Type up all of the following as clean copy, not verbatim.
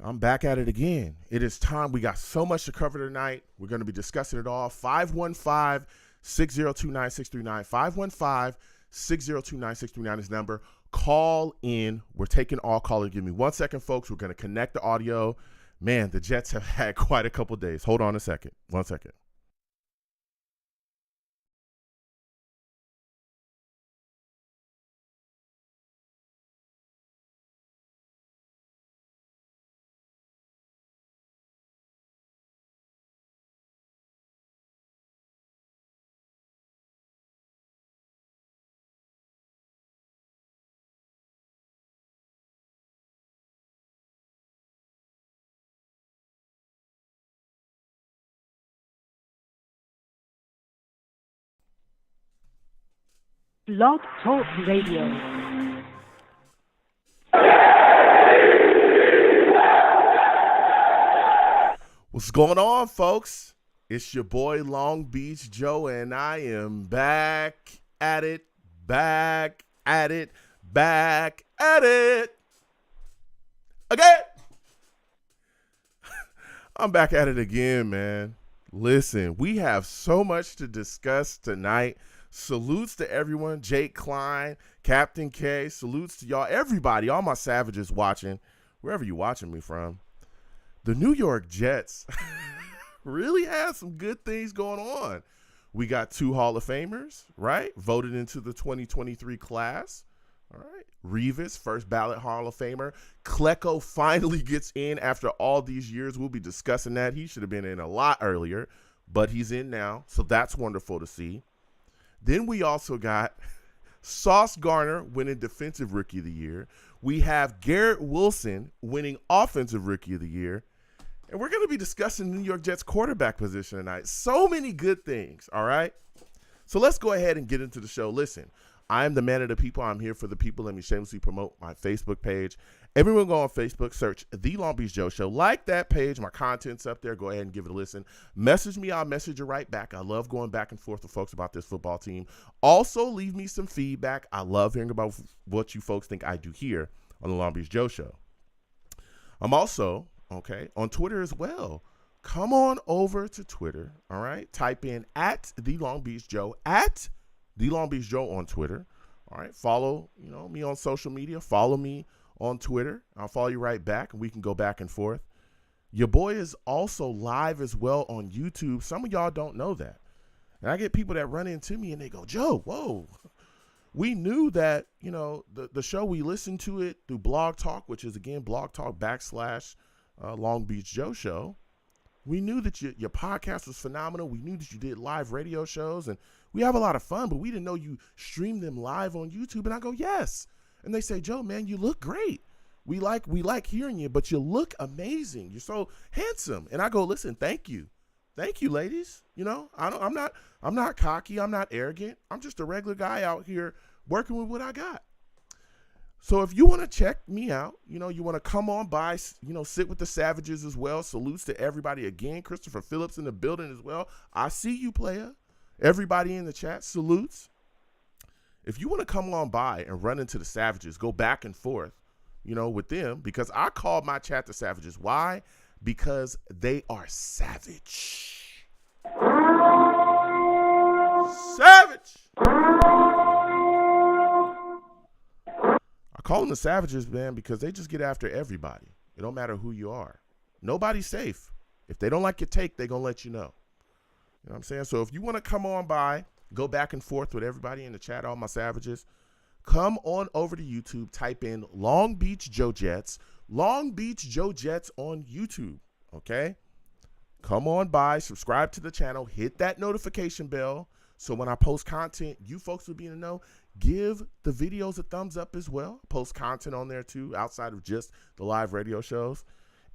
I'm back at it again. It is time. We got so much to cover tonight. We're going to be discussing it all. 515-602-9639. 515-602-9639 is number. Call in. We're taking all callers. Give me 1 second, folks. We're going to connect the audio. Man, the Jets have had quite a couple days. Hold on a second. 1 second. Blog Talk Radio. What's going on, folks? It's your boy Long Beach Joe, and I am back at it. Again. I'm back at it again, man. Listen, we have so much to discuss tonight. Salutes to everyone. Jake Klein, Captain K, salutes to y'all, everybody, all my savages watching, wherever you're watching me from. The New York Jets really have some good things going on. We got 2 Hall of Famers, right? Voted into the 2023 class. All right. Revis, first ballot Hall of Famer. Klecko finally gets in after all these years. We'll be discussing that. He should have been in a lot earlier, but he's in now. So that's wonderful to see. Then we also got Sauce Gardner winning Defensive Rookie of the Year. We have Garrett Wilson winning Offensive Rookie of the Year. And we're going to be discussing the New York Jets quarterback position tonight. So many good things, all right? So let's go ahead and get into the show. Listen, I am the man of the people. I'm here for the people. Let me shamelessly promote my Facebook page. Everyone go on Facebook, search The Long Beach Joe Show. Like that page. My content's up there. Go ahead and give it a listen. Message me. I'll message you right back. I love going back and forth with folks about this football team. Also, leave me some feedback. I love hearing about what you folks think I do here on The Long Beach Joe Show. I'm also, on Twitter as well. Come on over to Twitter, all right? Type in at The Long Beach Joe, at The Long Beach Joe on Twitter, all right? Follow, me on social media. Follow me on Twitter. I'll follow you right back, and we can go back and forth. Your boy is also live as well on YouTube. Some of y'all don't know that. And I get people that run into me, and they go, Joe, whoa. We knew that, the show, we listened to it through Blog Talk, which is, again, Blog Talk / Long Beach Joe Show. We knew that your podcast was phenomenal. We knew that you did live radio shows, and we have a lot of fun, but we didn't know you streamed them live on YouTube. And I go, yes. And they say, Joe, man, you look great. We like hearing you, but you look amazing. You're so handsome. And I go, listen, thank you. Thank you, ladies. I'm not cocky. I'm not arrogant. I'm just a regular guy out here working with what I got. So if you want to check me out, you want to come on by, sit with the Savages as well. Salutes to everybody again. Christopher Phillips in the building as well. I see you, player. Everybody in the chat, salutes. If you want to come on by and run into the Savages, go back and forth, with them, because I call my chat the Savages. Why? Because they are savage. Savage! I call them the Savages, man, because they just get after everybody. It don't matter who you are. Nobody's safe. If they don't like your take, they're going to let you know. You know what I'm saying? So if you want to come on by, go back and forth with everybody in the chat, all my Savages, come on over to YouTube, type in Long Beach Joe Jets, Long Beach Joe Jets on YouTube, okay? Come on by, subscribe to the channel, hit that notification bell, so when I post content, you folks will be in the know. Give the videos a thumbs up as well. Post content on there too, outside of just the live radio shows.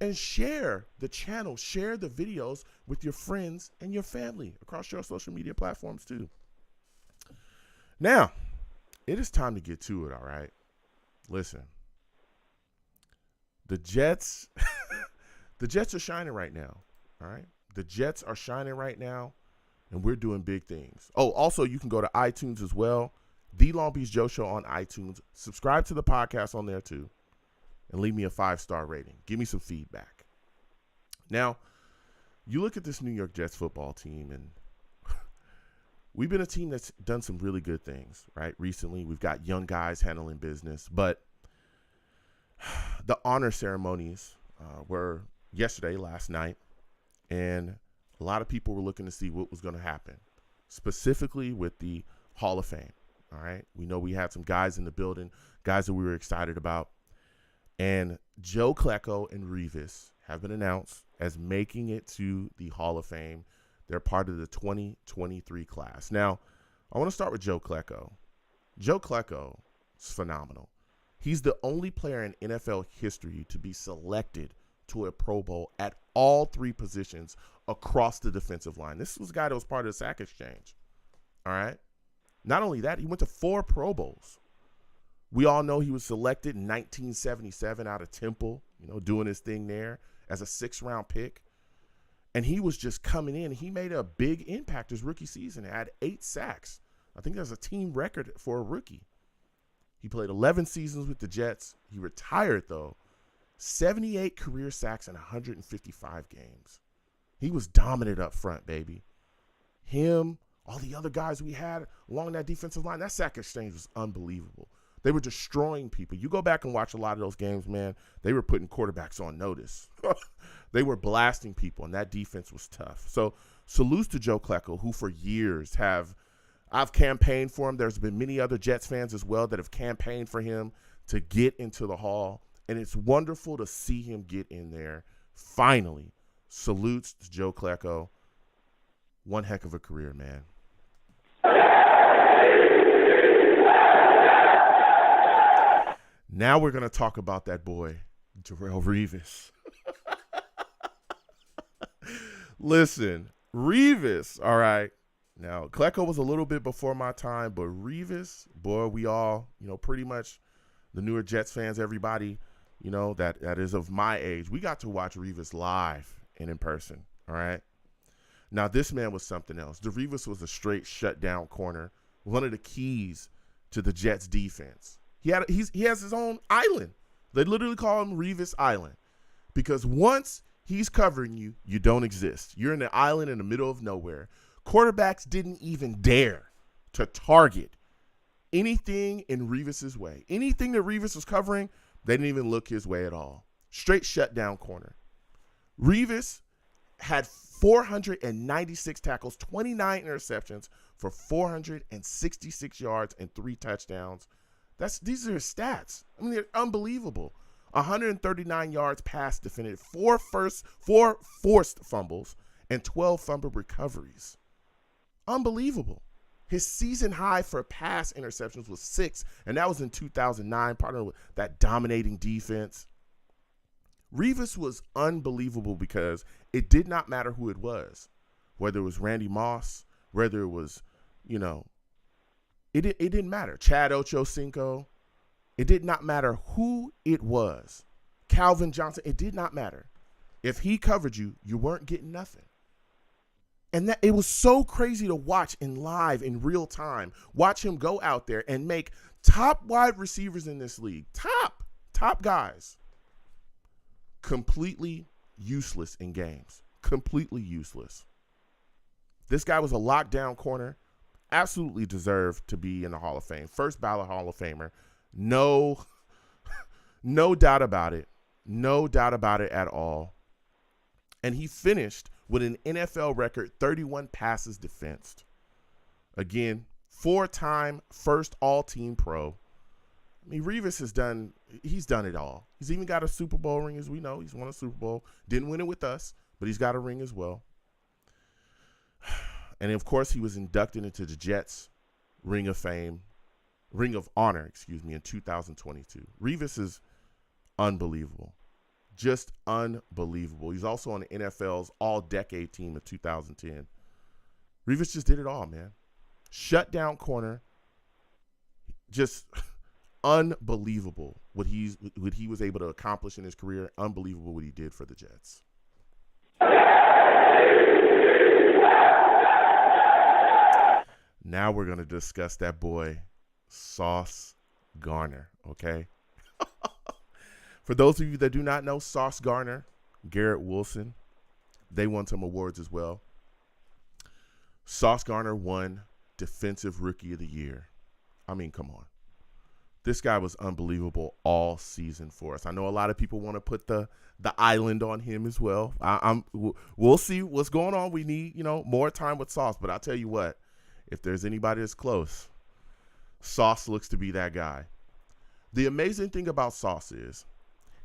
And share the channel, share the videos with your friends and your family across your social media platforms too. Now, it is time to get to it, all right? Listen, the Jets, the Jets are shining right now, all right? The Jets are shining right now, and we're doing big things. Oh, also, you can go to iTunes as well. The Long Beach Joe Show on iTunes. Subscribe to the podcast on there too. and leave me a 5-star rating. Give me some feedback. Now, you look at this New York Jets football team, and we've been a team that's done some really good things, right? Recently, we've got young guys handling business, but the honor ceremonies were yesterday, last night, and a lot of people were looking to see what was going to happen, specifically with the Hall of Fame, all right? We know we had some guys in the building, guys that we were excited about, and Joe Klecko and Revis have been announced as making it to the Hall of Fame. They're part of the 2023 class. Now, I want to start with Joe Klecko. Joe Klecko is phenomenal. He's the only player in NFL history to be selected to a Pro Bowl at all 3 positions across the defensive line. This was a guy that was part of the sack exchange. All right? Not only that, he went to 4 Pro Bowls. We all know he was selected in 1977 out of Temple, doing his thing there as a 6th-round pick. And he was just coming in. He made a big impact his rookie season. He had 8 sacks. I think that's a team record for a rookie. He played 11 seasons with the Jets. He retired, though. 78 career sacks in 155 games. He was dominant up front, baby. Him, all the other guys we had along that defensive line, that sack exchange was unbelievable. They were destroying people. You go back and watch a lot of those games, man, they were putting quarterbacks on notice. They were blasting people, and that defense was tough. So salutes to Joe Klecko, who for years I've campaigned for him. There's been many other Jets fans as well that have campaigned for him to get into the Hall, and it's wonderful to see him get in there. Finally, salutes to Joe Klecko. One heck of a career, man. Now we're going to talk about that boy, Darrelle Revis. Listen, Revis, all right. Now, Klecko was a little bit before my time, but Revis, boy, we all, pretty much the newer Jets fans, everybody, that is of my age, we got to watch Revis live and in person, all right? Now, this man was something else. Revis was a straight shutdown corner, one of the keys to the Jets defense. He has his own island. They literally call him Revis Island because once he's covering you, you don't exist. You're in an island in the middle of nowhere. Quarterbacks didn't even dare to target anything in Revis's way. Anything that Revis was covering, they didn't even look his way at all. Straight shutdown corner. Revis had 496 tackles, 29 interceptions for 466 yards and 3 touchdowns. These are his stats. I mean, they're unbelievable. 139 yards pass defended, 4 forced fumbles, and 12 fumble recoveries. Unbelievable. His season high for pass interceptions was 6, and that was in 2009, partnered with that dominating defense. Revis was unbelievable because it did not matter who it was, whether it was Randy Moss, whether it was, it didn't matter. Chad Ochocinco, it did not matter who it was. Calvin Johnson, it did not matter. If he covered you, you weren't getting nothing. And that it was so crazy to watch in real time, watch him go out there and make top wide receivers in this league, top guys, completely useless in games, completely useless. This guy was a lockdown corner, absolutely deserved to be in the Hall of Fame. First ballot Hall of Famer. No doubt about it. No doubt about it at all. And he finished with an NFL record 31 passes defensed. Again, 4-time first all-team pro. I mean, Revis he's done it all. He's even got a Super Bowl ring, as we know. He's won a Super Bowl. Didn't win it with us, but he's got a ring as well. And, of course, he was inducted into the Jets Ring of Honor, in 2022. Revis is unbelievable. Just unbelievable. He's also on the NFL's all-decade team of 2010. Revis just did it all, man. Shut down corner. Just unbelievable what he was able to accomplish in his career. Unbelievable what he did for the Jets. Now we're going to discuss that boy, Sauce Gardner, okay? For those of you that do not know, Sauce Gardner, Garrett Wilson, they won some awards as well. Sauce Gardner won Defensive Rookie of the Year. I mean, come on. This guy was unbelievable all season for us. I know a lot of people want to put the island on him as well. We'll see what's going on. We need, more time with Sauce. But I'll tell you what, if there's anybody that's close, Sauce looks to be that guy. The amazing thing about Sauce is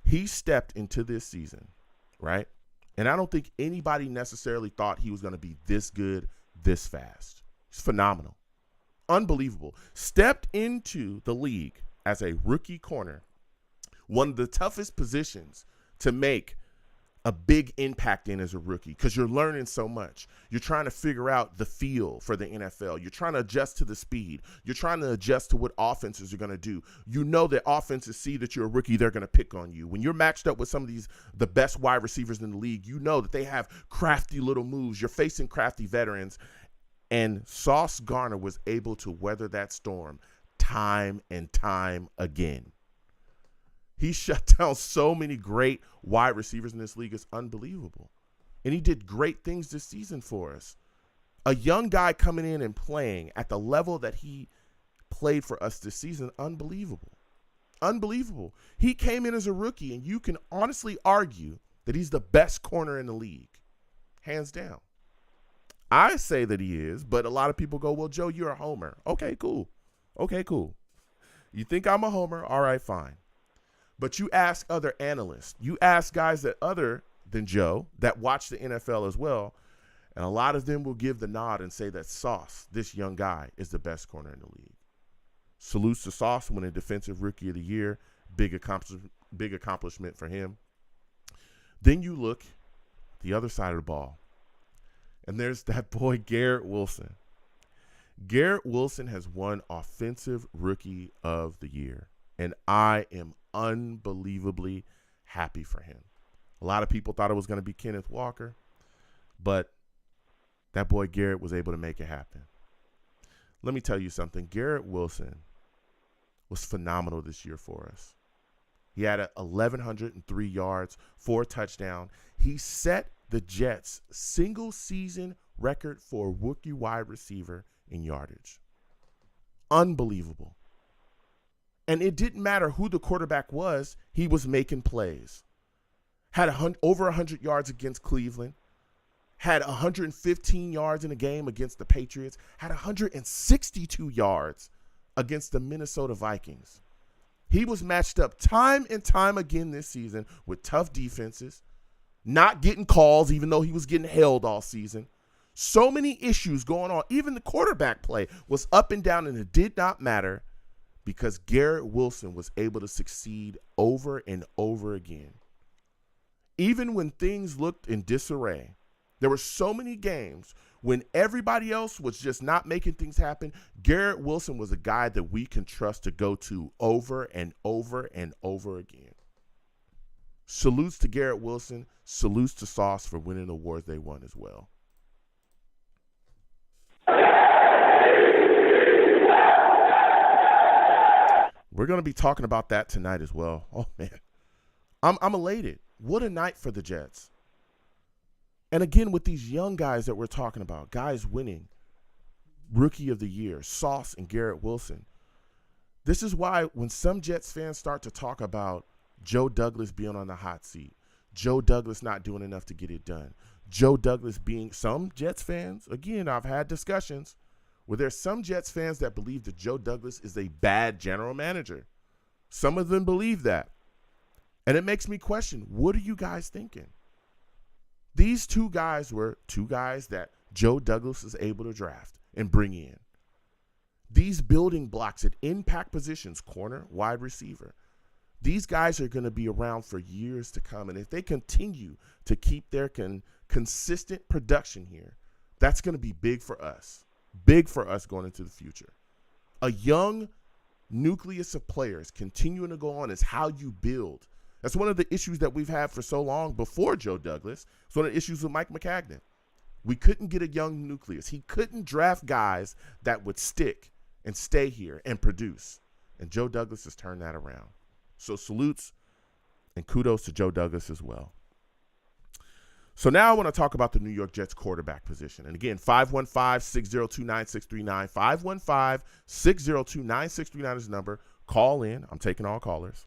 he stepped into this season, right? And I don't think anybody necessarily thought he was going to be this good, this fast. He's phenomenal. Unbelievable. Stepped into the league as a rookie corner, one of the toughest positions to make a big impact in as a rookie because you're learning so much. You're trying to figure out the feel for the NFL. You're trying to adjust to the speed. You're trying to adjust to what offenses are going to do. You know that offenses see that you're a rookie, they're going to pick on you. When you're matched up with some of the best wide receivers in the league, you know that they have crafty little moves. You're facing crafty veterans. And Sauce Gardner was able to weather that storm time and time again. He shut down so many great wide receivers in this league. It's unbelievable. And he did great things this season for us. A young guy coming in and playing at the level that he played for us this season, unbelievable. Unbelievable. He came in as a rookie, and you can honestly argue that he's the best corner in the league, hands down. I say that he is, but a lot of people go, well, Joe, you're a homer. Okay, cool. You think I'm a homer? All right, fine. But you ask other analysts, you ask guys that other than Joe that watch the NFL as well, and a lot of them will give the nod and say that Sauce, this young guy, is the best corner in the league. Salutes to Sauce, winning Defensive Rookie of the Year. Big accomplishment for him. Then you look the other side of the ball, and there's that boy Garrett Wilson. Garrett Wilson has won Offensive Rookie of the Year, and I am unbelievably happy for him. A lot of people thought it was going to be Kenneth Walker, but that boy Garrett was able to make it happen. Let me tell you something. Garrett Wilson was phenomenal this year for us. He had 1,103 yards, 4 touchdowns. He set the Jets' single-season record for a rookie wide receiver in yardage. Unbelievable. And it didn't matter who the quarterback was, he was making plays. Had over 100 yards against Cleveland. Had 115 yards in a game against the Patriots. Had 162 yards against the Minnesota Vikings. He was matched up time and time again this season with tough defenses, not getting calls even though he was getting held all season. So many issues going on. Even the quarterback play was up and down, and it did not matter because Garrett Wilson was able to succeed over and over again. Even when things looked in disarray, there were so many games when everybody else was just not making things happen. Garrett Wilson was a guy that we can trust to go to over and over and over again. Salutes to Garrett Wilson. Salutes to Sauce for winning awards they won as well. We're going to be talking about that tonight as well. Oh, man. I'm elated. What a night for the Jets. And again, with these young guys that we're talking about, guys winning Rookie of the Year, Sauce and Garrett Wilson. This is why when some Jets fans start to talk about Joe Douglas being on the hot seat, Joe Douglas not doing enough to get it done, Joe Douglas being, some Jets fans, again, I've had discussions where there's some Jets fans that believe that Joe Douglas is a bad general manager. Some of them believe that. And it makes me question, what are you guys thinking? These two guys were two guys that Joe Douglas is able to draft and bring in. These building blocks at impact positions, corner, wide receiver, these guys are going to be around for years to come. And if they continue to keep their consistent production here, that's going to be big for us. Big for us going into the future. A young nucleus of players continuing to go on is how you build. That's one of the issues that we've had for so long before Joe Douglas. It's one of the issues with Mike McCagnon. We couldn't get a young nucleus. He couldn't draft guys that would stick and stay here and produce. And Joe Douglas has turned that around. So salutes And kudos to Joe Douglas as well. So now I want to talk about the New York Jets quarterback position. And again, 515-602-9639. 515-602-9639 is the number. Call in. I'm taking all callers.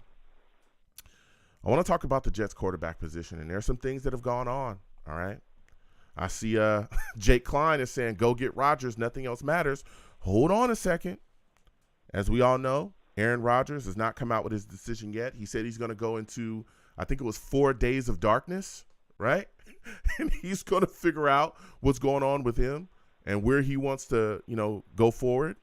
I want to talk about the Jets quarterback position, and there's some things that have gone on, all right? I see Jake Klein is saying, go get Rodgers. Nothing else matters. Hold on a second. As we all know, Aaron Rodgers has not come out with his decision yet. He said he's going to go into, I think it was 4 days of darkness, right? And he's going to figure out what's going on with him and where he wants to, go forward,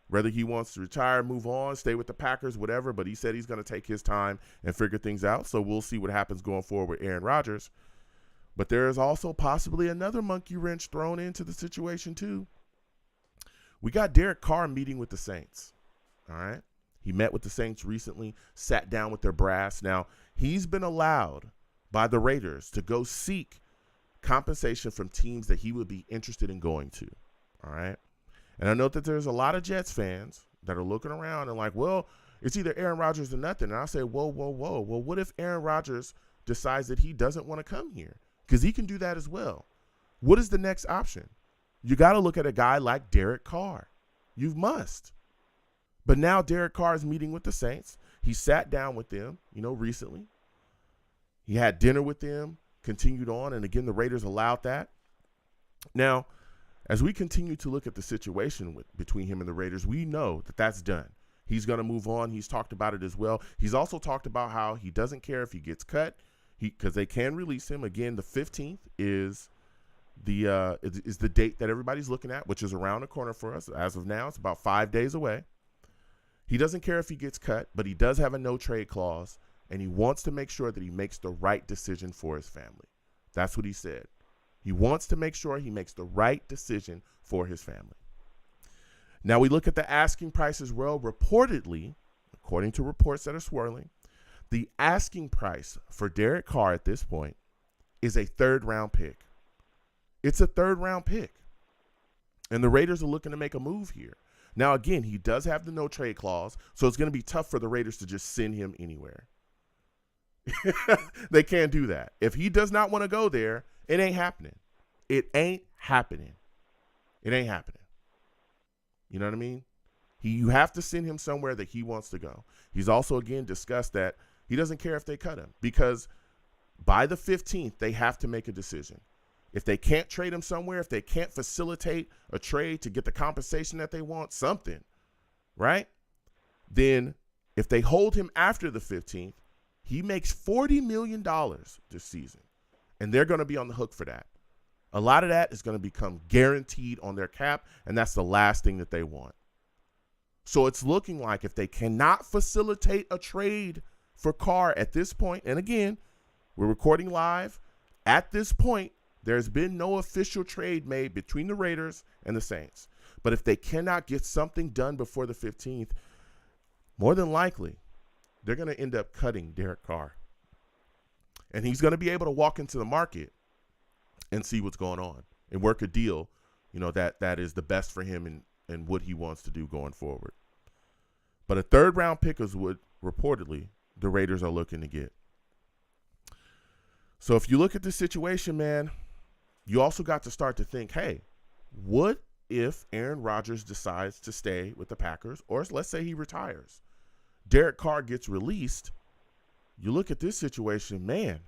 whether he wants to retire, move on, stay with the Packers, whatever. But he said he's going to take his time and figure things out. So we'll see what happens going forward with Aaron Rodgers. But there is also possibly another monkey wrench thrown into the situation too. We got Derek Carr meeting with the Saints, all right? He met with the Saints recently, sat down with their brass. Now, he's been allowed by the Raiders to go seek compensation from teams that he would be interested in going to, all right? And I know that there's a lot of Jets fans that are looking around and like, well, it's either Aaron Rodgers or nothing. And I say, whoa. Well, what if Aaron Rodgers decides that he doesn't want to come here? Because he can do that as well. What is the next option? You got to look at a guy like Derek Carr. You must. But now Derek Carr is meeting with the Saints. He sat down with them, recently. He had dinner with them, continued on, and again, the Raiders allowed that. Now, as we continue to look at the situation between him and the Raiders, we know that that's done. He's going to move on. He's talked about it as well. He's also talked about how he doesn't care if he gets cut because they can release him. Again, the 15th is the date that everybody's looking at, which is around the corner for us. As of now, it's about 5 days away. He doesn't care if he gets cut, but he does have a no-trade clause, and he wants to make sure that he makes the right decision for his family. That's what he said. He wants to make sure he makes the right decision for his family. Now we look at the asking price as well. Reportedly, according to reports that are swirling, the asking price for Derek Carr at this point is a third-round pick. It's a third-round pick. And the Raiders are looking to make a move here. Now, again, he does have the no-trade clause, so it's going to be tough for the Raiders to just send him anywhere. They can't do that. If he does not want to go there, it ain't happening. It ain't happening. It ain't happening. You know what I mean? You have to send him somewhere that he wants to go. He's also, again, discussed that he doesn't care if they cut him because by the 15th, they have to make a decision. If they can't trade him somewhere, if they can't facilitate a trade to get the compensation that they want, something, right? Then if they hold him after the 15th, he makes $40 million this season, and they're going to be on the hook for that. A lot of that is going to become guaranteed on their cap, and that's the last thing that they want. So it's looking like if they cannot facilitate a trade for Carr at this point, and again, we're recording live, at this point, there's been no official trade made between the Raiders and the Saints. But if they cannot get something done before the 15th, more than likely, they're going to end up cutting Derek Carr. And he's going to be able to walk into the market and see what's going on and work a deal, that is the best for him and what he wants to do going forward. But a third-round pick is what, reportedly, the Raiders are looking to get. So if you look at the situation, man, you also got to start to think, hey, what if Aaron Rodgers decides to stay with the Packers, or let's say he retires? Derek Carr gets released. You look at this situation, man,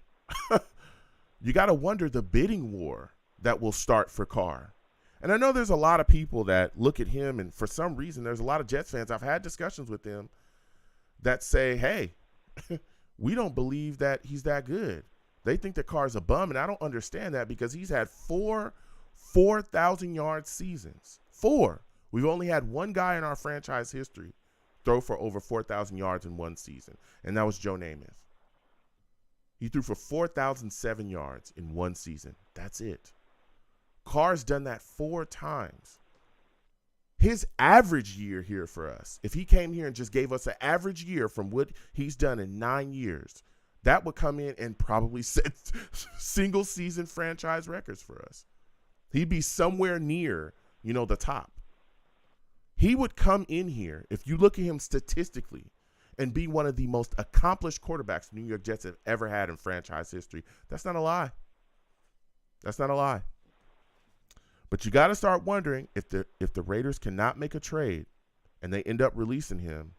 you got to wonder the bidding war that will start for Carr. And I know there's a lot of people that look at him, and for some reason, there's a lot of Jets fans. I've had discussions with them that say, hey, we don't believe that he's that good. They think that Carr's a bum, and I don't understand that because he's had 4,000-yard seasons. 4. We've only had one guy in our franchise history throw for over 4,000 yards in one season, and that was Joe Namath. He threw for 4,007 yards in one season. That's it. Carr's done that 4 times. His average year here for us, if he came here and just gave us an average year from what he's done in 9 years, that would come in and probably set single season franchise records for us. He'd be somewhere near, the top. He would come in here, if you look at him statistically, and be one of the most accomplished quarterbacks the New York Jets have ever had in franchise history. That's not a lie. That's not a lie. But you got to start wondering if the Raiders cannot make a trade and they end up releasing him,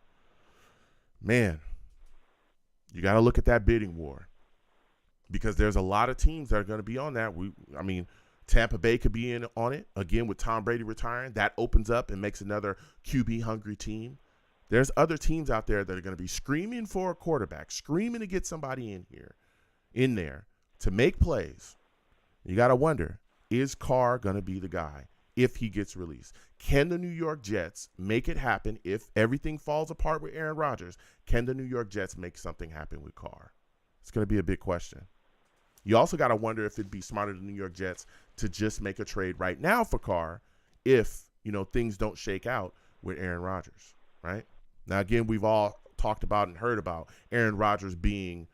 man, you got to look at that bidding war, because there's a lot of teams that are going to be on that. Tampa Bay could be in on it. Again, with Tom Brady retiring, that opens up and makes another QB-hungry team. There's other teams out there that are going to be screaming for a quarterback, screaming to get somebody in there to make plays. You got to wonder, is Carr going to be the guy if he gets released? Can the New York Jets make it happen if everything falls apart with Aaron Rodgers? Can the New York Jets make something happen with Carr? It's going to be a big question. You also got to wonder if it'd be smarter than the New York Jets to just make a trade right now for Carr if, things don't shake out with Aaron Rodgers, right? Now, again, we've all talked about and heard about Aaron Rodgers being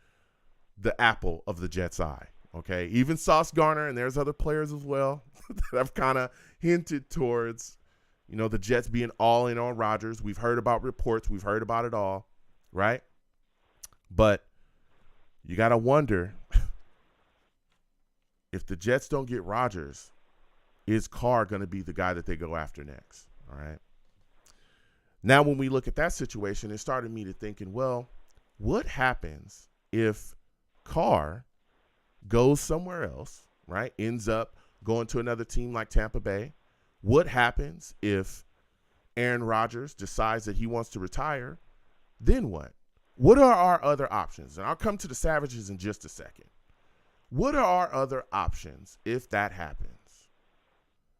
the apple of the Jets' eye. Okay, even Sauce Gardner, and there's other players as well that have kind of hinted towards, the Jets being all in on Rodgers. We've heard about reports. We've heard about it all, right? But you got to wonder, if the Jets don't get Rodgers, is Carr going to be the guy that they go after next, all right? Now, when we look at that situation, it started me to thinking, well, what happens if Carr goes somewhere else, right? Ends up going to another team like Tampa Bay. What happens if Aaron Rodgers decides that he wants to retire? Then what? What are our other options? And I'll come to the Savages in just a second. What are our other options if that happens?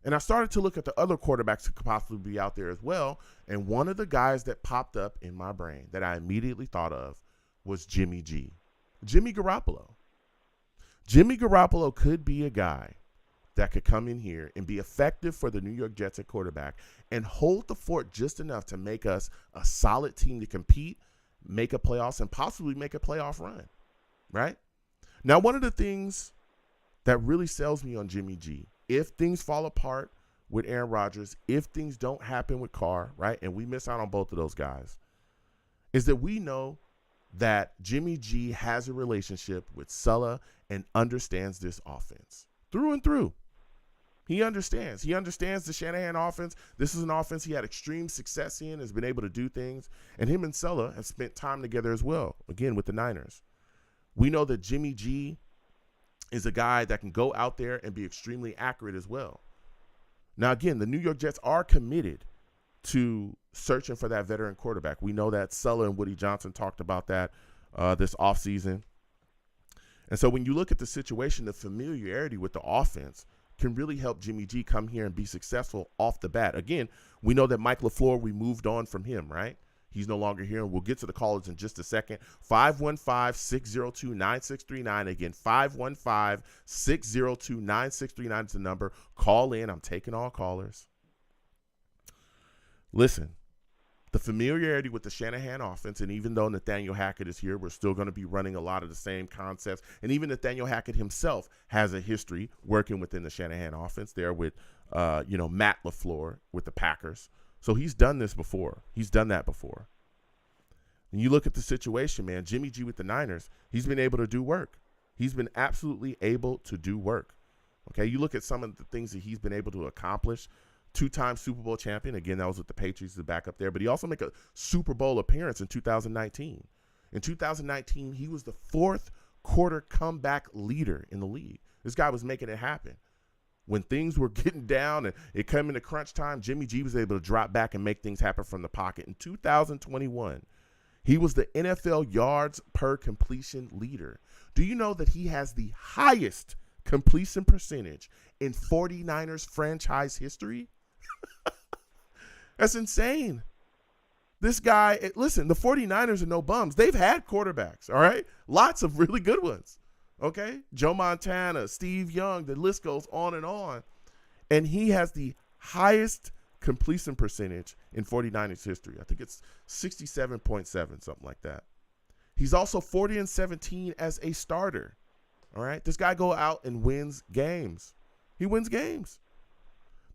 And I started to look at the other quarterbacks that could possibly be out there as well. And one of the guys that popped up in my brain that I immediately thought of was Jimmy G. Jimmy Garoppolo. Jimmy Garoppolo could be a guy that could come in here and be effective for the New York Jets at quarterback and hold the fort just enough to make us a solid team to compete, make a playoffs, and possibly make a playoff run, right? Now, one of the things that really sells me on Jimmy G, if things fall apart with Aaron Rodgers, if things don't happen with Carr, right, and we miss out on both of those guys, is that we know that Jimmy G has a relationship with Sulla and understands this offense through and through. He understands. He understands the Shanahan offense. This is an offense he had extreme success in, has been able to do things, and him and Sulla have spent time together as well, again, with the Niners. We know that Jimmy G is a guy that can go out there and be extremely accurate as well. Now, again, the New York Jets are committed to searching for that veteran quarterback. We know that Sulla and Woody Johnson talked about that this offseason. And so when you look at the situation, the familiarity with the offense can really help Jimmy G come here and be successful off the bat. Again, we know that Mike LaFleur, we moved on from him, right? He's no longer here, and we'll get to the callers in just a second. 515-602-9639. Again, 515-602-9639 is the number. Call in. I'm taking all callers. Listen, the familiarity with the Shanahan offense, and even though Nathaniel Hackett is here, we're still going to be running a lot of the same concepts. And even Nathaniel Hackett himself has a history working within the Shanahan offense there with, Matt LaFleur with the Packers. So he's done this before. He's done that before. And you look at the situation, man, Jimmy G with the Niners, he's been able to do work. He's been absolutely able to do work. Okay, you look at some of the things that he's been able to accomplish. Two-time Super Bowl champion. Again, that was with the Patriots, the backup there. But he also made a Super Bowl appearance in 2019. In 2019, he was the fourth quarter comeback leader in the league. This guy was making it happen. When things were getting down and it came into crunch time, Jimmy G was able to drop back and make things happen from the pocket. In 2021, he was the NFL yards per completion leader. Do you know that he has the highest completion percentage in 49ers franchise history? That's insane. This guy, listen, the 49ers are no bums. They've had quarterbacks, all right? Lots of really good ones. Okay, Joe Montana, Steve Young, the list goes on. And he has the highest completion percentage in 49ers history. I think it's 67.7, something like that. He's also 40-17 as a starter. All right, this guy go out and wins games. He wins games.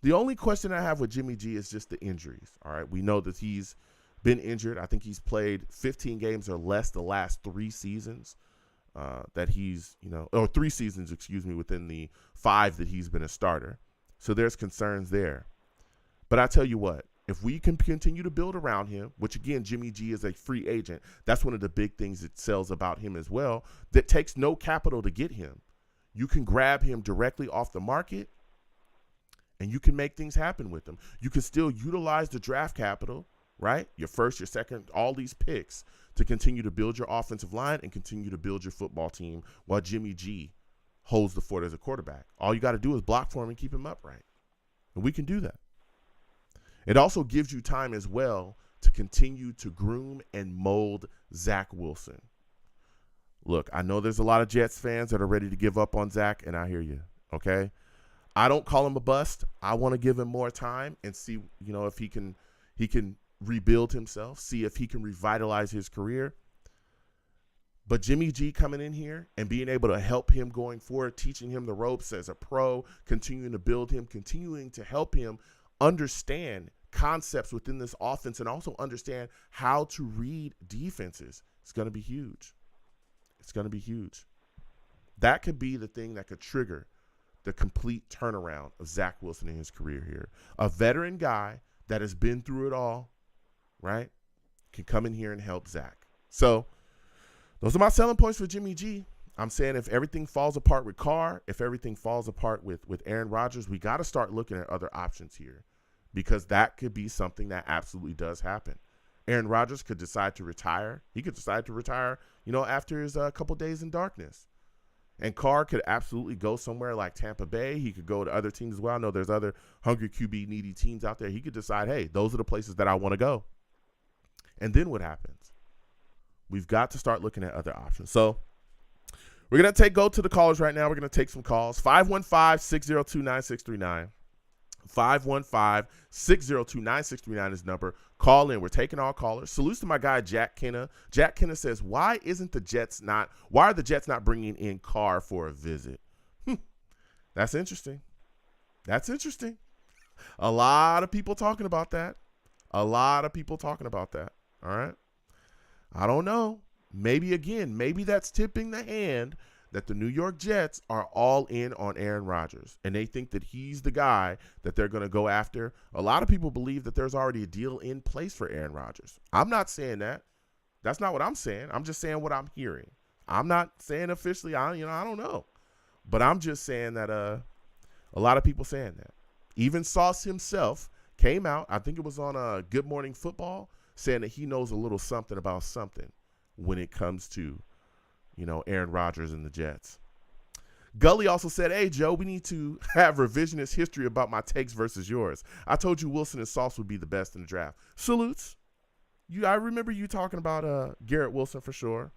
The only question I have with Jimmy G is just the injuries. All right, we know that he's been injured. I think he's played 15 games or less the last 3 seasons that he's, or 3 seasons, within the 5 that he's been a starter. So there's concerns there. But I tell you what, if we can continue to build around him, which again, Jimmy G is a free agent, that's one of the big things that sells about him as well, that takes no capital to get him. You can grab him directly off the market, and you can make things happen with him. You can still utilize the draft capital, right? Your first, your second, all these picks to continue to build your offensive line and continue to build your football team while Jimmy G holds the fort as a quarterback. All you got to do is block for him and keep him upright. And we can do that. It also gives you time as well to continue to groom and mold Zach Wilson. Look, I know there's a lot of Jets fans that are ready to give up on Zach, and I hear you, okay? I don't call him a bust. I want to give him more time and see, if he can rebuild himself, see if he can revitalize his career. But Jimmy G coming in here and being able to help him going forward, teaching him the ropes as a pro, continuing to build him, continuing to help him understand concepts within this offense and also understand how to read defenses. It's going to be huge. It's going to be huge. That could be the thing that could trigger the complete turnaround of Zach Wilson in his career here. A veteran guy that has been through it all, right, can come in here and help Zach. So those are my selling points for Jimmy G. I'm saying if everything falls apart with Carr, if everything falls apart with Aaron Rodgers, we got to start looking at other options here, because that could be something that absolutely does happen. Aaron Rodgers could decide to retire. He could decide to retire, after his couple days in darkness. And Carr could absolutely go somewhere like Tampa Bay. He could go to other teams as well. I know there's other hungry QB needy teams out there. He could decide, hey, those are the places that I want to go. And then what happens? We've got to start looking at other options. So we're going to go to the callers right now. We're going to take some calls. 515-602-9639. 515-602-9639 is the number. Call in. We're taking all callers. Salutes to my guy, Jack Kenna. Jack Kenna says, why are the Jets not bringing in Carr for a visit? That's interesting. A lot of people talking about that. All right. I don't know. Maybe that's tipping the hand that the New York Jets are all in on Aaron Rodgers, and they think that he's the guy that they're going to go after. A lot of people believe that there's already a deal in place for Aaron Rodgers. I'm not saying that. That's not what I'm saying. I'm just saying what I'm hearing. I'm not saying officially. I don't know, but I'm just saying that a lot of people saying that. Even Sauce himself came out. I think it was on Good Morning Football, saying that he knows a little something about something when it comes to Aaron Rodgers and the Jets. Gully also said, hey, Joe, we need to have revisionist history about my takes versus yours. I told you Wilson and Sauce would be the best in the draft. Salutes. I remember you talking about Garrett Wilson for sure.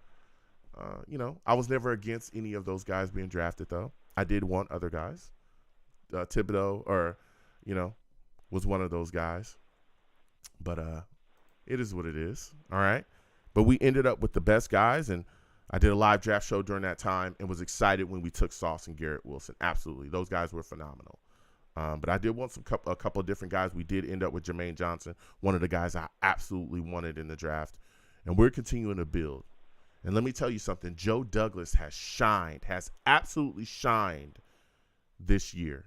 I was never against any of those guys being drafted, though. I did want other guys. Thibodeau was one of those guys. But it is what it is. All right. But we ended up with the best guys, and I did a live draft show during that time and was excited when we took Sauce and Garrett Wilson. Absolutely. Those guys were phenomenal. But I did want a couple of different guys. We did end up with Jermaine Johnson, one of the guys I absolutely wanted in the draft. And we're continuing to build. And let me tell you something. Joe Douglas has absolutely shined this year.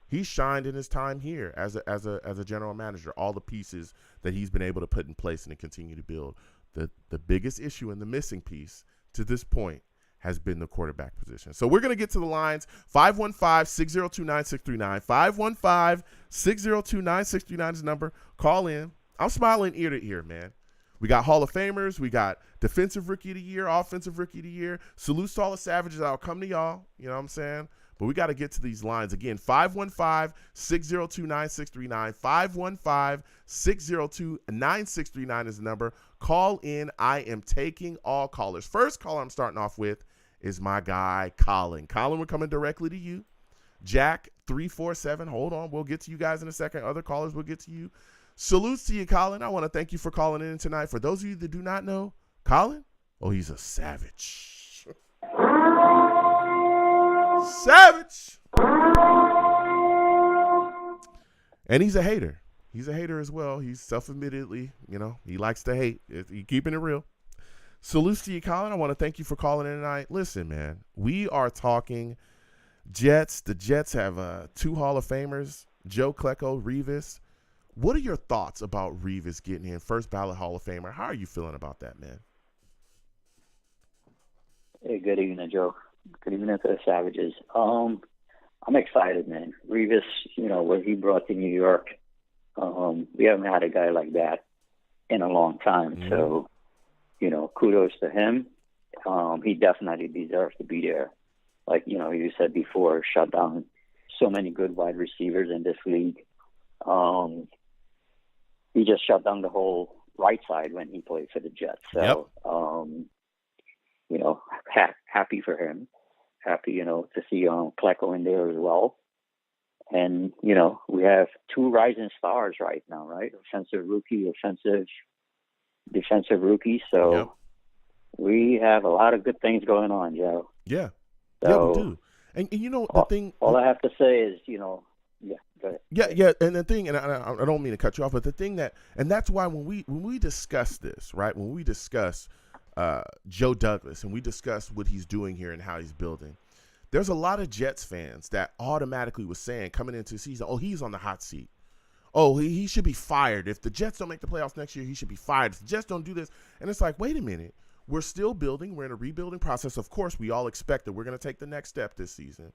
He shined in his time here as a general manager, all the pieces that he's been able to put in place and to continue to build. The biggest issue and the missing piece to this point has been the quarterback position. So we're going to get to the lines. 515-602-9639. 515-602-9639 is the number. Call in. I'm smiling ear to ear, man. We got Hall of Famers. We got Defensive Rookie of the Year, Offensive Rookie of the Year. Salute to all the Savages. I'll come to y'all. You know what I'm saying? But we got to get to these lines. Again, 515-602-9639. 515-602-9639 is the number. Call in. I am taking all callers. First caller I'm starting off with is my guy, Colin. Colin, we're coming directly to you. Jack, 347. Hold on. We'll get to you guys in a second. Other callers, we'll get to you. Salutes to you, Colin. I want to thank you for calling in tonight. For those of you that do not know, Colin, he's a savage. Savage. And he's a hater. He's a hater as well. He's self-admittedly, he likes to hate. He keeping it real. Salutes to you, Colin. I want to thank you for calling in tonight. Listen, man, we are talking Jets. The Jets have 2 Hall of Famers, Joe Klecko, Revis. What are your thoughts about Revis getting in first ballot Hall of Famer? How are you feeling about that, man? Hey, good evening, Joe. Good evening to the Savages. I'm excited, man. Revis, what he brought to New York, we haven't had a guy like that in a long time. Mm-hmm. So, kudos to him. He definitely deserves to be there. Like, you said before, shut down so many good wide receivers in this league. He just shut down the whole right side when he played for the Jets. So, happy for him. Happy, to see Klecko in there as well. And, we have 2 rising stars right now, right? Offensive rookie, defensive rookie. So we have a lot of good things going on, Joe. Yeah. So, yeah, we do. And the thing. All I have to say is, go ahead. Yeah. And the thing, and I don't mean to cut you off, but the thing and that's why when we discuss this, right? When we discuss Joe Douglas and we discuss what he's doing here and how he's building, there's a lot of Jets fans that automatically was saying coming into the season, oh, he's on the hot seat. Oh, he should be fired. If the Jets don't make the playoffs next year, he should be fired. If the Jets don't do this. And it's like, wait a minute. We're still building. We're in a rebuilding process. Of course, we all expect that we're going to take the next step this season.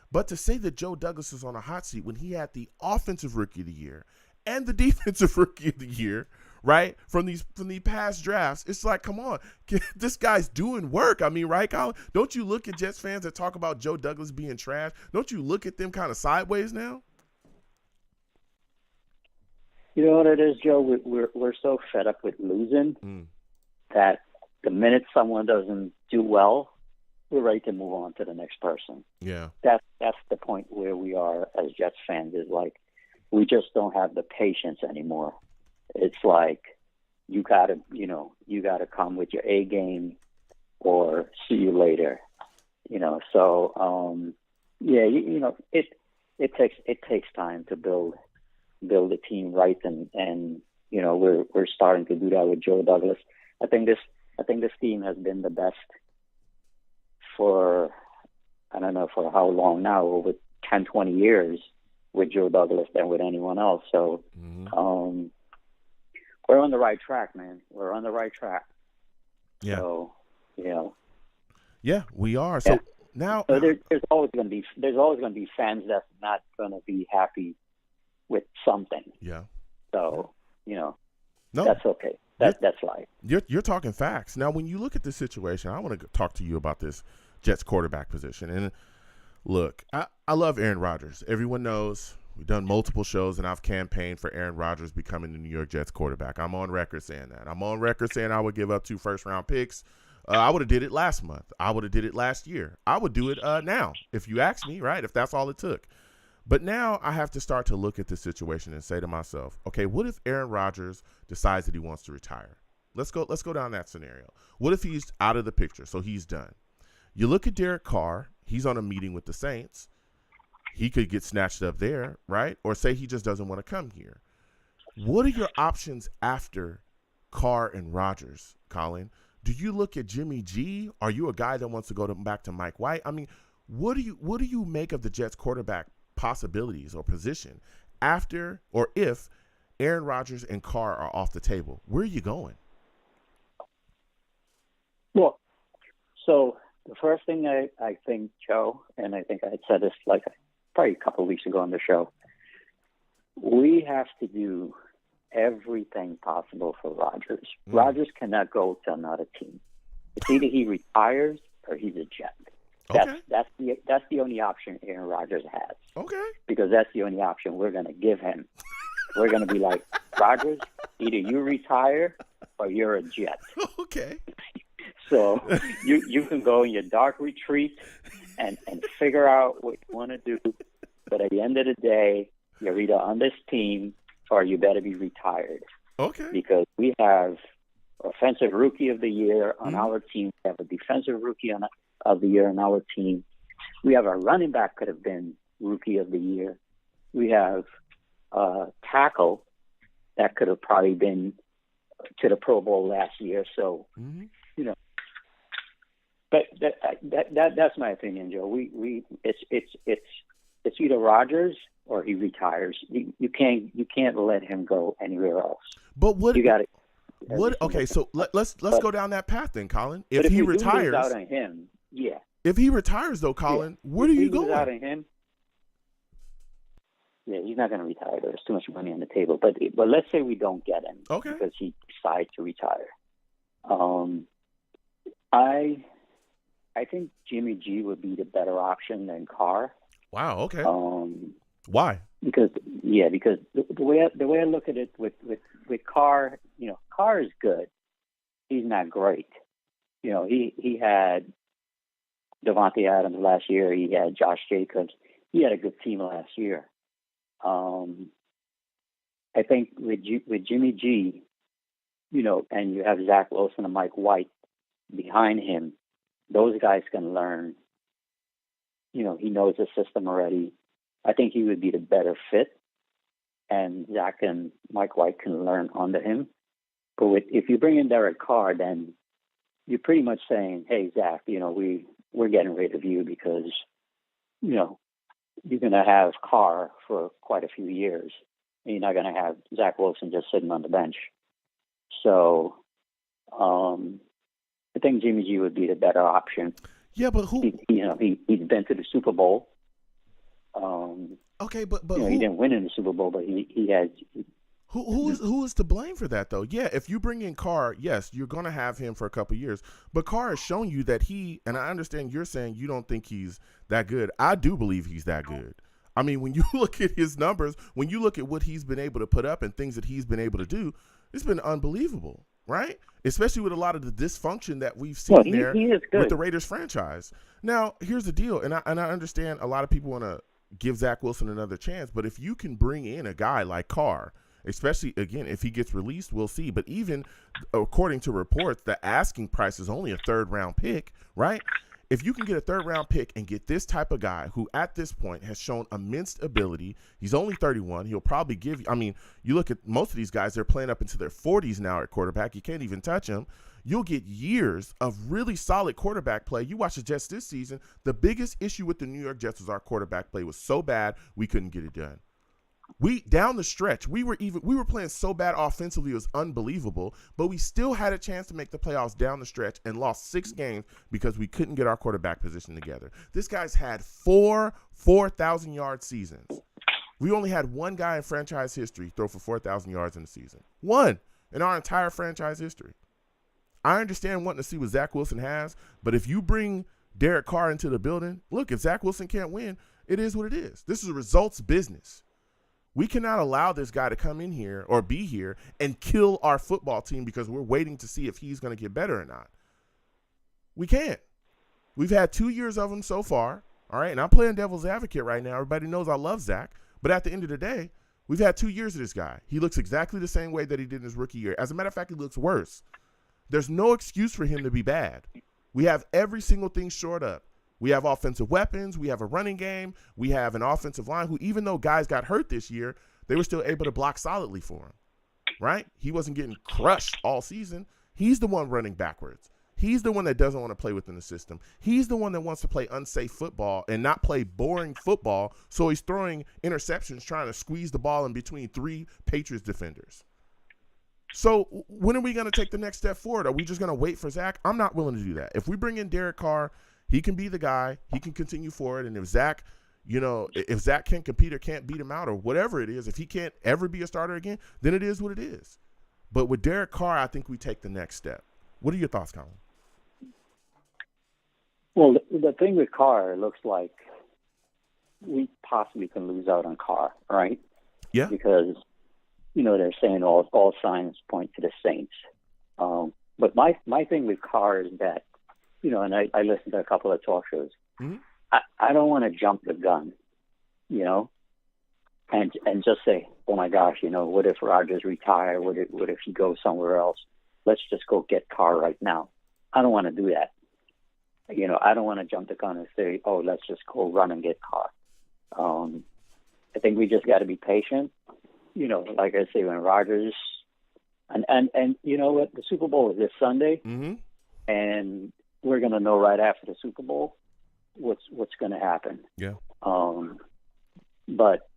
But to say that Joe Douglas is on a hot seat when he had the offensive rookie of the year and the defensive rookie of the year, right, from the past drafts, it's like, come on, this guy's doing work. I mean, right, Colin? Don't you look at Jets fans that talk about Joe Douglas being trash? Don't you look at them kind of sideways now? You know what it is, Joe? We're so fed up with losing that the minute someone doesn't do well, we're ready to move on to the next person. Yeah. That's the point where we are as Jets fans, is like we just don't have the patience anymore. It's like you gotta come with your A game or see you later. So it takes time to build a team right, and we're starting to do that with Joe Douglas. I think this team has been the best for, I don't know for how long now, over 10, 20 years with Joe Douglas than with anyone else. So we're on the right track, man. We're on the right track. Yeah. So, Yeah, we are. So now, so there's always going to be fans that's not going to be happy with something. Yeah. So, no, that's okay. That's life. You're talking facts. Now, when you look at this situation, I want to talk to you about this Jets quarterback position. And look, I love Aaron Rodgers. Everyone knows we've done multiple shows, and I've campaigned for Aaron Rodgers becoming the New York Jets quarterback. I'm on record saying that. I'm on record saying I would give up 2 first-round picks. I would have did it last month. I would have did it last year. I would do it now if you ask me, right, if that's all it took. But now I have to start to look at this situation and say to myself, okay, what if Aaron Rodgers decides that he wants to retire? Let's go down that scenario. What if he's out of the picture, so he's done? You look at Derek Carr. He's on a meeting with the Saints. He could get snatched up there, right? Or say he just doesn't want to come here. What are your options after Carr and Rodgers, Colin? Do you look at Jimmy G? Are you a guy that wants to go back to Mike White? I mean, what do you make of the Jets quarterback possibilities or position after or if Aaron Rodgers and Carr are off the table? Where are you going? Well, so the first thing I think, Joe, and I think I had said this like probably a couple of weeks ago on the show, we have to do everything possible for Rodgers. Rodgers cannot go to another team. It's either he retires or he's a Jet. That's the only option Aaron Rodgers has. Okay. Because that's the only option we're going to give him. We're going to be like, Rodgers, either you retire or you're a Jet. Okay. So you can go in your dark retreat and figure out what you want to do. But at the end of the day, you're either on this team or you better be retired. Okay. Because we have offensive rookie of the year on our team. We have a defensive rookie of the year on our team. We have a running back could have been rookie of the year. We have tackle that could have probably been to the Pro Bowl last year. So, you know, but that's my opinion, Joe. It's either Rodgers or he retires. You can't let him go anywhere else. But what you got to? What? Okay, so let's go down that path then, Colin. If he you retires, lose out on him, yeah. If he retires, though, Colin, where do you go? Out on him, yeah, he's not going to retire. There's too much money on the table. But let's say we don't get him, okay, because he decides to retire. I think Jimmy G would be the better option than Carr. Wow. Okay. Why? Because the way I look at it with Carr, you know, Carr is good. He's not great. You know, he had Devontae Adams last year. He had Josh Jacobs. He had a good team last year. I think with Jimmy G, you know, and you have Zach Wilson and Mike White behind him, those guys can learn. You know, he knows the system already. I think he would be the better fit, and Zach and Mike White can learn under him. But if you bring in Derek Carr, then you're pretty much saying, hey, Zach, you know, we're getting rid of you because, you know, you're going to have Carr for quite a few years, and you're not going to have Zach Wilson just sitting on the bench. So I think Jimmy G would be the better option. Yeah, but who? He's been to the Super Bowl. Okay, but you know, he didn't win in the Super Bowl, but he has. Who is to blame for that though? Yeah, if you bring in Carr, yes, you're going to have him for a couple of years. But Carr has shown you that and I understand you're saying you don't think he's that good. I do believe he's that good. I mean, when you look at his numbers, when you look at what he's been able to put up and things that he's been able to do, it's been unbelievable, right? Especially with a lot of the dysfunction that we've seen with the Raiders franchise. Now, here's the deal, and I understand a lot of people want to give Zach Wilson another chance, but if you can bring in a guy like Carr, especially, again, if he gets released, we'll see. But even according to reports, the asking price is only a third-round pick, right? If you can get a third-round pick and get this type of guy who at this point has shown immense ability, he's only 31. He'll probably give you – I mean, you look at most of these guys, they're playing up into their 40s now at quarterback. You can't even touch them. You'll get years of really solid quarterback play. You watch the Jets this season, the biggest issue with the New York Jets was our quarterback play was so bad we couldn't get it done. Down the stretch, we were playing so bad offensively, it was unbelievable, but we still had a chance to make the playoffs down the stretch and lost 6 games because we couldn't get our quarterback position together. This guy's had 4 4,000-yard seasons. We only had one guy in franchise history throw for 4,000 yards in a season. One in our entire franchise history. I understand wanting to see what Zach Wilson has, but if you bring Derek Carr into the building, look, if Zach Wilson can't win, it is what it is. This is a results business. We cannot allow this guy to come in here or be here and kill our football team because we're waiting to see if he's going to get better or not. We can't. We've had 2 years of him so far, all right? And I'm playing devil's advocate right now. Everybody knows I love Zach. But at the end of the day, we've had 2 years of this guy. He looks exactly the same way that he did in his rookie year. As a matter of fact, he looks worse. There's no excuse for him to be bad. We have every single thing shored up. We have offensive weapons. We have a running game. We have an offensive line who, even though guys got hurt this year, they were still able to block solidly for him, right? He wasn't getting crushed all season. He's the one running backwards. He's the one that doesn't want to play within the system. He's the one that wants to play unsafe football and not play boring football, so he's throwing interceptions trying to squeeze the ball in between 3 Patriots defenders. So when are we going to take the next step forward? Are we just going to wait for Zach? I'm not willing to do that. If we bring in Derek Carr, he can be the guy. He can continue forward. And if Zach, if Zach can't compete or can't beat him out or whatever it is, if he can't ever be a starter again, then it is what it is. But with Derek Carr, I think we take the next step. What are your thoughts, Colin? Well, the thing with Carr, it looks like we possibly can lose out on Carr, right? Yeah. Because, they're saying all signs point to the Saints. But my thing with Carr is that, and I listened to a couple of talk shows. Mm-hmm. I don't want to jump the gun, and just say, oh my gosh, what if Rodgers retire? What if he goes somewhere else? Let's just go get Carr right now. I don't want to do that. I don't want to jump the gun and say, oh, let's just go run and get Carr. I think we just got to be patient like I say, when Rodgers and you know what, the Super Bowl is this Sunday, Mm-hmm. and we're gonna know right after the Super Bowl what's gonna happen. Yeah. But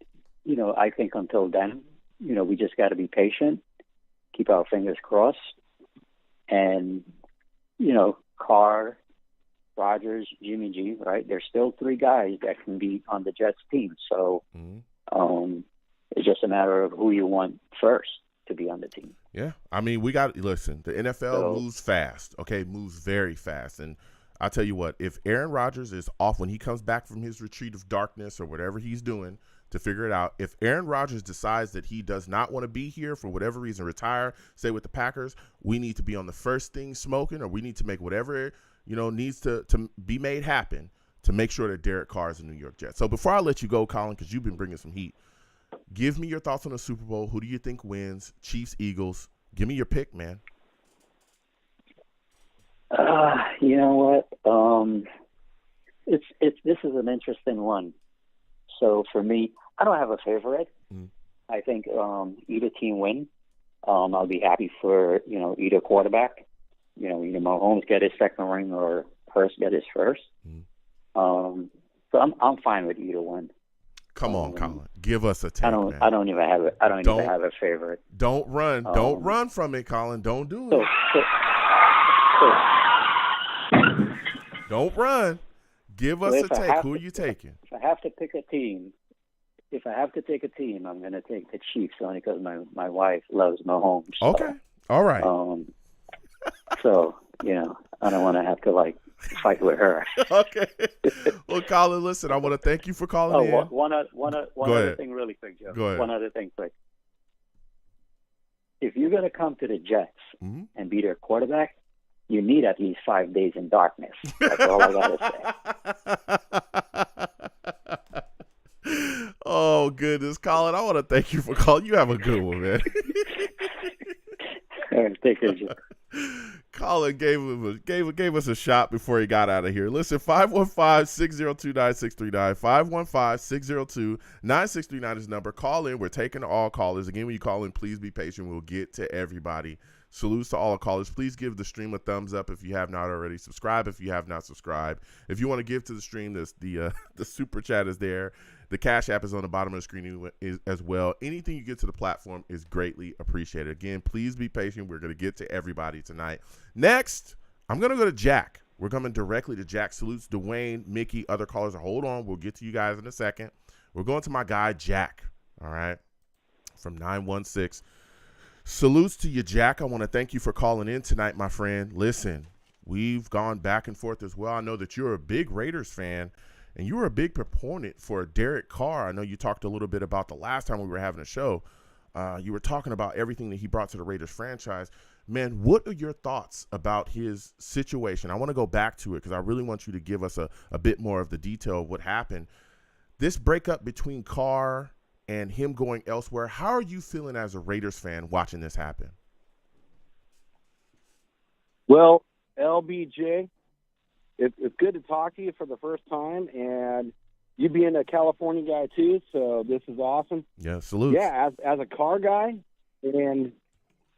I think until then, we just got to be patient, keep our fingers crossed, and Carr, Rodgers, Jimmy G, right? There's still three guys that can be on the Jets team. So it's just a matter of who you want first to be on the team. Yeah. I mean, listen, the NFL moves fast, okay? Moves very fast. And I'll tell you what, if Aaron Rodgers is off when he comes back from his retreat of darkness or whatever he's doing to figure it out, if Aaron Rodgers decides that he does not want to be here for whatever reason, retire, stay with the Packers, we need to be on the first thing smoking, or we need to make whatever needs to be made happen to make sure that Derek Carr is a New York Jet. So before I let you go, Colin, because you've been bringing some heat, give me your thoughts on the Super Bowl. Who do you think wins? Chiefs, Eagles. Give me your pick, man. You know what? This is an interesting one. So for me, I don't have a favorite. I think either team win. I'll be happy for either quarterback. Either Mahomes get his second ring or Hurst get his first. So I'm fine with either one. Come on, Colin. Give us a take. I don't even have a favorite. Don't run. Don't run from it, Colin. Don't do it. Don't run. Give us a take. Who are you taking? If I have to pick a team, I'm going to take the Chiefs only because my wife loves Mahomes. Okay. All right. So, I don't want to have to fight with her. Okay. Well, Colin, listen, I want to thank you for calling in. One other thing really quick, Joe. Go ahead. One other thing quick. If you're going to come to the Jets and be their quarterback, you need at least 5 days in darkness. That's all I got to say. Oh, goodness. Colin, I want to thank you for calling. You have a good one, man. Take care, Joe. Colin gave us a shot before he got out of here. Listen, 515-602-9639, 515-602-9639 is the number. Call in. We're taking all callers. Again, when you call in, please be patient. We'll get to everybody. Salutes to all the callers. Please give the stream a thumbs up if you have not already. Subscribe if you have not subscribed. If you want to give to the stream, the super chat is there. The Cash App is on the bottom of the screen as well. Anything you get to the platform is greatly appreciated. Again, please be patient. We're going to get to everybody tonight. Next, I'm going to go to Jack. We're coming directly to Jack. Salutes Dwayne, Mickey, other callers. Hold on. We'll get to you guys in a second. We're going to my guy, Jack. All right. From 916. Salutes to you, Jack. I want to thank you for calling in tonight, my friend. Listen, we've gone back and forth as well. I know that you're a big Raiders fan, and you were a big proponent for Derek Carr. I know you talked a little bit about the last time we were having a show. You were talking about everything that he brought to the Raiders franchise. Man, what are your thoughts about his situation? I want to go back to it because I really want you to give us a bit more of the detail of what happened. This breakup between Carr and him going elsewhere, how are you feeling as a Raiders fan watching this happen? Well, LBJ, it's good to talk to you for the first time, and you being a California guy too, so this is awesome. Yeah, salute. Yeah, as a car guy and,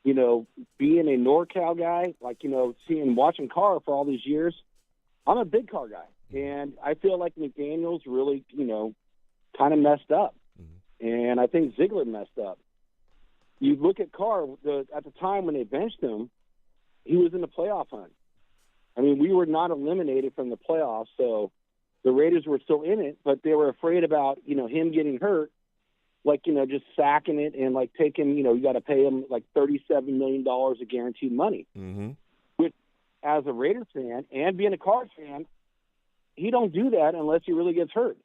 being a NorCal guy, watching Carr for all these years, I'm a big car guy, and I feel like McDaniels really, kind of messed up. And I think Ziegler messed up. You look at Carr, at the time when they benched him, he was in the playoff hunt. I mean, we were not eliminated from the playoffs, so the Raiders were still in it, but they were afraid about, him getting hurt, just sacking it and, taking, you got to pay him, $37 million of guaranteed money. Mm-hmm. Which, as a Raiders fan and being a Cards fan, he don't do that unless he really gets hurt.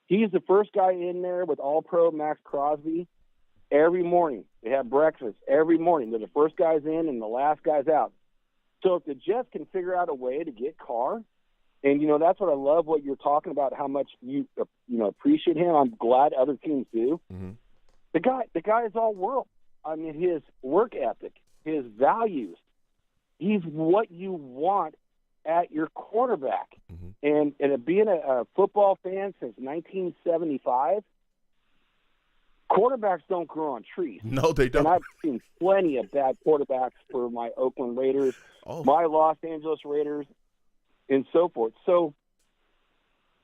He's the first guy in there with All-Pro Max Crosby every morning. They have breakfast every morning. They're the first guys in and the last guys out. So if the Jets can figure out a way to get Carr, and, that's what I love what you're talking about, how much you appreciate him. I'm glad other teams do. Mm-hmm. The guy is all world. I mean, his work ethic, his values, he's what you want at your quarterback. Mm-hmm. And being a football fan since 1975, quarterbacks don't grow on trees. No, they don't. And I've seen plenty of bad quarterbacks for my Oakland Raiders, my Los Angeles Raiders, and so forth. So,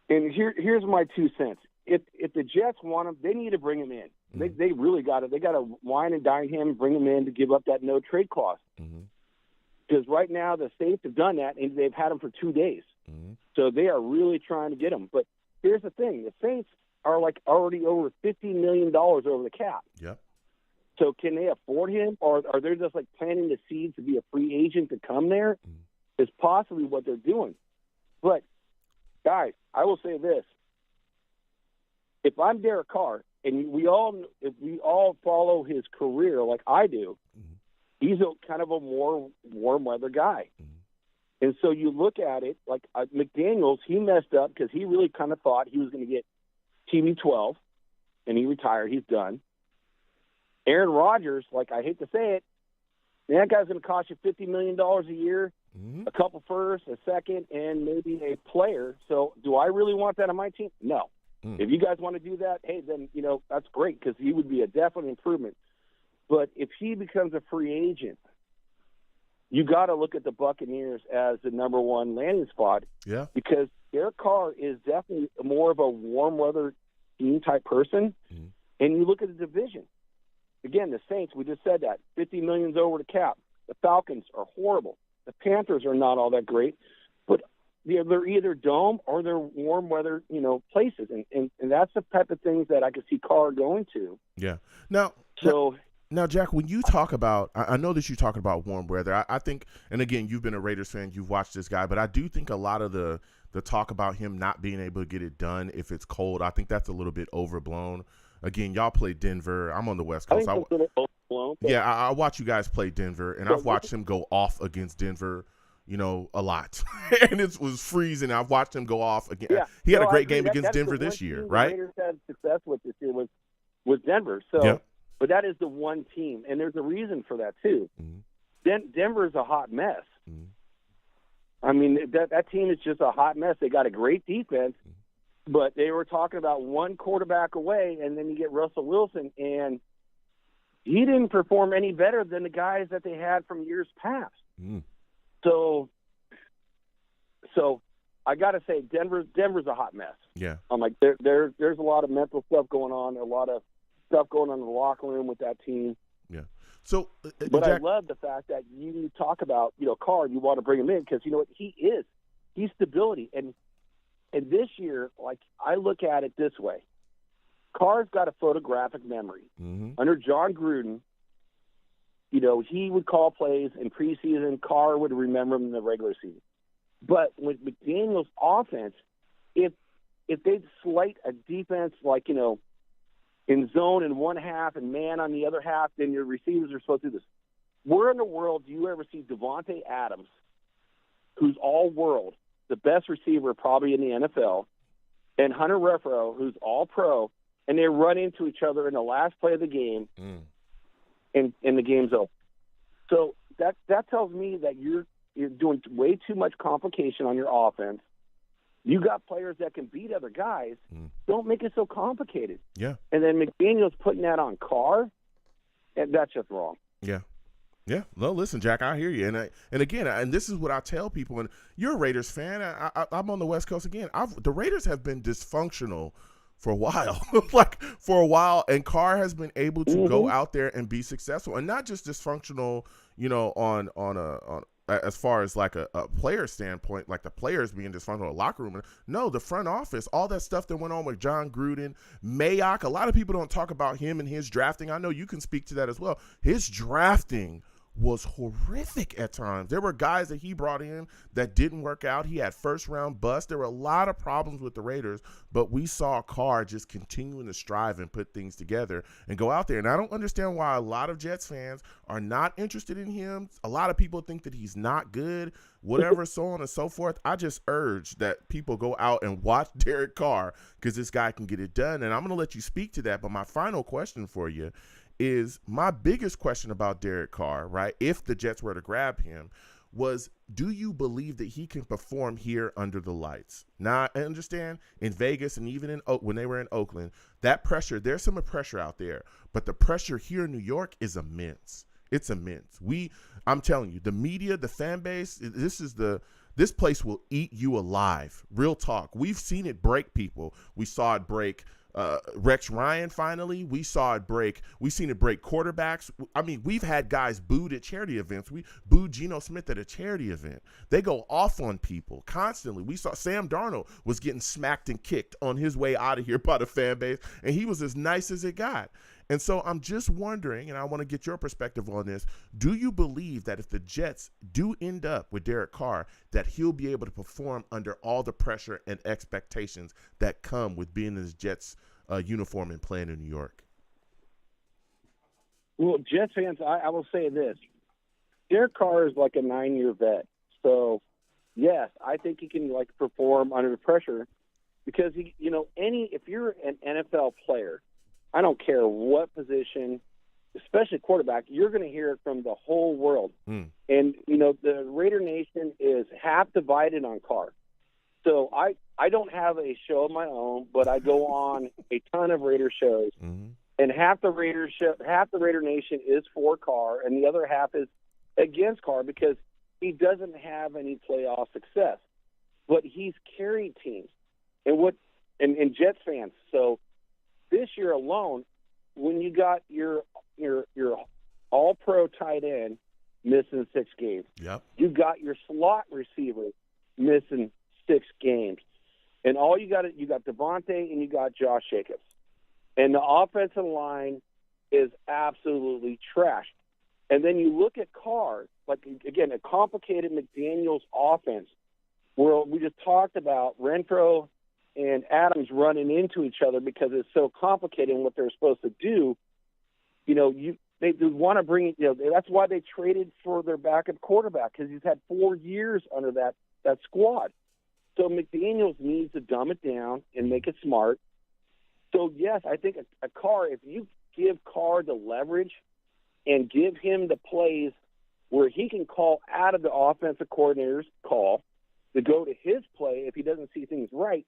and here's my 2 cents. If the Jets want him, they need to bring him in. Mm-hmm. They really got to. They got to wine and dine him and bring him in to give up that no trade clause. Because right now the Saints have done that, and they've had him for 2 days. So they are really trying to get him. But here's the thing: the Saints are like already over $50 million over the cap. Yep. So can they afford him, or are they just like planting the seeds to be a free agent to come there? Is possibly what they're doing. But guys, I will say this: if I'm Derek Carr, and if we all follow his career like I do, he's kind of a more warm weather guy. And so you look at it like McDaniels, he messed up because he really kind of thought he was going to get TB12, and he retired. He's done. Aaron Rodgers, like I hate to say it, that guy's going to cost you $50 million a year, a couple firsts, a second, and maybe a player. So do I really want that on my team? No. If you guys want to do that, hey, then, that's great because he would be a definite improvement. But if he becomes a free agent, you got to look at the Buccaneers as the number one landing spot. Yeah. Because Derek Carr is definitely more of a warm weather team type person. And you look at the division. Again, the Saints, we just said that. $50 million's over the cap. The Falcons are horrible. The Panthers are not all that great. But they're either dome or they're warm weather, places. And that's the type of things that I could see Carr going to. Yeah. Now, Jack, when you talk about, I know that you're talking about warm weather. I think, and again, you've been a Raiders fan, you've watched this guy, but I do think a lot of the talk about him not being able to get it done if it's cold, I think that's a little bit overblown. Again, y'all play Denver. I'm on the West Coast. I watch you guys play Denver, and I've watched him go off against Denver, a lot. And it was freezing. I've watched him go off again. Yeah. He had a great game against Denver this year, right? The Raiders had success with this year was Denver. So. Yep. But that is the one team, and there's a reason for that, too. Denver's a hot mess. I mean, that team is just a hot mess. They got a great defense, but they were talking about one quarterback away, and then you get Russell Wilson, and he didn't perform any better than the guys that they had from years past. So I got to say, Denver's a hot mess. Yeah. I'm like, there's a lot of mental stuff going on, a lot of stuff going on in the locker room with that team. Yeah. So, but Jack, I love the fact that you talk about, Carr, you want to bring him in because you know what he's stability. And this year, like I look at it this way, Carr's got a photographic memory. Under John Gruden, he would call plays in preseason. Carr would remember them in the regular season. But with McDaniel's offense, if they slight a defense like, in zone in one half and man on the other half, then your receivers are supposed to do this. Where in the world do you ever see Devontae Adams, who's all world, the best receiver probably in the NFL, and Hunter Renfrow, who's all pro, and they run into each other in the last play of the game, and the game's over? So that tells me that you're doing way too much complication on your offense. You got players that can beat other guys. Don't make it so complicated. Yeah. And then McDaniel's putting that on Carr, and that's just wrong. Yeah. Yeah. No, listen, Jack, I hear you. And again, this is what I tell people. And you're a Raiders fan. I'm on the West Coast again. The Raiders have been dysfunctional for a while. And Carr has been able to go out there and be successful, and not just dysfunctional, on as far as like a player standpoint, like the players being dysfunctional in the locker room. No, the front office, all that stuff that went on with John Gruden, Mayock. A lot of people don't talk about him and his drafting. I know you can speak to that as well. His drafting was horrific at times. There were guys that he brought in that didn't work out. He had first-round busts. There were a lot of problems with the Raiders, but we saw Carr just continuing to strive and put things together and go out there. And I don't understand why a lot of Jets fans are not interested in him. A lot of people think that he's not good, whatever, so on and so forth. I just urge that people go out and watch Derek Carr because this guy can get it done. And I'm going to let you speak to that, but my final question for you is my biggest question about Derek Carr, right? If the Jets were to grab him, was, do you believe that he can perform here under the lights? Now, I understand in Vegas and even when they were in Oakland, that pressure, there's some pressure out there, but the pressure here in New York is immense. It's immense. I'm telling you, the media, the fan base, this place will eat you alive. Real talk. We've seen it break people. We saw it break Rex Ryan finally. We've seen it break quarterbacks. I mean, we've had guys booed at charity events. We booed Geno Smith at a charity event. They go off on people constantly. We saw Sam Darnold was getting smacked and kicked on his way out of here by the fan base, and he was as nice as it got. And so I'm just wondering, and I want to get your perspective on this, do you believe that if the Jets do end up with Derek Carr, that he'll be able to perform under all the pressure and expectations that come with being in his Jets uniform and playing in New York? Well, Jets fans, I will say this. Derek Carr is like a 9-year vet. So, yes, I think he can perform under the pressure because, if you're an NFL player, I don't care what position, especially quarterback, you're going to hear it from the whole world. And, the Raider Nation is half divided on Carr. So I don't have a show of my own, but I go on a ton of Raider shows. And half the Raider Nation is for Carr, and the other half is against Carr because he doesn't have any playoff success. But he's carried teams. And Jets fans, so this year alone, when you got your all-pro tight end missing 6 games, you got your slot receiver missing 6 games, and all you got Devontae and you got Josh Jacobs, and the offensive line is absolutely trashed. And then you look at Carr, again, a complicated McDaniels offense, where we just talked about Renfro and Adams running into each other because it's so complicated in what they're supposed to do. They want to bring, that's why they traded for their backup quarterback, because he's had 4 years under that squad. So McDaniels needs to dumb it down and make it smart. So, yes, I think a Carr, if you give Carr the leverage and give him the plays where he can call out of the offensive coordinator's call to go to his play if he doesn't see things right,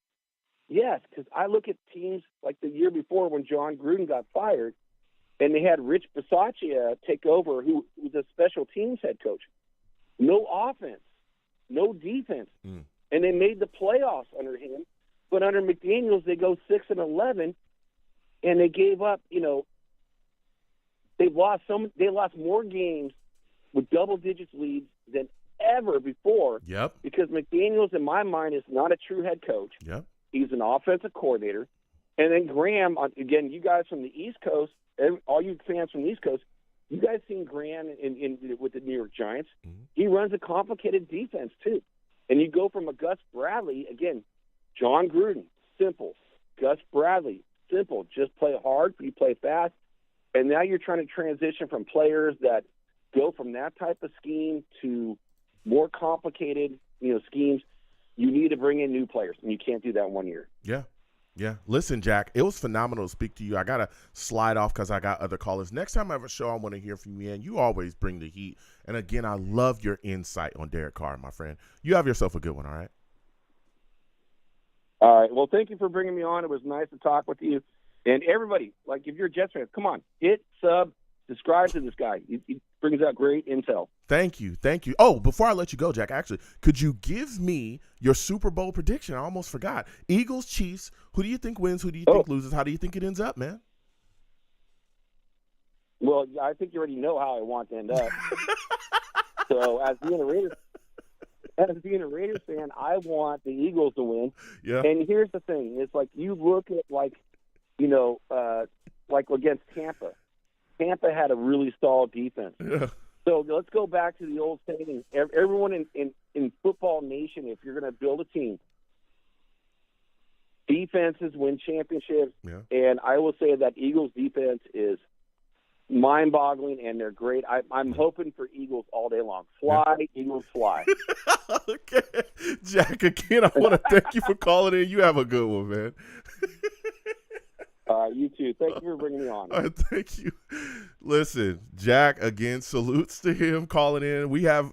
yes, because I look at teams like the year before when John Gruden got fired, and they had Rich Bisaccia take over, who was a special teams head coach. No offense, no defense, and they made the playoffs under him. But under McDaniels, they go 6-11, and they gave up. They lost more games with double digits leads than ever before. Yep. Because McDaniels, in my mind, is not a true head coach. Yep. He's an offensive coordinator. And then Graham, again, you guys from the East Coast, all you fans from the East Coast, you guys seen Graham with the New York Giants. He runs a complicated defense, too. And you go from a Gus Bradley, again, John Gruden, simple. Gus Bradley, simple. Just play hard, you play fast. And now you're trying to transition from players that go from that type of scheme to more complicated, schemes. You need to bring in new players, and you can't do that in 1 year. Yeah. Yeah. Listen, Jack, it was phenomenal to speak to you. I got to slide off because I got other callers. Next time I have a show, I want to hear from you, and you always bring the heat. And, again, I love your insight on Derek Carr, my friend. You have yourself a good one, all right? All right. Well, thank you for bringing me on. It was nice to talk with you. And everybody, if you're a Jets fan, come on, hit sub, subscribe to this guy. He brings out great intel. Thank you. Thank you. Oh, before I let you go, Jack, actually, could you give me your Super Bowl prediction? I almost forgot. Eagles, Chiefs, who do you think wins? Who do you think loses? How do you think it ends up, man? Well, I think you already know how I want to end up. So as being a Raiders fan, I want the Eagles to win. Yeah. And here's the thing. It's you look at against Tampa. Tampa had a really solid defense. Yeah. So let's go back to the old saying. Everyone in football nation, if you're going to build a team, defenses win championships. Yeah. And I will say that Eagles defense is mind-boggling, and they're great. I'm hoping for Eagles all day long. Fly, Eagles, fly. Okay. Jack, again, I want to thank you for calling in. You have a good one, man. You too. Thank you for bringing me on. All right, thank you. Listen, Jack, again, salutes to him calling in. We have,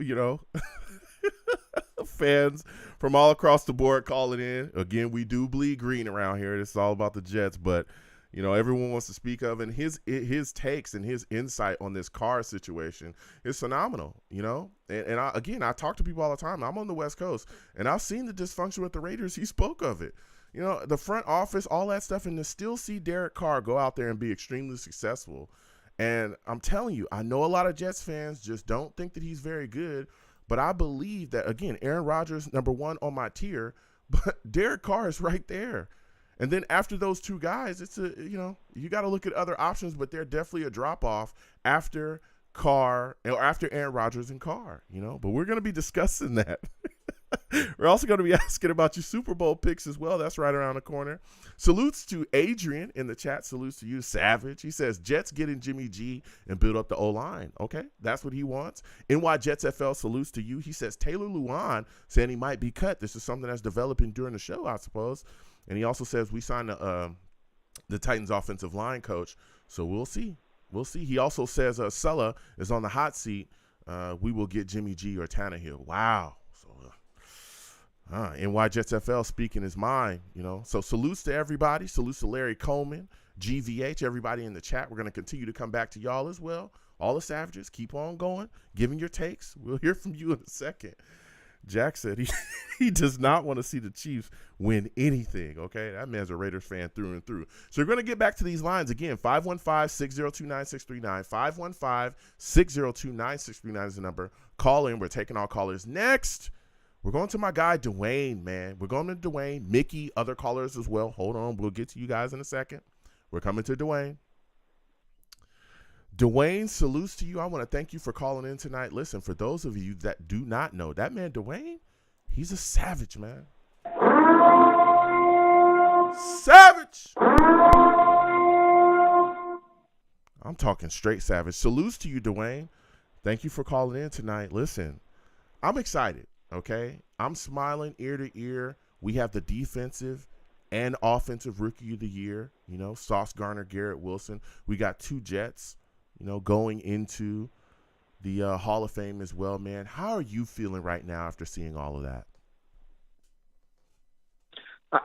fans from all across the board calling in. Again, we do bleed green around here. This is all about the Jets, but you know, everyone wants to speak of, and his takes and his insight on this Carr situation is phenomenal, you know. And I talk to people all the time. I'm on the West Coast, and I've seen the dysfunction with the Raiders. He spoke of it. You know, the front office, all that stuff, and to still see Derek Carr go out there and be extremely successful. And I'm telling you, I know a lot of Jets fans just don't think that he's very good, but I believe that, again, Aaron Rodgers, number one on my tier, but Derek Carr is right there. And then after those two guys, it's you got to look at other options, but they're definitely a drop off after Carr or after Aaron Rodgers and Carr, you know. But we're going to be discussing that. We're also going to be asking about your Super Bowl picks as well. That's right around the corner. Salutes to Adrian in the chat. Salutes to you, Savage. He says Jets getting Jimmy G and build up the O-line. Okay, that's what he wants. NY Jets FL salutes to you. He says Taylor Lewan saying he might be cut. This is something that's developing during the show, I suppose. And he also says we signed the Titans offensive line coach, so we'll see. We'll see. He also says Sulla is on the hot seat. We will get Jimmy G or Tannehill. Wow. So NY Jets FL speaking his mind, you know. So salutes to everybody. Salutes to Larry Coleman, GVH, everybody in the chat. We're going to continue to come back to y'all as well. All the Savages, keep on going, giving your takes. We'll hear from you in a second. Jack said he does not want to see the Chiefs win anything, okay? That man's a Raiders fan through and through. So we're going to get back to these lines again. 515-602-9639. 515-602-9639 is the number. Call in. We're taking all callers. Next, we're going to my guy, Dwayne, man. We're going to Dwayne, Mickey, other callers as well. Hold on. We'll get to you guys in a second. We're coming to Dwayne. Dwayne, salutes to you. I want to thank you for calling in tonight. Listen, for those of you that do not know, that man Dwayne, he's a savage, man. Savage! I'm talking straight savage. Salutes to you, Dwayne. Thank you for calling in tonight. Listen, I'm excited, okay? I'm smiling ear to ear. We have the defensive and offensive rookie of the year, you know, Sauce Gardner, Garrett Wilson. We got two Jets, you know, going into the Hall of Fame as well, man. How are you feeling right now after seeing all of that?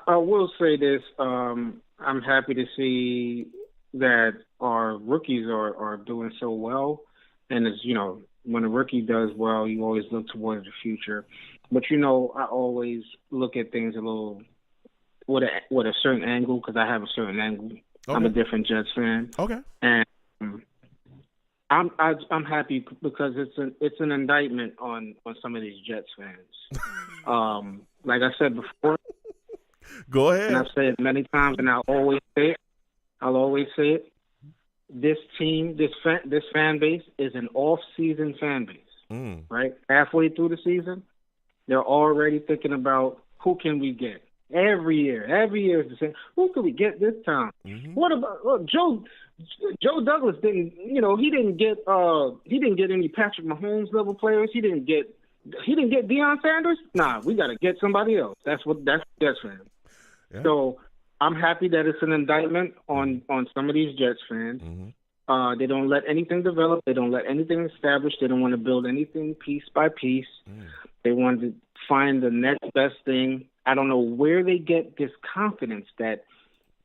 I will say this. I'm happy to see that our rookies are doing so well. And, as you know, when a rookie does well, you always look towards the future. But, you know, I always look at things a little with a certain angle, because I have a certain angle. Okay. I'm a different Jets fan. Okay. And I'm happy because it's an indictment on some of these Jets fans. Like I said before, go ahead. And I've said it many times, and I'll always say it. This team, this fan base is an off-season fan base, right? Halfway through the season, they're already thinking about who can we get. Every year is the same. Who can we get this time? Mm-hmm. What about Joe Douglas? He didn't get any Patrick Mahomes level players. He didn't get Deion Sanders. Nah, we got to get somebody else. That's Jets fans. Yeah. So I'm happy that it's an indictment on some of these Jets fans. Mm-hmm. They don't let anything develop. They don't let anything establish. They don't want to build anything piece by piece. They want to find the next best thing. I don't know where they get this confidence that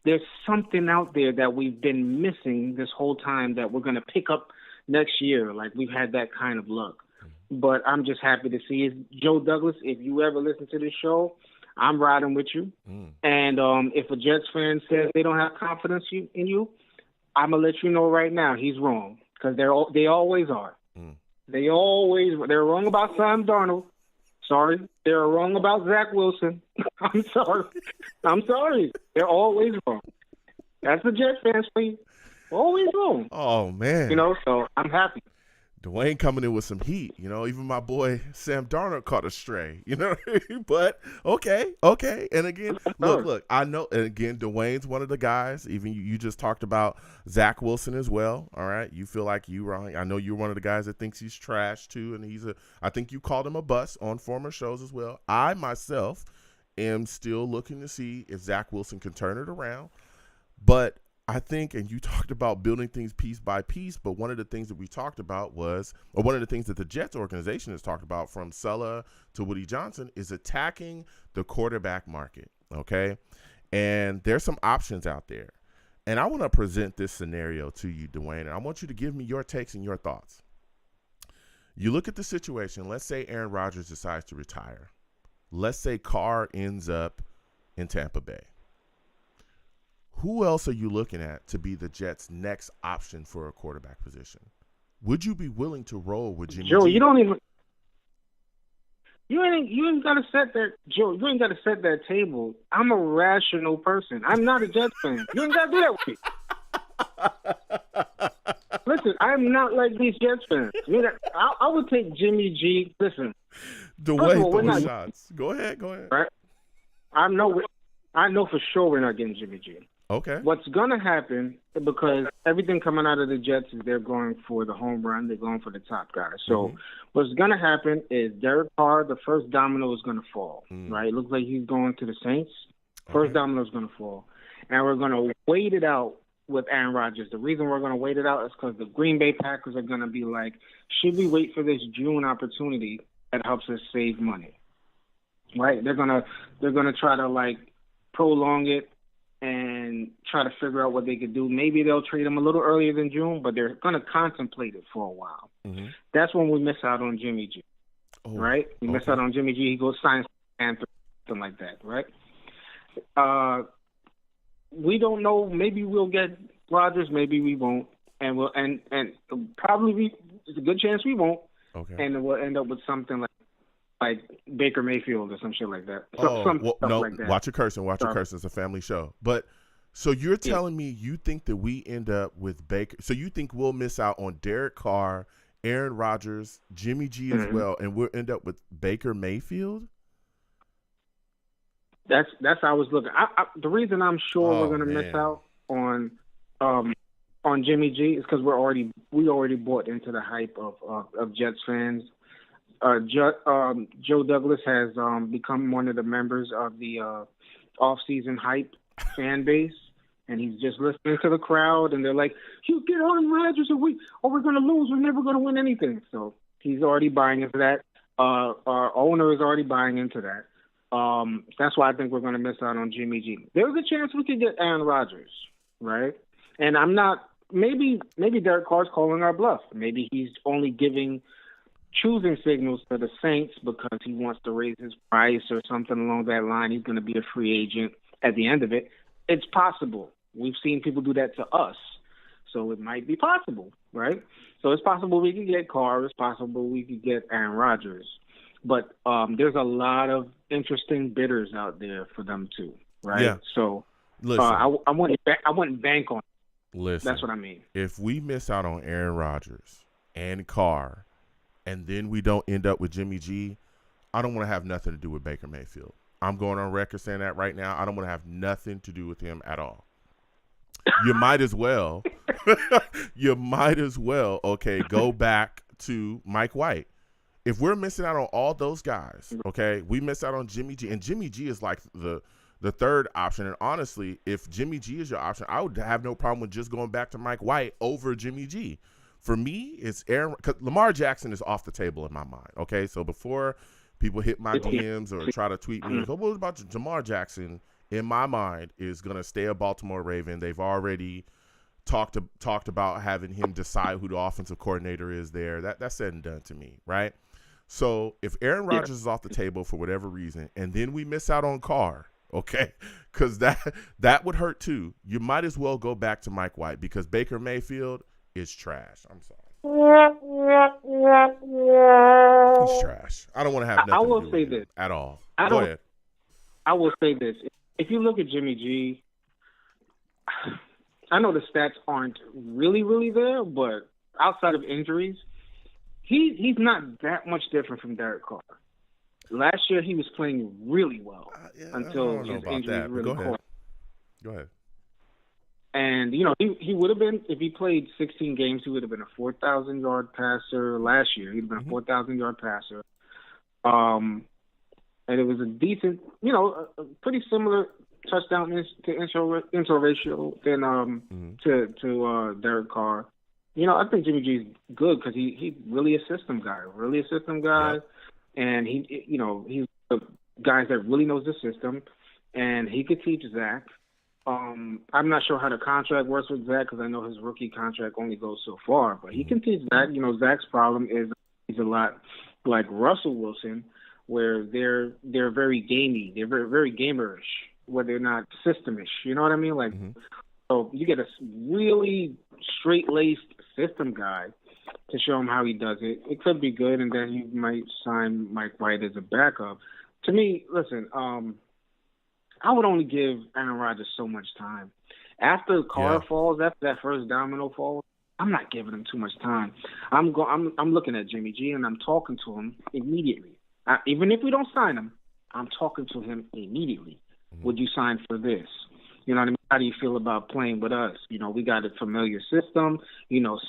there's something out there that we've been missing this whole time that we're going to pick up next year. Like, we've had that kind of luck. But I'm just happy to see it. Joe Douglas, if you ever listen to this show, I'm riding with you. And if a Jets fan says they don't have confidence in you, I'm going to let you know right now he's wrong, because they always are. They're wrong about Sam Darnold. Sorry. They're wrong about Zach Wilson. I'm sorry. They're always wrong. That's the Jets fans for you. Always wrong. Oh, man. You know, so I'm happy. Dwayne coming in with some heat, you know. Even my boy Sam Darnold caught a stray, you know. But okay. And again, look. I know. And again, Dwayne's one of the guys. Even you just talked about Zach Wilson as well. All right, you feel like you wrong. I know you're one of the guys that thinks he's trash too, and I think you called him a bust on former shows as well. I myself am still looking to see if Zach Wilson can turn it around, but I think, and you talked about building things piece by piece, but one of the things that we talked about was, or one of the things that the Jets organization has talked about, from Sella to Woody Johnson, is attacking the quarterback market, okay? And there's some options out there. And I want to present this scenario to you, Dwayne, and I want you to give me your takes and your thoughts. You look at the situation. Let's say Aaron Rodgers decides to retire. Let's say Carr ends up in Tampa Bay. Who else are you looking at to be the Jets' next option for a quarterback position? Would you be willing to roll with Jimmy Joe, G? you ain't gotta set that, Joe. You ain't gotta set that table. I'm a rational person. I'm not a Jets fan. You ain't gotta do that with me. Listen, I'm not like these Jets fans. I would take Jimmy G. Listen, Dwayne, those shots. Go ahead. Right? I know for sure we're not getting Jimmy G. Okay. What's going to happen, because everything coming out of the Jets is they're going for the home run. They're going for the top guy. So what's going to happen is Derek Carr, the first domino is going to fall, right? It looks like he's going to the Saints. First domino is going to fall. And we're going to wait it out with Aaron Rodgers. The reason we're going to wait it out is because the Green Bay Packers are going to be like, should we wait for this June opportunity that helps us save money? Right? They're going to try to, like, prolong it and try to figure out what they could do. Maybe they'll trade him a little earlier than June, but they're going to contemplate it for a while. That's when we miss out on Jimmy G, right? We miss out on Jimmy G. He goes sign something like that, right? We don't know. Maybe we'll get Rodgers. Maybe we won't, and probably there's a good chance we won't. Okay. And we'll end up with something like Baker Mayfield or some shit like that. Like that. Watch your cursing. Watch your cursing. It's a family show. But so you're telling me you think that we end up with Baker? So you think we'll miss out on Derek Carr, Aaron Rodgers, Jimmy G as well, and we'll end up with Baker Mayfield? That's how I was looking. The reason I'm sure we're going to miss out on Jimmy G is because we already bought into the hype of Jets fans. Joe Douglas has become one of the members of the off-season hype fan base, and he's just listening to the crowd, and they're like, "You get on Rodgers, or we're going to lose. We're never going to win anything." So he's already buying into that. Our owner is already buying into that. That's why I think we're going to miss out on Jimmy G. There's a chance we could get Aaron Rodgers, right? And I'm not. Maybe Derek Carr's calling our bluff. Maybe he's only choosing signals to the Saints because he wants to raise his price or something along that line. He's going to be a free agent at the end of it. It's possible. We've seen people do that to us. So it might be possible, right? So it's possible we could get Carr. It's possible we could get Aaron Rodgers. But there's a lot of interesting bidders out there for them too, right? Yeah. So I wouldn't bank on it. Listen, that's what I mean. If we miss out on Aaron Rodgers and Carr, and then we don't end up with Jimmy G, I don't want to have nothing to do with Baker Mayfield. I'm going on record saying that right now. I don't want to have nothing to do with him at all. You might as well. Okay, go back to Mike White. If we're missing out on all those guys, okay, we miss out on Jimmy G, and Jimmy G is like the third option. And honestly, if Jimmy G is your option, I would have no problem with just going back to Mike White over Jimmy G. For me, it's Aaron, because Lamar Jackson is off the table in my mind. Okay, so before people hit my DMs or try to tweet me, what about Lamar Jackson? In my mind, is going to stay a Baltimore Raven. They've already talked about having him decide who the offensive coordinator is there. That's said and done to me, right? So if Aaron Rodgers is off the table for whatever reason, and then we miss out on Carr, okay, because that would hurt too. You might as well go back to Mike White because Baker Mayfield is trash. I'm sorry. He's trash. I don't want to have nothing to do with him at all. Go ahead. I will say this. If you look at Jimmy G, I know the stats aren't really, really there, but outside of injuries, he's not that much different from Derek Carr. Last year, he was playing really well until his injury really caught. Go ahead. And, he would have been, if he played 16 games, he would have been a 4,000-yard passer last year. He'd been a 4,000-yard passer. And it was a decent, a pretty similar touchdown to intro ratio than to Derek Carr. I think Jimmy G is good because he really a system guy, Yep. and he's the guy that really knows the system, and he could teach Zach. I'm not sure how the contract works with Zach because I know his rookie contract only goes so far, but he can teach Zach. Zach's problem is he's a lot like Russell Wilson, where they're very gamey, they're very, very gamerish, where they're not systemish. You know what I mean? Like, so you get a really straight-laced system guy to show him how he does it. It could be good, and then you might sign Mike White as a backup. To me, listen, I would only give Aaron Rodgers so much time. After Carr falls, after that first domino falls, I'm not giving him too much time. I'm looking at Jimmy G, and I'm talking to him immediately. Even if we don't sign him, I'm talking to him immediately. Would you sign for this? You know what I mean? How do you feel about playing with us? We got a familiar system.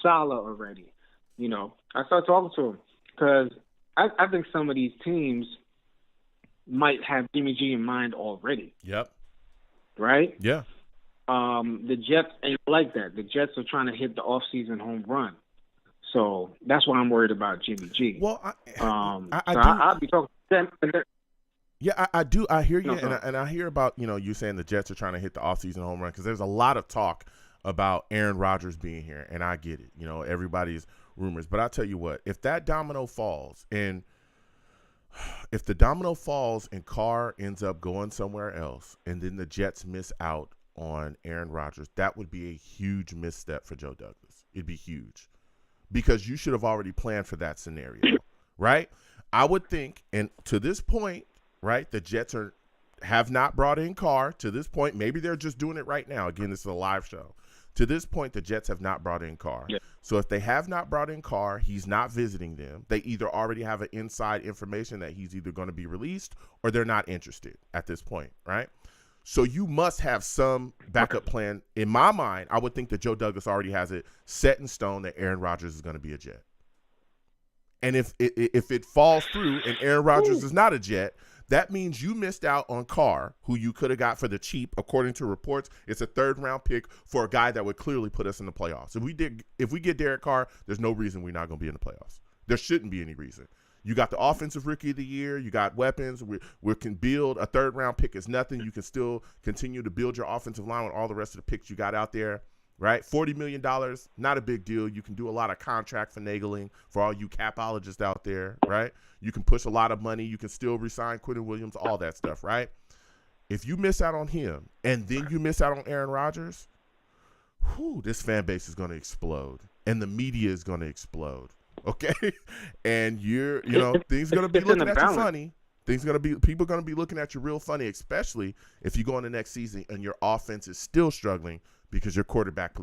Salah already. I start talking to him because I think some of these teams might have Jimmy G in mind already. Yep. Right? Yeah. The Jets ain't like that. The Jets are trying to hit the off-season home run. So that's why I'm worried about Jimmy G. Well, I'll be talking to them. Yeah, I do. I hear you, No, and I hear about you saying the Jets are trying to hit the offseason home run because there's a lot of talk about Aaron Rodgers being here, and I get it. Everybody's rumors, but I tell you what, if that domino falls, and if the domino falls and Carr ends up going somewhere else, and then the Jets miss out on Aaron Rodgers, that would be a huge misstep for Joe Douglas. It'd be huge because you should have already planned for that scenario, right? I would think, and to this point. Right, the Jets have not brought in Carr to this point. Maybe they're just doing it right now. Again, this is a live show. To this point, the Jets have not brought in Carr. Yeah. So if they have not brought in Carr, he's not visiting them. They either already have an inside information that he's either going to be released or they're not interested at this point, right? So you must have some backup plan. In my mind, I would think that Joe Douglas already has it set in stone that Aaron Rodgers is going to be a Jet. And if it falls through and Aaron Rodgers is not a Jet, that means you missed out on Carr, who you could have got for the cheap. According to reports, it's a third-round pick for a guy that would clearly put us in the playoffs. If we get Derek Carr, there's no reason we're not going to be in the playoffs. There shouldn't be any reason. You got the offensive rookie of the year. You got weapons. We can build. A third-round pick is nothing. You can still continue to build your offensive line with all the rest of the picks you got out there. Right, $40 million, not a big deal. You can do a lot of contract finagling for all you capologists out there, right? You can push a lot of money. You can still re-sign Quentin Williams, all that stuff, right? If you miss out on him and then you miss out on Aaron Rodgers, this fan base is going to explode and the media is going to explode, okay? And things are going to be looking at you funny. People are going to be looking at you real funny, especially if you go in the next season and your offense is still struggling because your quarterback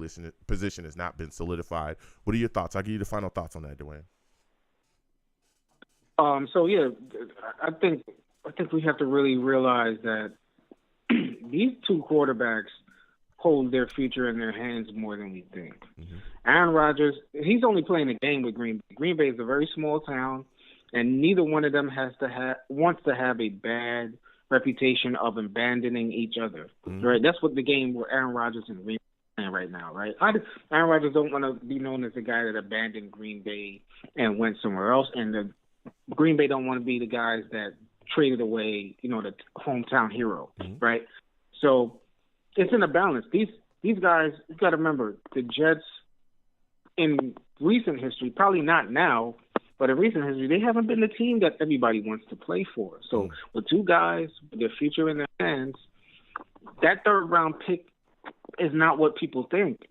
position has not been solidified. What are your thoughts? I'll give you the final thoughts on that, Dwayne. I think we have to really realize that these two quarterbacks hold their future in their hands more than we think. Mm-hmm. Aaron Rodgers, he's only playing a game with Green Bay. Green Bay is a very small town, and neither one of them wants to have a bad reputation of abandoning each other, right? That's what the game where Aaron Rodgers and Green Bay are right now, right? Aaron Rodgers don't want to be known as the guy that abandoned Green Bay and went somewhere else, and the Green Bay don't want to be the guys that traded away, the hometown hero, right? So it's in a balance. These guys, you got to remember, the Jets in recent history, probably not now, but in recent history, they haven't been the team that everybody wants to play for. So with two guys, with their future in their hands, that third-round pick is not what people think.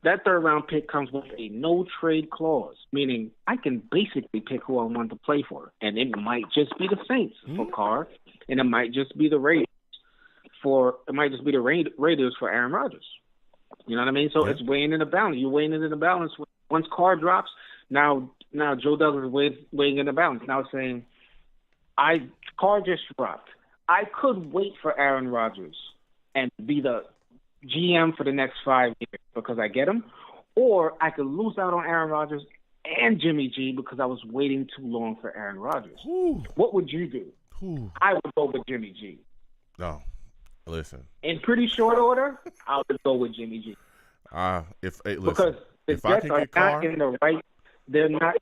That third-round pick comes with a no-trade clause, meaning I can basically pick who I want to play for. And it might just be the Saints for Carr, and it might just be the Raiders for Aaron Rodgers. You know what I mean? So it's weighing in the balance. You're weighing it in the balance. Once Carr drops, now Joe Douglas is weighing in the balance. Now saying, Carr just dropped. I could wait for Aaron Rodgers and be the GM for the next 5 years because I get him, or I could lose out on Aaron Rodgers and Jimmy G because I was waiting too long for Aaron Rodgers. What would you do? I would go with Jimmy G. No. Listen. In pretty short order, I would go with Jimmy G. Listen, Because the if I Jets can are get Carr, not in the right. They're not.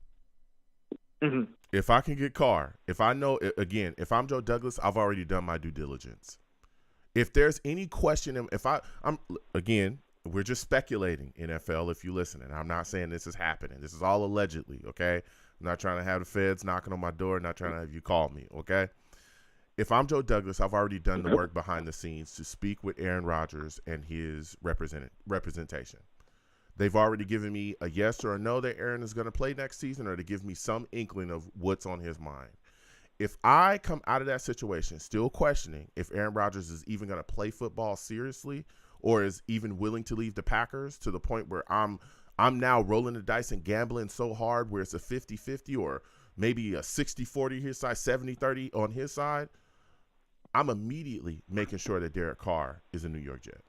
Mm-hmm. if I can get Carr, if I know, again, if I'm Joe Douglas, I've already done my due diligence. If there's any question, I'm again, we're just speculating, NFL, if you listen, and I'm not saying this is happening. This is all allegedly, okay? I'm not trying to have the feds knocking on my door, not trying to have you call me, okay? If I'm Joe Douglas, I've already done the work behind the scenes to speak with Aaron Rodgers and his representation. They've already given me a yes or a no that Aaron is going to play next season, or to give me some inkling of what's on his mind. If I come out of that situation still questioning if Aaron Rodgers is even going to play football seriously, or is even willing to leave the Packers, to the point where I'm now rolling the dice and gambling so hard where it's a 50-50 or maybe a 60-40 his side, 70-30 on his side, I'm immediately making sure that Derek Carr is a New York Jet.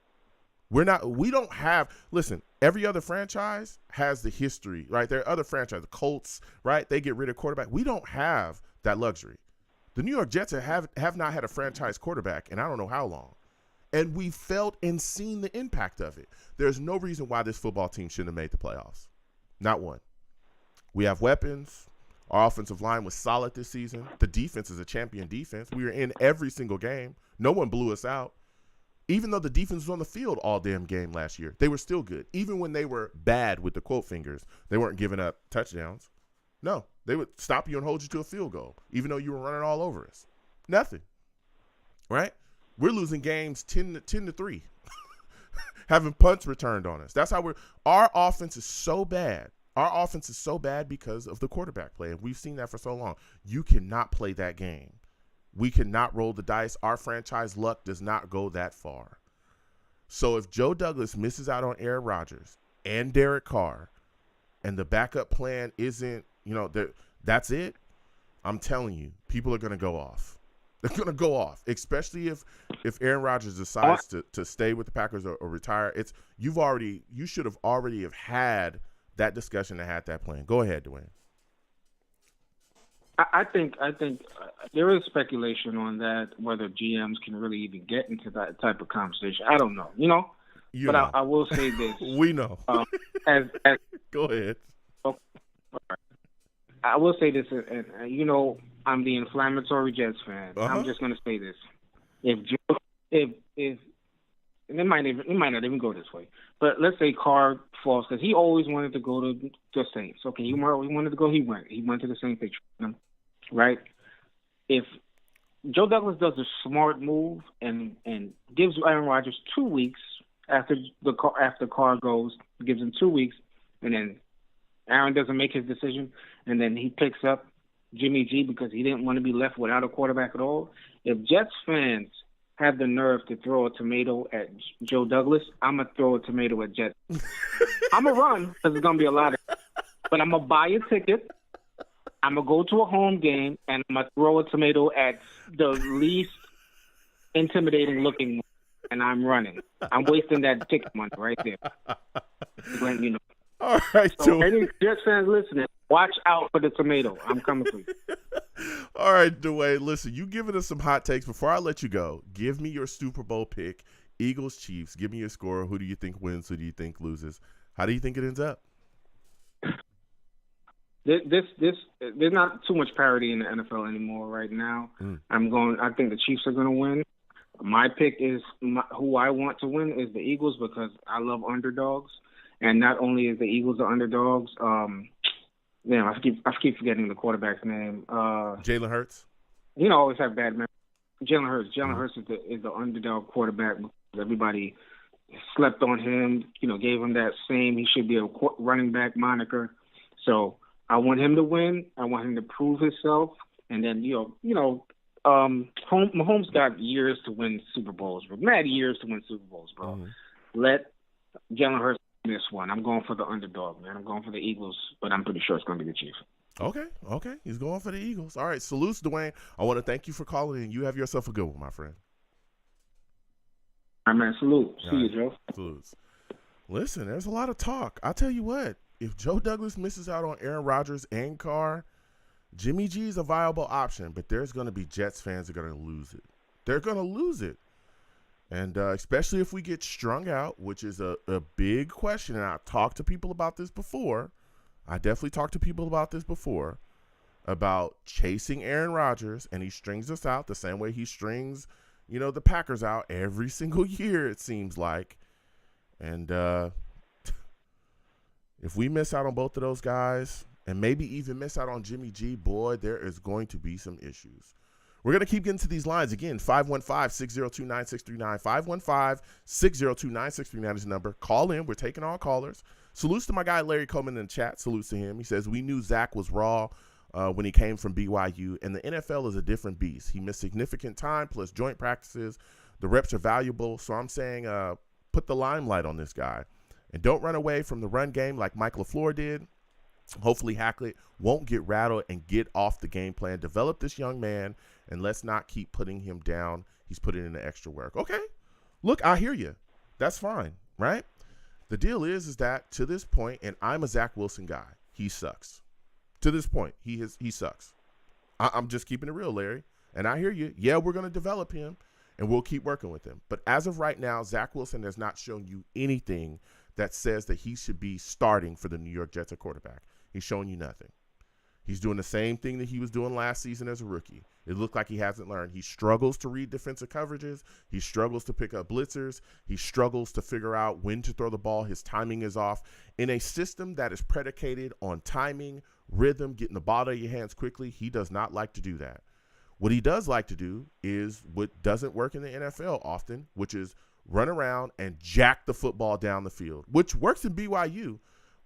Listen, every other franchise has the history, right? There are other franchises, the Colts, right? They get rid of quarterback. We don't have that luxury. The New York Jets have not had a franchise quarterback in I don't know how long. And we felt and seen the impact of it. There's no reason why this football team shouldn't have made the playoffs. Not one. We have weapons. Our offensive line was solid this season. The defense is a champion defense. We were in every single game. No one blew us out. Even though the defense was on the field all damn game last year, they were still good. Even when they were bad with the quote fingers, they weren't giving up touchdowns. No, they would stop you and hold you to a field goal, even though you were running all over us. Nothing. Right? We're losing games 10-3, having punts returned on us. That's how our offense is so bad. Our offense is so bad because of the quarterback play, and we've seen that for so long. You cannot play that game. We cannot roll the dice. Our franchise luck does not go that far. So if Joe Douglas misses out on Aaron Rodgers and Derek Carr, and the backup plan isn't, that's it, I'm telling you, people are going to go off. They're going to go off, especially if Aaron Rodgers decides to stay with the Packers or retire. You should have already have had that discussion and had that plan. Go ahead, Dwayne. I think there is speculation on that, whether GMs can really even get into that type of conversation. I don't know, I will say this. We know. As Go ahead. Okay. I will say this, and I'm the inflammatory Jets fan. Uh-huh. I'm just going to say this: if and it might not even go this way, but let's say Carr falls, because he always wanted to go to the Saints. Okay, he wanted to go. He went to the Saints, right? If Joe Douglas does a smart move and gives Aaron Rodgers 2 weeks after Carr goes, gives him 2 weeks, and then Aaron doesn't make his decision, and then he picks up Jimmy G because he didn't want to be left without a quarterback at all. If Jets fans have the nerve to throw a tomato at Joe Douglas, I'm going to throw a tomato at Jets. I'm going to run because there's going to be a lot of it. But I'm going to buy a ticket. I'm going to go to a home game, and I'm going to throw a tomato at the least intimidating looking one, and I'm running. I'm wasting that ticket money right there. When, All right, so any Jets fans listening, watch out for the tomato. I'm coming for you. All right, Dwayne, listen, you giving us some hot takes. Before I let you go, give me your Super Bowl pick, Eagles, Chiefs. Give me your score. Who do you think wins? Who do you think loses? How do you think it ends up? There's not too much parity in the NFL anymore right now. I think the Chiefs are going to win. My pick is who I want to win is the Eagles, because I love underdogs. And not only is the Eagles the underdogs, I keep forgetting the quarterback's name. Jalen Hurts. Always have bad memory. Jalen Hurts. Jalen Hurts is the underdog quarterback. Everybody slept on him. Gave him that same he should be a running back moniker. So I want him to win. I want him to prove himself. And then Mahomes got years to win Super Bowls, bro. Mad years to win Super Bowls, bro. Let Jalen Hurts this one. I'm going for the underdog, man. I'm going for the Eagles, but I'm pretty sure it's going to be the Chiefs. Okay. He's going for the Eagles. All right, salutes, Dwayne. I want to thank you for calling in. You have yourself a good one, my friend. All right, man. Salute. See you, Joe. Salutes. Listen, there's a lot of talk. I'll tell you what. If Joe Douglas misses out on Aaron Rodgers and Carr, Jimmy G is a viable option, but there's going to be Jets fans that are going to lose it. They're going to lose it. And especially if we get strung out, which is a big question. And I've talked to people about this before. I definitely talked to people about this before, about chasing Aaron Rodgers, and he strings us out the same way he strings, the Packers out every single year, it seems like. And if we miss out on both of those guys, and maybe even miss out on Jimmy G, boy, there is going to be some issues. We're going to keep getting to these lines. Again, 515-602-9639. 515-602-9639 is the number. Call in. We're taking all callers. Salutes to my guy Larry Coleman in the chat. Salutes to him. He says, we knew Zach was raw when he came from BYU, and the NFL is a different beast. He missed significant time plus joint practices. The reps are valuable, so I'm saying put the limelight on this guy. And don't run away from the run game like Mike LaFleur did. Hopefully Hackett won't get rattled and get off the game plan. Develop this young man, and let's not keep putting him down. He's putting in the extra work. Okay, look, I hear you. That's fine, right? The deal is that to this point, and I'm a Zach Wilson guy, he sucks. To this point, he sucks. I'm just keeping it real, Larry. And I hear you. Yeah, we're going to develop him, and we'll keep working with him. But as of right now, Zach Wilson has not shown you anything that says that he should be starting for the New York Jets at quarterback. He's showing you nothing. He's doing the same thing that he was doing last season as a rookie. It looked like he hasn't learned. He struggles to read defensive coverages. He struggles to pick up blitzers. He struggles to figure out when to throw the ball. His timing is off. In a system that is predicated on timing, rhythm, getting the ball out of your hands quickly, he does not like to do that. What he does like to do is what doesn't work in the NFL often, which is run around and jack the football down the field, which works in BYU,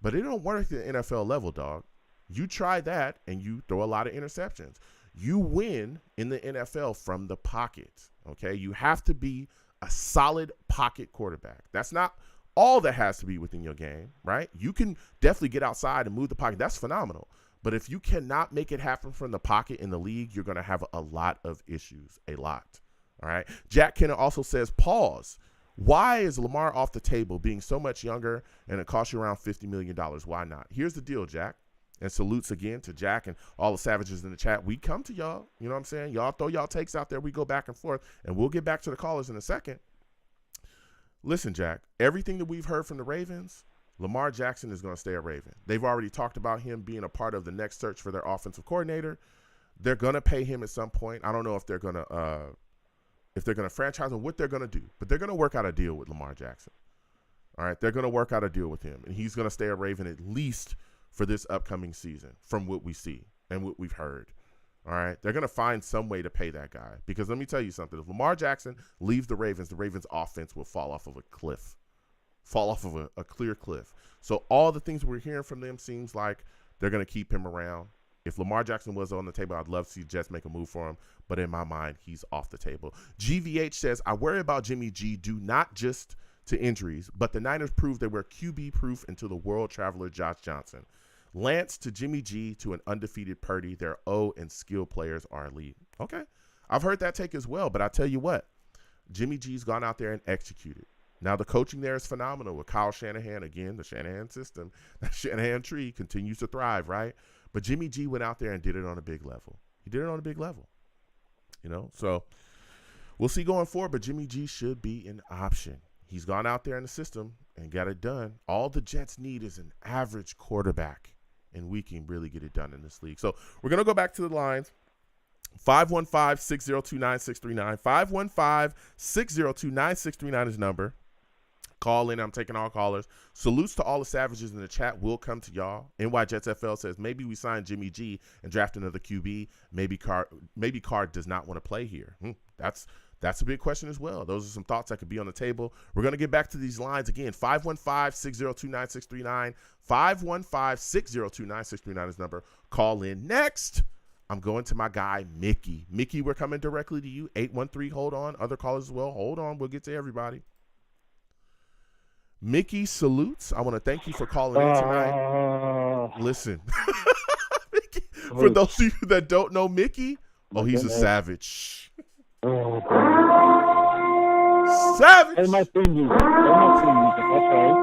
but it don't work at the NFL level, dog. You try that, and you throw a lot of interceptions. You win in the NFL from the pocket, okay? You have to be a solid pocket quarterback. That's not all that has to be within your game, right? You can definitely get outside and move the pocket. That's phenomenal. But if you cannot make it happen from the pocket in the league, you're going to have a lot of issues, a lot, all right? Jack Kenner also says, pause. Why is Lamar off the table being so much younger and it costs you around $50 million? Why not? Here's the deal, Jack. And salutes again to Jack and all the savages in the chat. We come to y'all. You know what I'm saying? Y'all throw y'all takes out there. We go back and forth. And we'll get back to the callers in a second. Listen, Jack, everything that we've heard from the Ravens, Lamar Jackson is going to stay a Raven. They've already talked about him being a part of the next search for their offensive coordinator. They're going to pay him at some point. I don't know if they're going to franchise him, what they're going to do. But they're going to work out a deal with Lamar Jackson. All right? They're going to work out a deal with him. And he's going to stay a Raven at least for this upcoming season from what we see and what we've heard. All right. They're going to find some way to pay that guy, because let me tell you something. If Lamar Jackson leaves the Ravens offense will fall off of a cliff, a clear cliff. So all the things we're hearing from them seems like they're going to keep him around. If Lamar Jackson was on the table, I'd love to see Jets make a move for him. But in my mind, he's off the table. GVH says, I worry about Jimmy G due not just to injuries, but the Niners proved they were QB proof until the world traveler Josh Johnson. Lance to Jimmy G to an undefeated Purdy. Their O and skill players are elite. Okay. I've heard that take as well, but I tell you what, Jimmy G's gone out there and executed. Now the coaching there is phenomenal with Kyle Shanahan. Again, the Shanahan system, that Shanahan tree continues to thrive, right? But Jimmy G went out there and did it on a big level. He did it on a big level, so we'll see going forward, but Jimmy G should be an option. He's gone out there in the system and got it done. All the Jets need is an average quarterback, and we can really get it done in this league. So we're going to go back to the lines. 515-602-9639. 515-602-9639 is number. Call in. I'm taking all callers. Salutes to all the savages in the chat. We'll come to y'all. NY Jets FL says, maybe we sign Jimmy G and draft another QB. Maybe Carr does not want to play here. That's a big question as well. Those are some thoughts that could be on the table. We're going to get back to these lines again. 515-602-9639. 515-602-9639 is number. Call in. Next, I'm going to my guy, Mickey. Mickey, we're coming directly to you. 813, hold on. Other callers as well. Hold on. We'll get to everybody. Mickey, salutes. I want to thank you for calling in tonight. Listen. Mickey, for those of you that don't know Mickey, he's a savage. Savage. Play my theme music. Okay.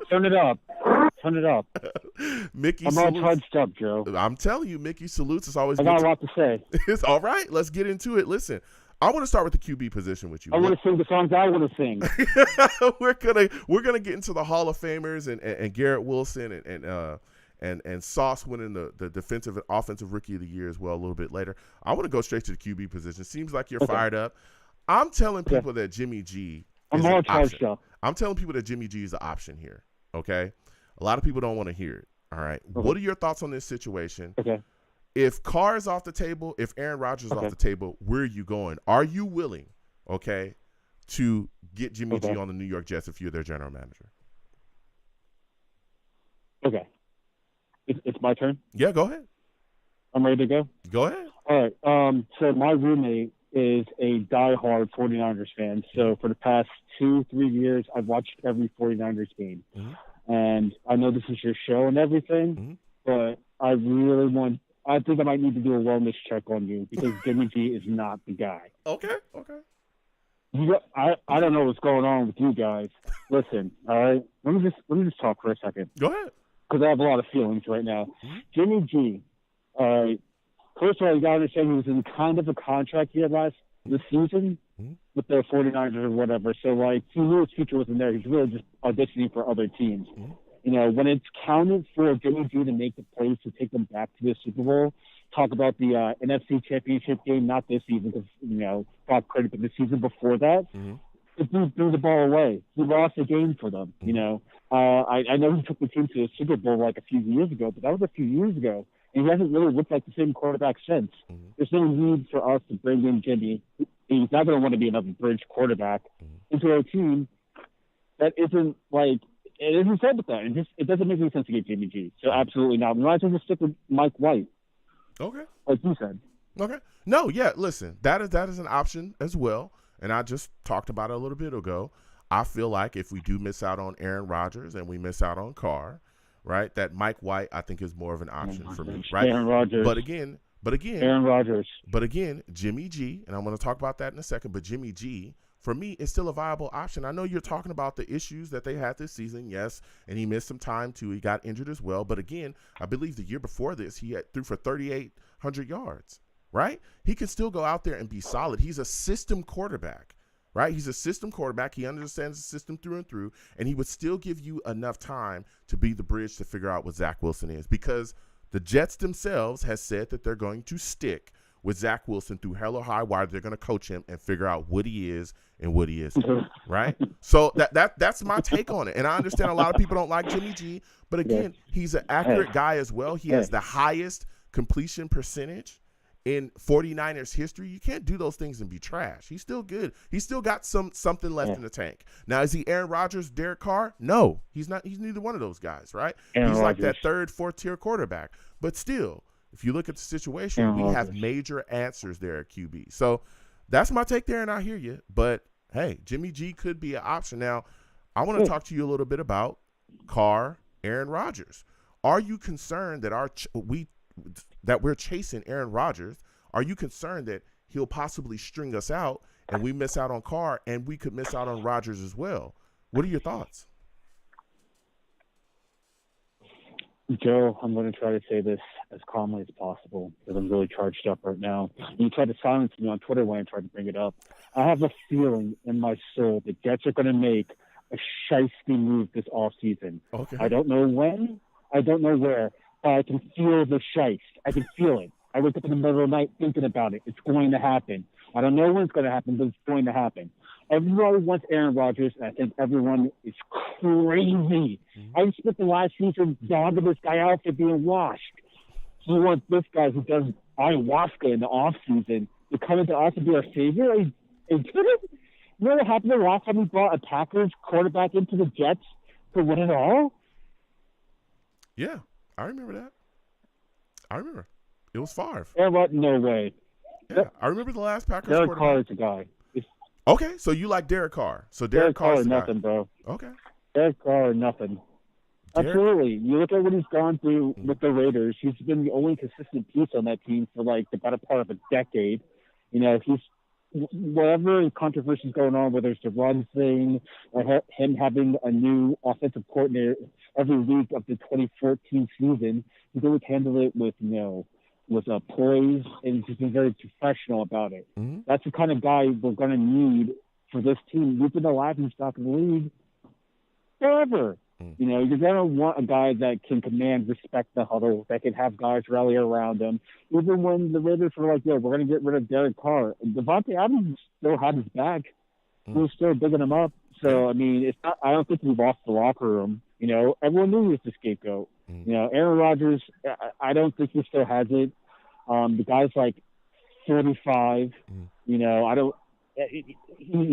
Turn it up. Mickey, I'm all charged up, Joe. I'm telling you, Mickey, salutes. It's always I got a lot to say. It's all right. Let's get into it. Listen, I want to start with the QB position with you. I want to sing the songs I want to sing. we're gonna get into the Hall of Famers and Garrett Wilson and Sauce winning the defensive and offensive rookie of the year as well a little bit later. I want to go straight to the QB position. Seems like you're fired up. I'm telling people that Jimmy G is an option. I'm telling people that Jimmy G is the option here. Okay, a lot of people don't want to hear it. All right, what are your thoughts on this situation? Okay. If Carr is off the table, if Aaron Rodgers is off the table, where are you going? Are you willing, to get Jimmy G on the New York Jets if you're their general manager? Okay. It's my turn? Yeah, go ahead. I'm ready to go? Go ahead. All right. So my roommate is a diehard 49ers fan. So for the past 2-3 years, I've watched every 49ers game. Mm-hmm. And I know this is your show and everything, but I think I might need to do a wellness check on you because Jimmy G is not the guy. Okay. I don't know what's going on with you guys. Listen, all right? Let me just talk for a second. Go ahead. Because I have a lot of feelings right now. Mm-hmm. Jimmy G, first of all, you got to understand he was in kind of a contract year this season with the 49ers or whatever. So, he knew his future wasn't there. He's really just auditioning for other teams. Mm-hmm. When it's counted for Jimmy G to make the plays to take them back to the Super Bowl, talk about the NFC Championship game, not this season because, Bob credit, but the season before that, the dude threw the ball away. He lost the game for them, I know he took the team to the Super Bowl a few years ago, but that was a few years ago. And he hasn't really looked like the same quarterback since. Mm-hmm. There's no need for us to bring in Jimmy. He's not going to want to be another bridge quarterback into a team that isn't it isn't said with that. It doesn't make any sense to get Jimmy G. So absolutely not. We might as well just stick with Mike White. Okay. Like you said. Okay. No, yeah, listen, that is an option as well. And I just talked about it a little bit ago. I feel like if we do miss out on Aaron Rodgers and we miss out on Carr, right, that Mike White I think is more of an option for me. Right. Aaron Rodgers. But again, Aaron Rodgers. But again, Jimmy G, and I'm going to talk about that in a second, but Jimmy G, for me, is still a viable option. I know you're talking about the issues that they had this season, yes, and he missed some time too. He got injured as well. But again, I believe the year before this, he threw for 3,800 yards, right? He can still go out there and be solid. He's a system quarterback, right? He's a system quarterback. He understands the system through and through, and he would still give you enough time to be the bridge to figure out what Zach Wilson is, because the Jets themselves has said that they're going to stick with Zach Wilson through hell or high water. They're going to coach him and figure out what he is and what he isn't, right? So that's my take on it. And I understand a lot of people don't like Jimmy G, but again, he's an accurate guy as well. He has the highest completion percentage in 49ers history. You can't do those things and be trash. He's still good. He's still got something left in the tank. Now, is he Aaron Rodgers, Derek Carr? No, he's not. He's neither one of those guys, right? He's like that third, fourth tier quarterback. But still, if you look at the situation, we have major answers there at QB. So that's my take there, and I hear you. But, hey, Jimmy G could be an option. Now, I want to talk to you a little bit about Carr, Aaron Rodgers. Are you concerned that we're chasing Aaron Rodgers? Are you concerned that he'll possibly string us out and we miss out on Carr and we could miss out on Rodgers as well? What are your thoughts? Joe, I'm going to try to say this as calmly as possible because I'm really charged up right now. You tried to silence me on Twitter when I tried to bring it up. I have a feeling in my soul that Jets are going to make a shiesty move this offseason. Okay. I don't know when. I don't know where. But I can feel the shiest. I can feel it. I wake up in the middle of the night thinking about it. It's going to happen. I don't know when it's going to happen, but it's going to happen. Everybody wants Aaron Rodgers, and I think everyone is crazy. I spent the last season dogging this guy out for being washed. He wants this guy who does ayahuasca in the offseason to come into us and be our savior. You know what happened the last time we brought a Packers quarterback into the Jets to win it all? Yeah, I remember that. I remember. It was Favre. No way. Yeah, I remember the last Packers Derek quarterback. Carr is the guy. Okay, so you like Derek Carr. So Derek Carr is nothing, bro. Okay. Derek Carr nothing. Absolutely. You look at what he's gone through with the Raiders. He's been the only consistent piece on that team for the better part of a decade. He's whatever controversy is going on, whether it's the run thing or him having a new offensive coordinator every week of the 2014 season, he's always handled it with was poised and just been very professional about it. Mm-hmm. That's the kind of guy we're going to need for this team. We've been the laughing stock of the league forever. You know, you're going to want a guy that can command respect the huddle, that can have guys rally around him. Even when the Raiders were like, yeah, we're going to get rid of Derek Carr, Devontae Adams still had his back. He was still bigging him up. So, I mean, it's not, I don't think we lost the locker room. You know, everyone knew he was the scapegoat. You know, Aaron Rodgers, I don't think he still has it. The guy's like 45. You know, I don't. He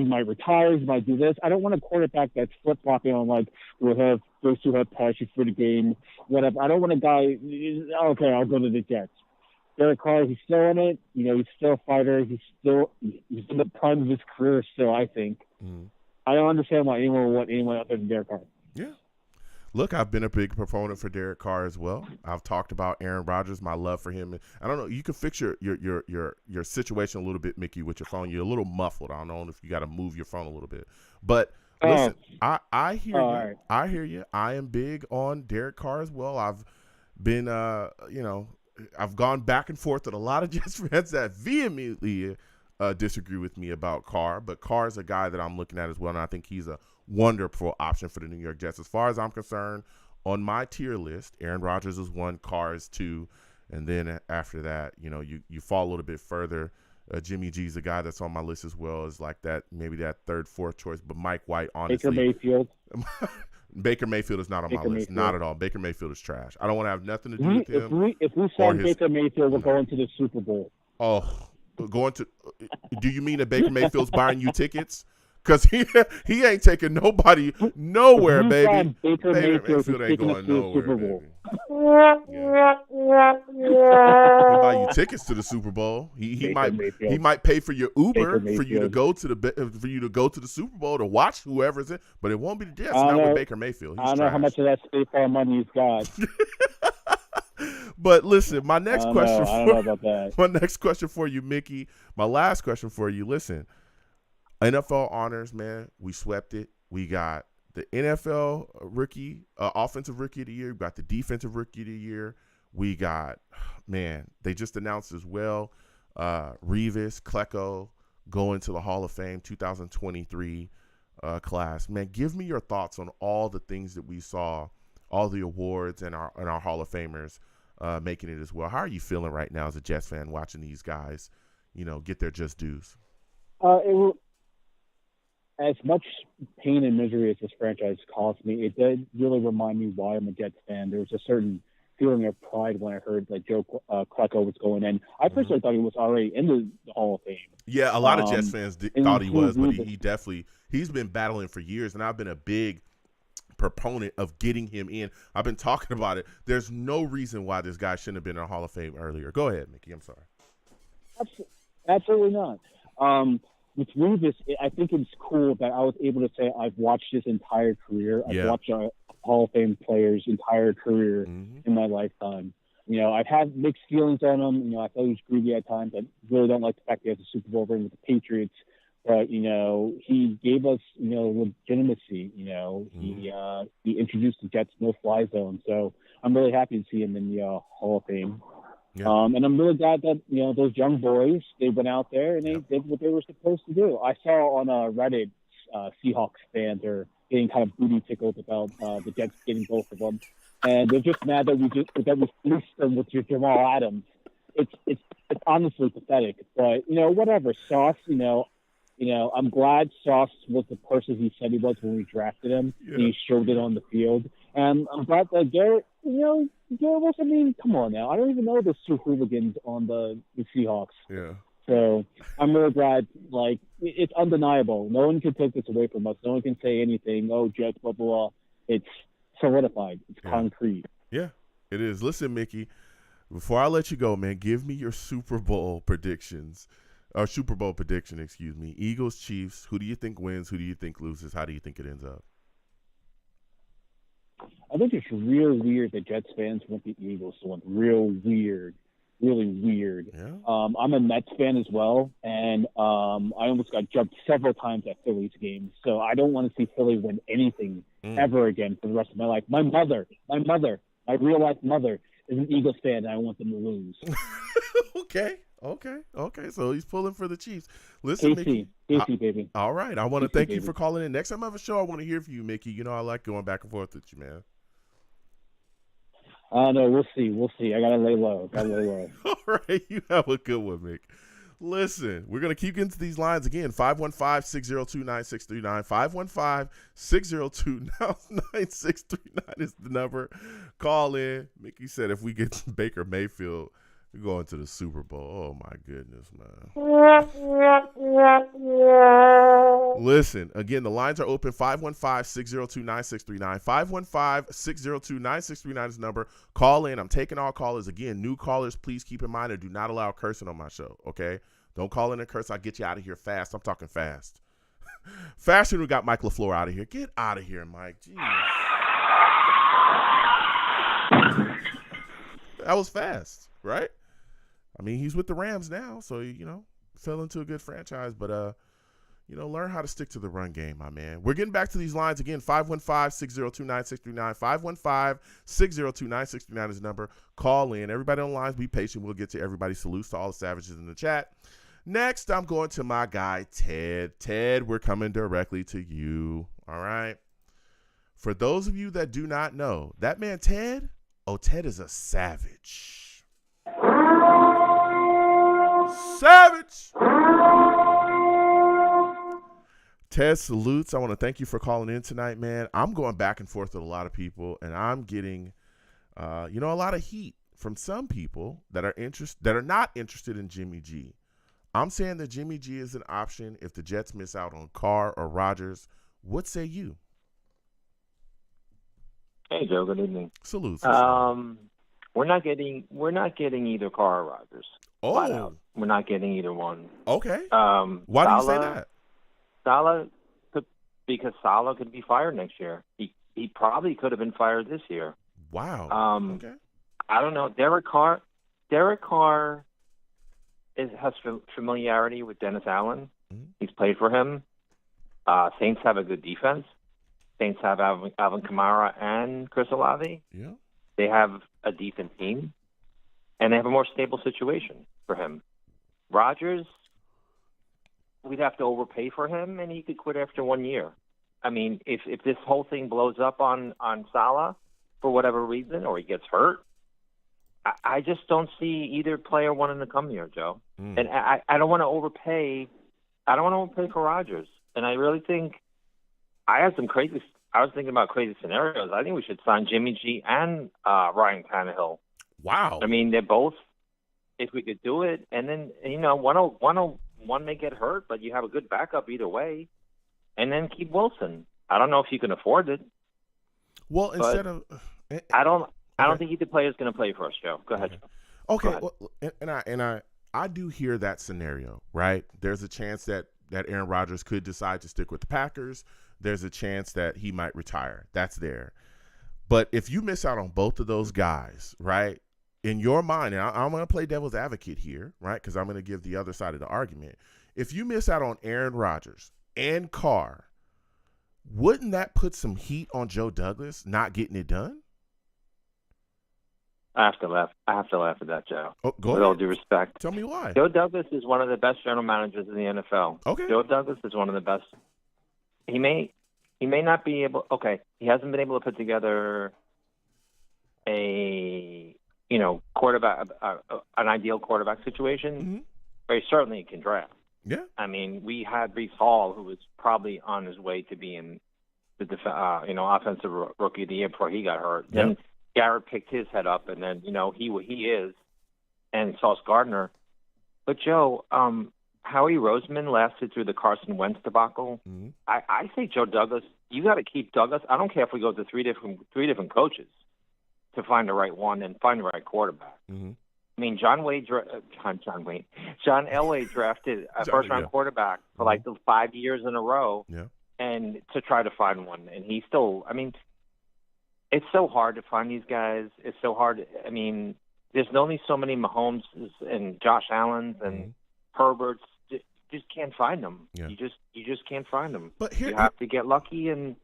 might retire. He might do this. I don't want a quarterback that's flip-flopping on, like, we'll have those who have passion for the game, whatever. I don't want a guy, okay, I'll go to the Jets. Derek Carr, he's still in it. You know, he's still a fighter. He's in the prime of his career still, I think. I don't understand why anyone would want anyone other than Derek Carr. Yeah. Look, I've been a big proponent for Derek Carr as well. I've talked about Aaron Rodgers, my love for him. I don't know. You can fix your situation a little bit, Mickey, with your phone. You're a little muffled. I don't know if you got to move your phone a little bit. But listen, I hear you. Right. I hear you. I am big on Derek Carr as well. I've been, you know, I've gone back and forth with a lot of Jets fans that vehemently disagree with me about Carr. But Carr is a guy that I'm looking at as well, and I think he's a wonderful option for the New York Jets. As far as I'm concerned, on my tier list, Aaron Rodgers is 1, Carr is 2, and then after that, you know, you fall a little bit further. Jimmy G's a guy that's on my list as well, is like that, maybe that 3rd, 4th choice. But Mike White, honestly, Baker Mayfield. Baker Mayfield is not on my list, not at all. Baker Mayfield is trash. I don't want to have nothing to do with him. If we sign Baker Mayfield, we're going to the Super Bowl. Oh, going to? Do you mean that Baker Mayfield's buying you tickets? Because he ain't taking nobody nowhere, baby. Baker Mayfield ain't going nowhere, baby. Yeah. He'll buy you tickets to the Super Bowl. He might pay for your Uber for you to go to the Super Bowl to watch whoever's in, but it won't be the Jets. Not with Baker Mayfield. I don't know how much of that SpaceX money he's got. But listen, my next question. I don't know about that. My next question for you, Mickey. My last question for you. Listen. NFL honors, man. We swept it. We got the NFL rookie, offensive rookie of the year. We got the defensive rookie of the year. We got, man, they just announced as well, Revis, Klecko going to the Hall of Fame 2023 class. Man, give me your thoughts on all the things that we saw, all the awards and our Hall of Famers making it as well. How are you feeling right now as a Jets fan watching these guys, you know, get their just dues? As much pain and misery as this franchise caused me, it did really remind me why I'm a Jets fan. There was a certain feeling of pride when I heard that Joe Klecko was going in. I personally thought he was already in the Hall of Fame. Yeah, a lot of Jets fans thought he was, but he's been battling for years, and I've been a big proponent of getting him in. I've been talking about it. There's no reason why this guy shouldn't have been in the Hall of Fame earlier. Go ahead, Mickey. I'm sorry. Absolutely not. With Revis, I think it's cool that I was able to say I've watched his entire career. I've watched a Hall of Fame player's entire career in my lifetime. You know, I've had mixed feelings on him. You know, I thought he was greedy at times. I really don't like the fact that he has a Super Bowl ring with the Patriots. But, you know, he gave us, you know, legitimacy. You know, he introduced the Jets no-fly zone. So I'm really happy to see him in the Hall of Fame. Yeah. And I'm really glad that, you know, those young boys, they went out there and they did what they were supposed to do. I saw on Reddit, Seahawks fans are getting kind of booty tickled about the Jets getting both of them. And they're just mad that we fleeced them with your Jamal Adams. It's honestly pathetic. But, you know, whatever. Sauce, you know, I'm glad Sauce was the person he said he was when we drafted him. Yeah. He showed it on the field. And I'm glad that Garrett, you know, Garrett, I mean, come on now. I don't even know the two hooligans on the Seahawks. Yeah. So I'm really glad, like, it's undeniable. No one can take this away from us. No one can say anything, oh, Jets, blah, blah, blah. It's solidified. It's concrete. Yeah, it is. Listen, Mickey, before I let you go, man, give me your Super Bowl predictions. Or Super Bowl prediction, excuse me. Eagles, Chiefs. Who do you think wins? Who do you think loses? How do you think it ends up? I think it's real weird that Jets fans want the Eagles to win. Real weird. Really weird. Yeah. I'm a Mets fan as well, and I almost got jumped several times at Phillies games, so I don't want to see Philly win anything ever again for the rest of my life. My mother, my real-life mother, as an Eagles fan, I want them to lose. Okay. So he's pulling for the Chiefs. Listen, Mickey. KC, baby. All right. I want to thank you baby. for calling in. Next time I have a show, I want to hear from you, Mickey. You know, I like going back and forth with you, man. No, we'll see. I gotta lay low. All right. You have a good one, Mick. Listen, we're going to keep getting to these lines again. 515-602-9639. 515-602-9639 is the number. Call in. Mickey said if we get Baker Mayfield, we're going to the Super Bowl. Oh, my goodness, man. Listen, again, the lines are open. 515-602-9639. 515-602-9639 is the number. Call in. I'm taking all callers. Again, new callers, please keep in mind I do not allow cursing on my show, okay? Don't call in and curse. I'll get you out of here fast. I'm talking fast. Faster than we got Mike LaFleur out of here. Get out of here, Mike. Jeez. That was fast, right? I mean, he's with the Rams now, so, you know, fell into a good franchise. But, you know, learn how to stick to the run game, my man. We're getting back to these lines again. 515-602-9639. 515-602-9639 is the number. Call in. Everybody on the lines, be patient. We'll get to everybody. Salutes to all the savages in the chat. Next, I'm going to my guy, Ted. Ted, we're coming directly to you. All right. For those of you that do not know, that man, Ted, Ted is a savage. Savage. Ted, salutes. I want to thank you for calling in tonight, man. I'm going back and forth with a lot of people, and I'm getting, a lot of heat from some people that are not interested in Jimmy G. I'm saying that Jimmy G is an option if the Jets miss out on Carr or Rodgers. What say you? Hey, Joe. Good evening. Salutes. We're not getting either Carr or Rodgers. Oh, we're not getting either one. Okay. Why do you say that? Because Saleh could be fired next year. He probably could have been fired this year. Wow. Okay. I don't know. Derek Carr has familiarity with Dennis Allen. Mm-hmm. He's played for him. Saints have a good defense. Saints have Alvin Kamara and Chris Olave. Yeah. They have a decent team, and they have a more stable situation for him. Rodgers, we'd have to overpay for him, and he could quit after 1 year. I mean, if this whole thing blows up on Saleh for whatever reason, or he gets hurt, I just don't see either player wanting to come here, Joe. Mm. And I don't want to overpay. I don't want to overpay for Rodgers. And I really think I was thinking about crazy scenarios. I think we should sign Jimmy G and Ryan Tannehill. Wow. I mean, they're both, if we could do it, and then, one may get hurt, but you have a good backup either way. And then keep Wilson. I don't know if you can afford it. Well, instead of I don't think either player is going to play for us, Joe. Go ahead. Okay. Go ahead. Well, I do hear that scenario, right? There's a chance that Aaron Rodgers could decide to stick with the Packers. There's a chance that he might retire. That's there. But if you miss out on both of those guys, right, in your mind, and I'm going to play devil's advocate here, right, because I'm going to give the other side of the argument. If you miss out on Aaron Rodgers and Carr, wouldn't that put some heat on Joe Douglas not getting it done? I have to laugh at that, Joe. Oh, go With ahead. all due respect. Tell me why. Joe Douglas is one of the best general managers in the NFL. Okay. Joe Douglas is one of the best. He may not be able. Okay, he hasn't been able to put together a quarterback, an ideal quarterback situation. Mm-hmm. But he certainly can draft. Yeah. I mean, we had Breece Hall, who was probably on his way to being the offensive rookie of the year before he got hurt. Yeah. Then Garrett picked his head up, and then he is, and Sauce Gardner. But Joe, Howie Roseman lasted through the Carson Wentz debacle. Mm-hmm. I say Joe Douglas, you got to keep Douglas. I don't care if we go to three different coaches to find the right one and find the right quarterback. Mm-hmm. I mean, John Elway drafted a first-round quarterback for like the 5 years in a row, and to try to find one. And he still, I mean, it's so hard to find these guys. It's so hard. I mean, there's only so many Mahomes and Josh Allens and Herberts. Just can't find them. Yeah. You just can't find them. But you have to get lucky, and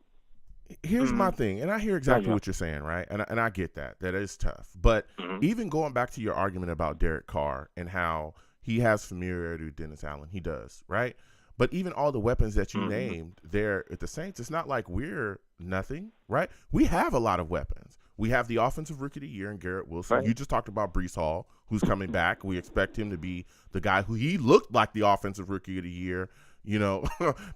Here's my thing, and I hear exactly what you're saying, right? And I get that. That is tough. But even going back to your argument about Derek Carr and how he has familiarity with Dennis Allen, he does, right? But even all the weapons that you named there at the Saints, it's not like we're nothing, right? We have a lot of weapons. We have the offensive rookie of the year in Garrett Wilson. Right. You just talked about Breece Hall, who's coming back. We expect him to be the guy who he looked like the offensive rookie of the year, you know,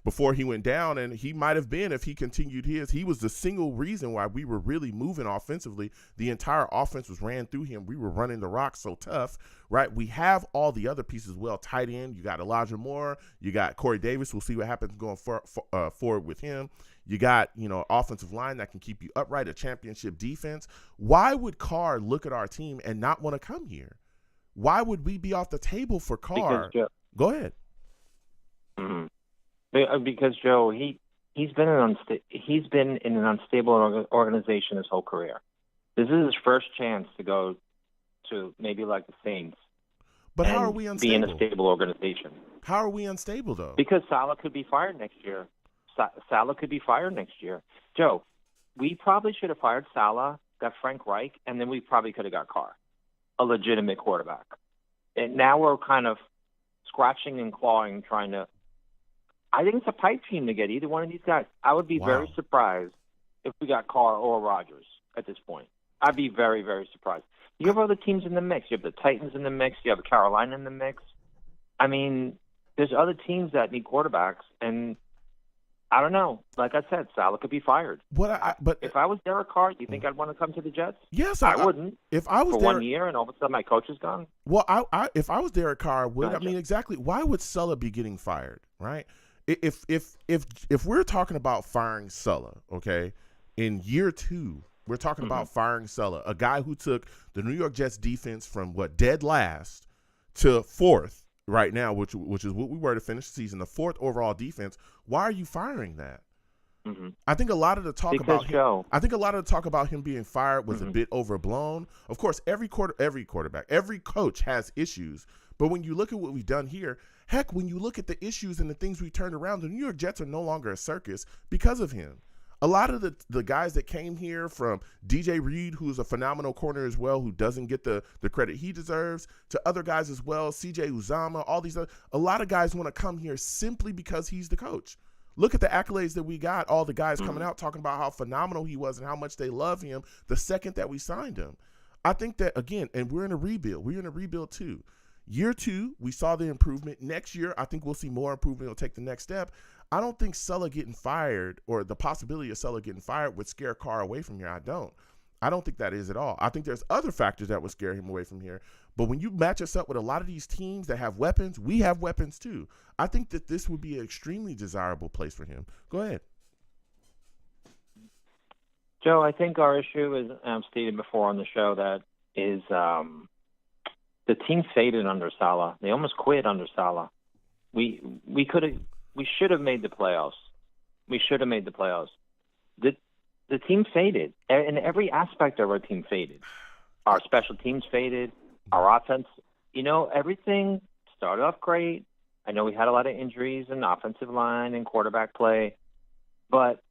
before he went down, and he might have been if he continued his. He was the single reason why we were really moving offensively. The entire offense was ran through him. We were running the rock so tough, right? We have all the other pieces well. Tight end, you got Elijah Moore, you got Corey Davis. We'll see what happens going forward with him. You got, you know, offensive line that can keep you upright, a championship defense. Why would Carr look at our team and not want to come here? Why would we be off the table for Carr? Go ahead. Because Joe, he's been in an unstable organization his whole career. This is his first chance to go to maybe like the Saints. But how are we unstable? Be in a stable organization. How are we unstable though? Because Saleh could be fired next year. Saleh could be fired next year. Joe, we probably should have fired Saleh, got Frank Reich, and then we probably could have got Carr, a legitimate quarterback. And now we're kind of scratching and clawing, trying to. I think it's a pipe dream to get either one of these guys. I would be very surprised if we got Carr or Rodgers at this point. I'd be very, very surprised. You have other teams in the mix. You have the Titans in the mix. You have Carolina in the mix. I mean, there's other teams that need quarterbacks, and I don't know. Like I said, Saleh could be fired. But if I was Derek Carr, do you think I'd want to come to the Jets? Yes, I wouldn't. If I was for 1 year and all of a sudden my coach is gone. Well, if I was Derek Carr, I would. I mean, exactly. Why would Sulla be getting fired, right? If we're talking about firing Sulla, okay, in year 2, we're talking about firing Sulla, a guy who took the New York Jets defense from dead last to 4th right now, which is what we were to finish the season, the 4th overall defense. Why are you firing that? I think a lot of the talk about him being fired was a bit overblown. Of course, every quarterback, every coach has issues, but when you look at what we've done here, heck, when you look at the issues and the things we turned around, the New York Jets are no longer a circus because of him. A lot of the guys that came here, from DJ Reed, who's a phenomenal corner as well, who doesn't get the credit he deserves, to other guys as well, CJ Uzama, all these other, a lot of guys want to come here simply because he's the coach. Look at the accolades that we got, all the guys coming out talking about how phenomenal he was and how much they love him the second that we signed him. I think that, again, and we're in a rebuild. We're in a rebuild too. Year 2, we saw the improvement. Next year, I think we'll see more improvement. We'll take the next step. I don't think Sulla getting fired, or the possibility of Sulla getting fired, would scare Carr away from here. I don't think that is at all. I think there's other factors that would scare him away from here. But when you match us up with a lot of these teams that have weapons, we have weapons too. I think that this would be an extremely desirable place for him. Go ahead. Joe, I think our issue is, I've stated before on the show, that is the team faded under Saleh. They almost quit under Saleh. We should have made the playoffs. The team faded. In every aspect of our team faded. Our special teams faded. Our offense, everything started off great. I know we had a lot of injuries in offensive line and quarterback play. But,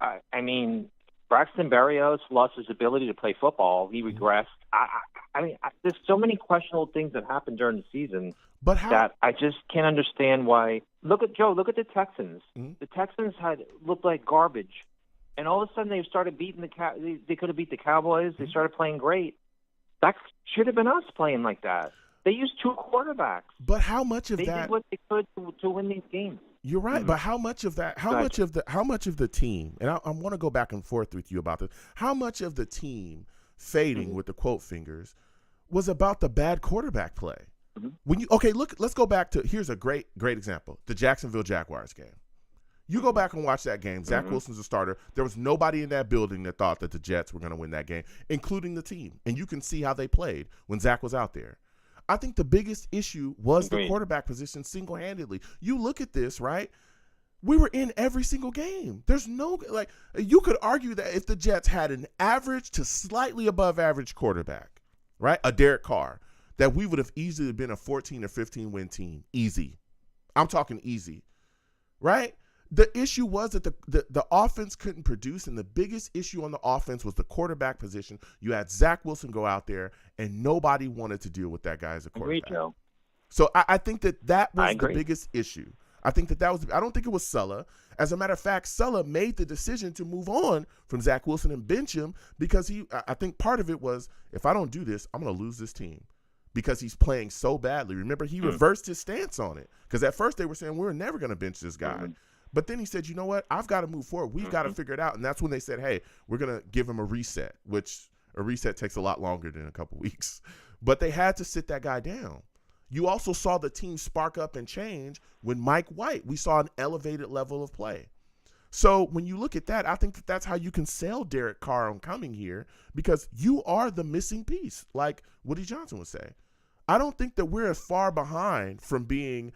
I mean, Braxton Berrios lost his ability to play football. He regressed. There's so many questionable things that happened during the season that I just can't understand why. Look at the Texans. The Texans looked like garbage, and all of a sudden they started beating they could have beat the Cowboys. They started playing great. That should have been us playing like that. They used 2 quarterbacks. But how much of they did what they could to win these games. You're right, but how much of that? How much of the team? And I want to go back and forth with you about this. How much of the team fading with the quote fingers was about the bad quarterback play? When let's go back to, here's a great example, the Jacksonville Jaguars game. You go back and watch that game. Zach Wilson's a starter. There was nobody in that building that thought that the Jets were going to win that game, including the team. And you can see how they played when Zach was out there. I think the biggest issue was the quarterback position single-handedly. You look at this, right? We were in every single game. There's no, you could argue that if the Jets had an average to slightly above average quarterback, right, a Derek Carr, that we would have easily been a 14 or 15 win team. Easy. I'm talking easy, right? The issue was that the offense couldn't produce, and the biggest issue on the offense was the quarterback position. You had Zach Wilson go out there, and nobody wanted to deal with that guy as a quarterback. Agreed, Joe. So I think that was the biggest issue. I think that was. I don't think it was Sulla. As a matter of fact, Sulla made the decision to move on from Zach Wilson and bench him because I think part of it was, if I don't do this, I'm going to lose this team because he's playing so badly. Remember, he reversed his stance on it because at first they were saying we're never going to bench this guy. But then he said, you know what? I've got to move forward. We've got to figure it out. And that's when they said, hey, we're going to give him a reset, which a reset takes a lot longer than a couple weeks. But they had to sit that guy down. You also saw the team spark up and change when Mike White, we saw an elevated level of play. So when you look at that, I think that that's how you can sell Derek Carr on coming here because you are the missing piece, like Woody Johnson would say. I don't think that we're as far behind from being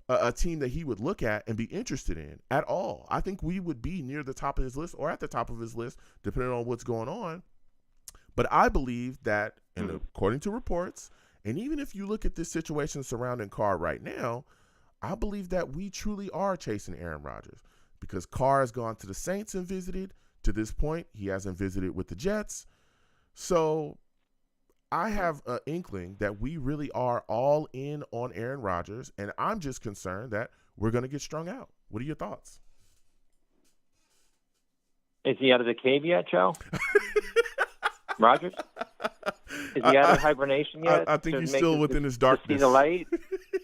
a team that he would look at and be interested in at all. I think we would be near the top of his list or at the top of his list, depending on what's going on. But I believe that, and according to reports, and even if you look at this situation surrounding Carr right now, I believe that we truly are chasing Aaron Rodgers because Carr has gone to the Saints and visited. To this point, he hasn't visited with the Jets. So I have an inkling that we really are all in on Aaron Rodgers, and I'm just concerned that we're going to get strung out. What are your thoughts? Is he out of the cave yet, Joe? Rodgers? Is he out of hibernation yet? I think he's still within his darkness. To see the light?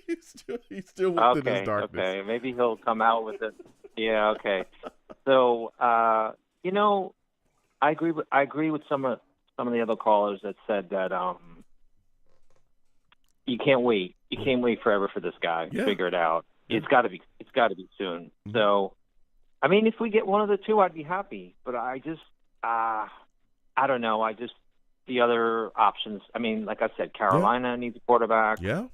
he's still within his darkness. Okay, maybe he'll come out with it. Yeah, okay. So, I agree with some of the other callers that said that you can't wait. You can't wait forever for this guy to figure it out. Yeah. It's got to be soon. Mm-hmm. So, I mean, if we get one of the two, I'd be happy. But I just, I don't know. The other options. I mean, like I said, Carolina needs a quarterback. Yeah.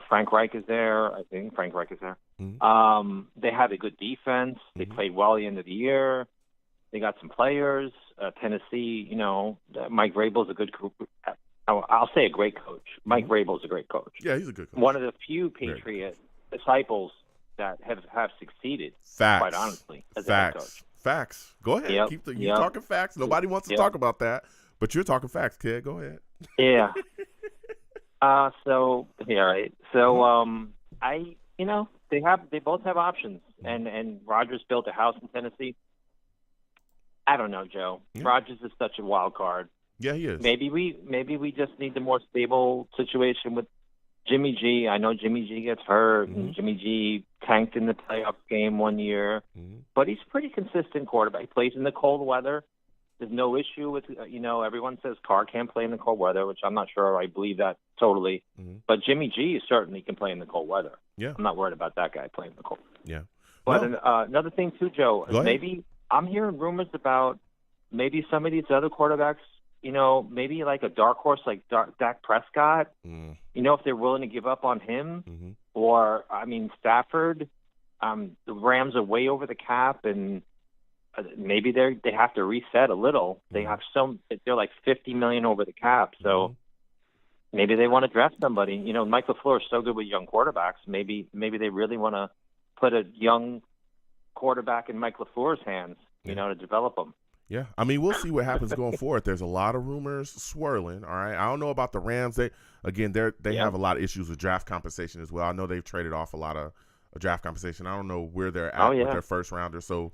Frank Reich is there. I think Frank Reich is there. Mm-hmm. They have a good defense. They played well the end of the year. They got some players. Tennessee, Mike Vrabel's a good group. I'll say a great coach. Mike Vrabel's a great coach. Yeah, he's a good coach. One of the few Patriot disciples that have succeeded. Facts. Quite honestly, as facts. a head coach. Facts. Go ahead. Yep. Keep talking facts. Nobody wants to talk about that, but you're talking facts, kid. Go ahead. Yeah. Right. So they both have options, and Rodgers built a house in Tennessee. I don't know, Joe. Yeah. Rodgers is such a wild card. Yeah, he is. Maybe we just need the more stable situation with Jimmy G. I know Jimmy G gets hurt, and Jimmy G tanked in the playoff game one year, but he's a pretty consistent quarterback. He plays in the cold weather. There's no issue with, everyone says Carr can't play in the cold weather, which I'm not sure I believe that totally. But Jimmy G certainly can play in the cold weather. Yeah. I'm not worried about that guy playing in the cold. Yeah. But another thing too, Joe, maybe I'm hearing rumors about maybe some of these other quarterbacks, maybe like a dark horse like Dak Prescott, if they're willing to give up on him. Or, Stafford, the Rams are way over the cap, and maybe they have to reset a little. They're like $50 million over the cap, so maybe they want to draft somebody. Mike LaFleur is so good with young quarterbacks. Maybe they really want to put a young quarterback in Mike LaFleur's hands, to develop them. Yeah, we'll see what happens going forward. There's a lot of rumors swirling. All right, I don't know about the Rams. They have a lot of issues with draft compensation as well. I know they've traded off a lot of draft compensation. I don't know where they're at with their first rounder. So,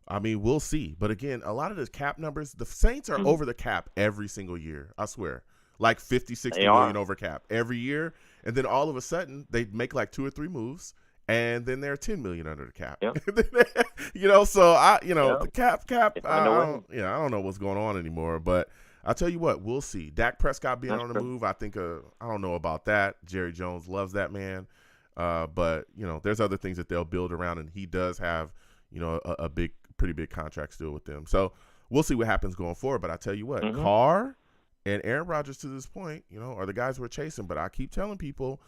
we'll see. But again, a lot of the cap numbers, the Saints are over the cap every single year. I swear, like 50, 60 million over cap every year, and then all of a sudden they make like 2 or 3 moves. And then they're 10 million under the cap. Yep. So the cap. I don't know what's going on anymore. But I'll tell you what, we'll see. Dak Prescott being on the move, I think. I don't know about that. Jerry Jones loves that man. But there's other things that they'll build around, and he does have a pretty big contract still with them. So we'll see what happens going forward. But I tell you what, Carr and Aaron Rodgers to this point, are the guys we're chasing. But I keep telling people,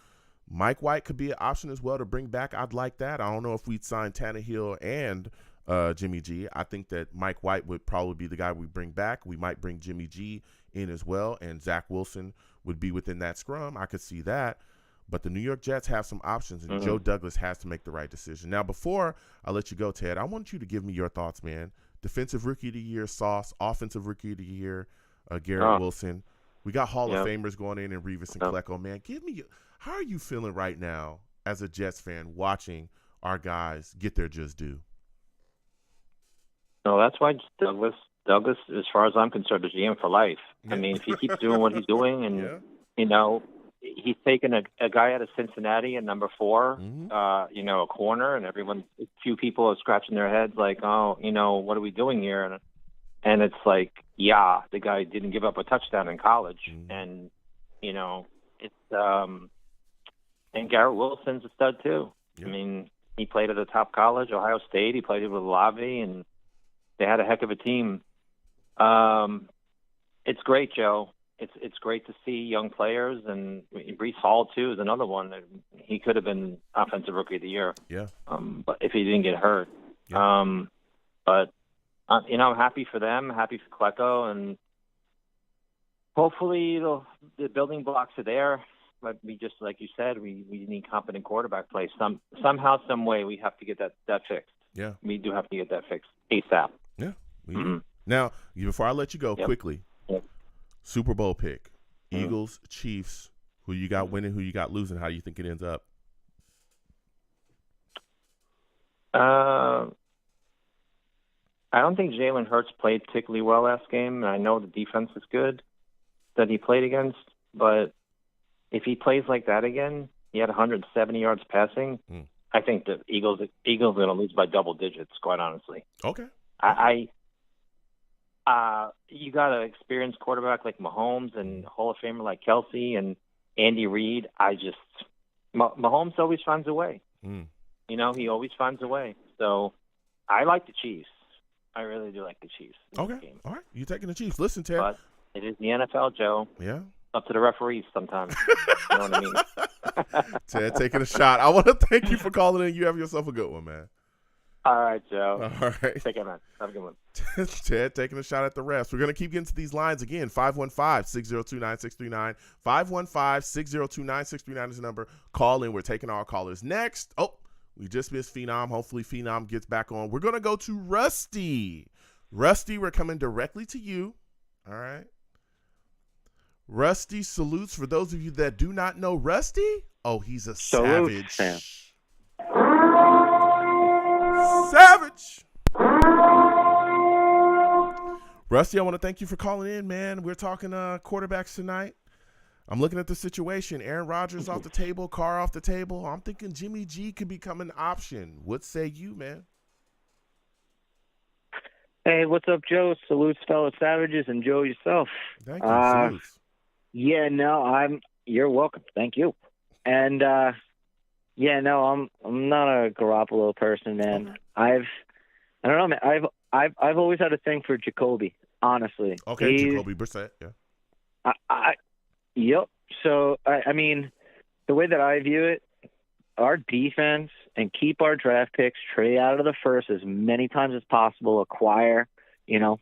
Mike White could be an option as well to bring back. I'd like that. I don't know if we'd sign Tannehill and Jimmy G. I think that Mike White would probably be the guy we bring back. We might bring Jimmy G in as well, and Zach Wilson would be within that scrum. I could see that. But the New York Jets have some options, and Joe Douglas has to make the right decision. Now, before I let you go, Ted, I want you to give me your thoughts, man. Defensive Rookie of the Year, Sauce. Offensive Rookie of the Year, Garrett Wilson. We got Hall of Famers going in Revis and Klecko, man. How are you feeling right now as a Jets fan watching our guys get their just due? No, that's why Douglas, as far as I'm concerned, is GM for life. I mean, if he keeps doing what he's doing and, he's taken a guy out of Cincinnati at number 4, a corner, and a few people are scratching their heads like, what are we doing here? And it's like, the guy didn't give up a touchdown in college. And, it's and Garrett Wilson's a stud too. I mean, he played at a top college, Ohio State. He played with Lavi, and they had a heck of a team. It's great, Joe. It's great to see young players, and Breece Hall too is another one. He could have been Offensive Rookie of the Year. Yeah. But if he didn't get hurt. Yeah. But I'm happy for them, happy for Klecko, and hopefully the building blocks are there. But we just, like you said, we need competent quarterback play. Somehow, some way, we have to get that fixed. Yeah. We do have to get that fixed ASAP. Yeah. Now, before I let you go, quickly. Yep. Super Bowl pick, Eagles, Chiefs. Who you got winning? Who you got losing? How do you think it ends up? I don't think Jalen Hurts played particularly well last game. I know the defense is good that he played against, but if he plays like that again, he had 170 yards passing. I think the Eagles are going to lose by double digits. Quite honestly. Okay. You got an experienced quarterback like Mahomes and Hall of Famer like Kelsey and Andy Reid. Mahomes always finds a way. He always finds a way. So I like the Chiefs. I really do like the Chiefs. Okay. All right. You're taking the Chiefs. Listen, Ted. But it is the NFL, Joe. Yeah. Up to the referees sometimes. You know what I mean? Ted taking a shot. I want to thank you for calling in. You have yourself a good one, man. All right, Joe. All right. Take care, man. Have a good one. Ted taking a shot at the refs. We're going to keep getting to these lines again. 515-602-9639. 515-602-9639 is the number. Call in. We're taking our callers next. Oh, we just missed Phenom. Hopefully Phenom gets back on. We're going to go to Rusty. Rusty, we're coming directly to you. All right. Rusty salutes. For those of you that do not know Rusty, he's a savage. Savage. Rusty, I want to thank you for calling in, man. We're talking quarterbacks tonight. I'm looking at the situation. Aaron Rodgers off the table, Carr off the table. I'm thinking Jimmy G could become an option. What say you, man? Hey, what's up, Joe? Salutes, fellow savages, and Joe yourself. Thank you. Salutes. Yeah, no, you're welcome. Thank you. And yeah, no, I'm not a Garoppolo person, man. I don't know, man. I've always had a thing for Jacoby, honestly. Okay, Jacoby Brissett, yeah. Yep. So I mean, the way that I view it, our defense and keep our draft picks, trade out of the first as many times as possible, acquire,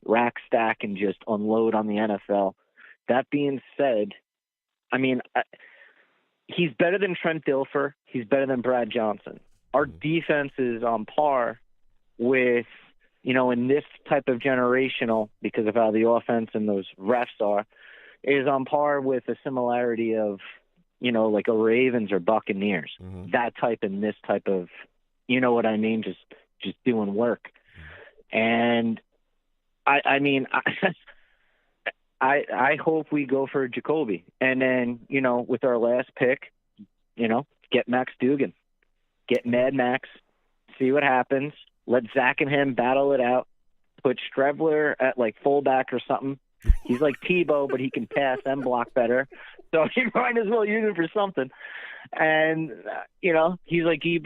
rack stack and just unload on the NFL. That being said, I mean, he's better than Trent Dilfer. He's better than Brad Johnson. Our defense is on par with, in this type of generational, because of how the offense and those refs are, is on par with a similarity of, like a Ravens or Buccaneers. Mm-hmm. That type and this type of, you know what I mean, just doing work. And I mean, I hope we go for Jacoby. And then, with our last pick, get Max Dugan. Get Mad Max. See what happens. Let Zach and him battle it out. Put Strebler at, fullback or something. He's like Tebow, but he can pass and block better. So you might as well use him for something. And, he's like, he's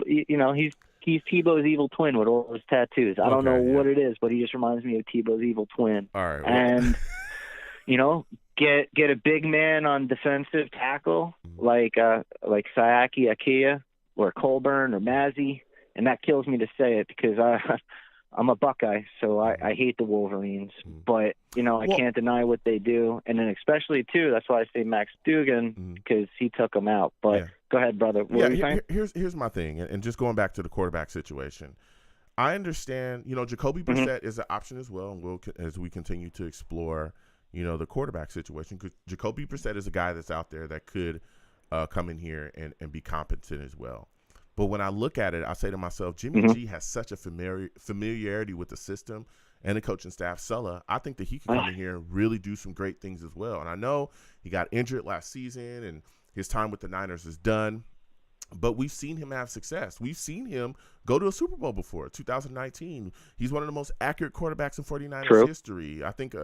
Tebow's evil twin with all his tattoos. I don't know what it is, but he just reminds me of Tebow's evil twin. All right. And, get a big man on defensive tackle like Siaki Akia or Colburn or Mazzy. And that kills me to say it because I'm a Buckeye, so I hate the Wolverines. But, I can't deny what they do. And then especially, too, that's why I say Max Dugan, because he took them out. But go ahead, brother. What were you saying? Here's my thing, and just going back to the quarterback situation. I understand, Jacoby Brissett is an option as well, and as we continue to explore, the quarterback situation, because Jacoby Brissett is a guy that's out there that could come in here and be competent as well. But when I look at it, I say to myself, Jimmy G has such a familiarity with the system and the coaching staff. Sulla, I think that he can come in here and really do some great things as well. And I know he got injured last season, and his time with the Niners is done. But we've seen him have success. We've seen him go to a Super Bowl before, 2019. He's one of the most accurate quarterbacks in 49ers history. I think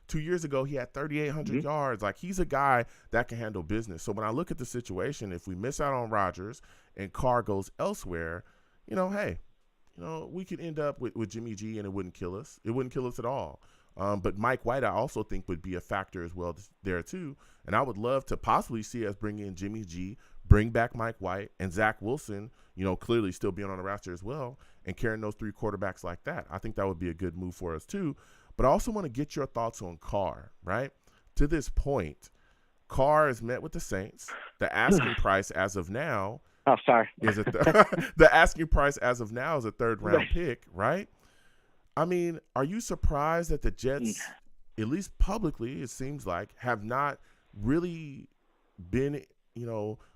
2 years ago he had 3,800 yards. Like, he's a guy that can handle business. So when I look at the situation, if we miss out on Rodgers and Carr goes elsewhere, we could end up with Jimmy G, and it wouldn't kill us. It wouldn't kill us at all. But Mike White, I also think, would be a factor as well there too. And I would love to possibly see us bring in Jimmy G, bring back Mike White, and Zach Wilson, clearly still being on the roster as well, and carrying those three quarterbacks like that. I think that would be a good move for us too. But I also want to get your thoughts on Carr, right? To this point, Carr has met with the Saints. The asking price as of now is the asking price as of now is a third-round pick, right? I mean, are you surprised that the Jets, at least publicly, it seems like, have not really been,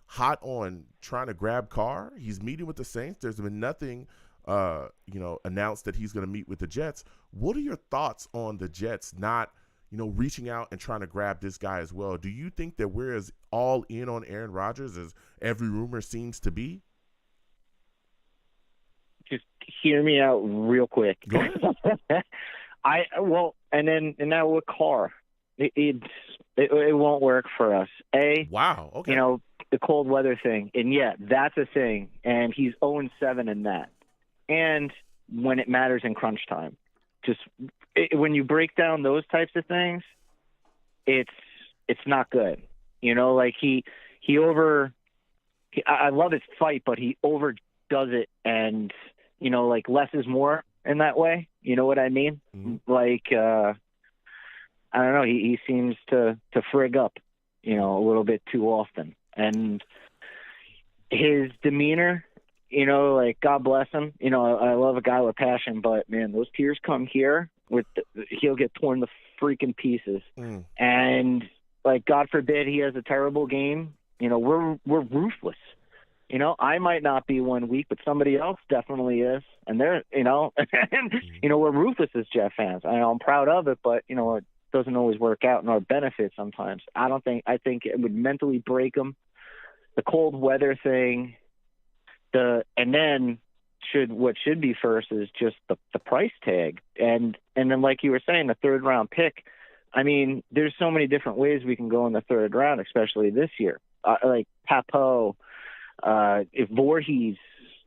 hot on trying to grab Carr? He's meeting with the Saints. There's been nothing, announced that he's going to meet with the Jets. What are your thoughts on the Jets not, reaching out and trying to grab this guy as well? Do you think that we're as all in on Aaron Rodgers as every rumor seems to be? Just hear me out real quick. Go ahead. And now with Carr, it won't work for us. Wow. Okay. The cold weather thing, and that's a thing. And he's 0-7 in that. And when it matters in crunch time, when you break down those types of things, it's not good. I love his fight, but he overdoes it, and less is more in that way. You know what I mean? Mm-hmm. I don't know. He seems to frig up, a little bit too often, and his demeanor, God bless him. I love a guy with passion, but man, those tears come here he'll get torn to freaking pieces. And God forbid he has a terrible game. We're ruthless. I might not be 1 week, but somebody else definitely is. And they're, we're ruthless as Jet fans. I'm proud of it, but, it doesn't always work out in our benefit sometimes. I think it would mentally break them. The cold weather thing, and then what should be first is just the price tag. And then, like you were saying, the third round pick. I mean, there's so many different ways we can go in the third round, especially this year. Like Papo, if Voorhees,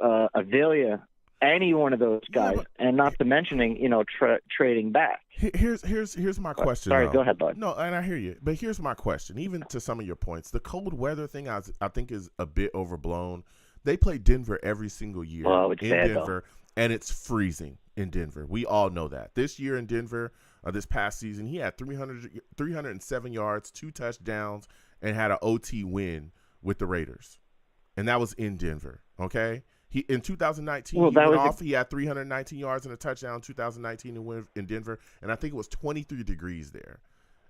Avila, any one of those guys, and not to mentioning, trading back. Here's my question. Sorry, go ahead, bud. No, and I hear you, but here's my question. Even to some of your points, the cold weather thing, I think is a bit overblown. They play Denver every single year in Denver, and it's freezing in Denver. We all know that. This year in Denver, this past season, he had 307 yards, 2 touchdowns, and had an OT win with the Raiders. And that was in Denver, okay? In 2019, he had 319 yards and a touchdown in 2019 in Denver, and I think it was 23 degrees there.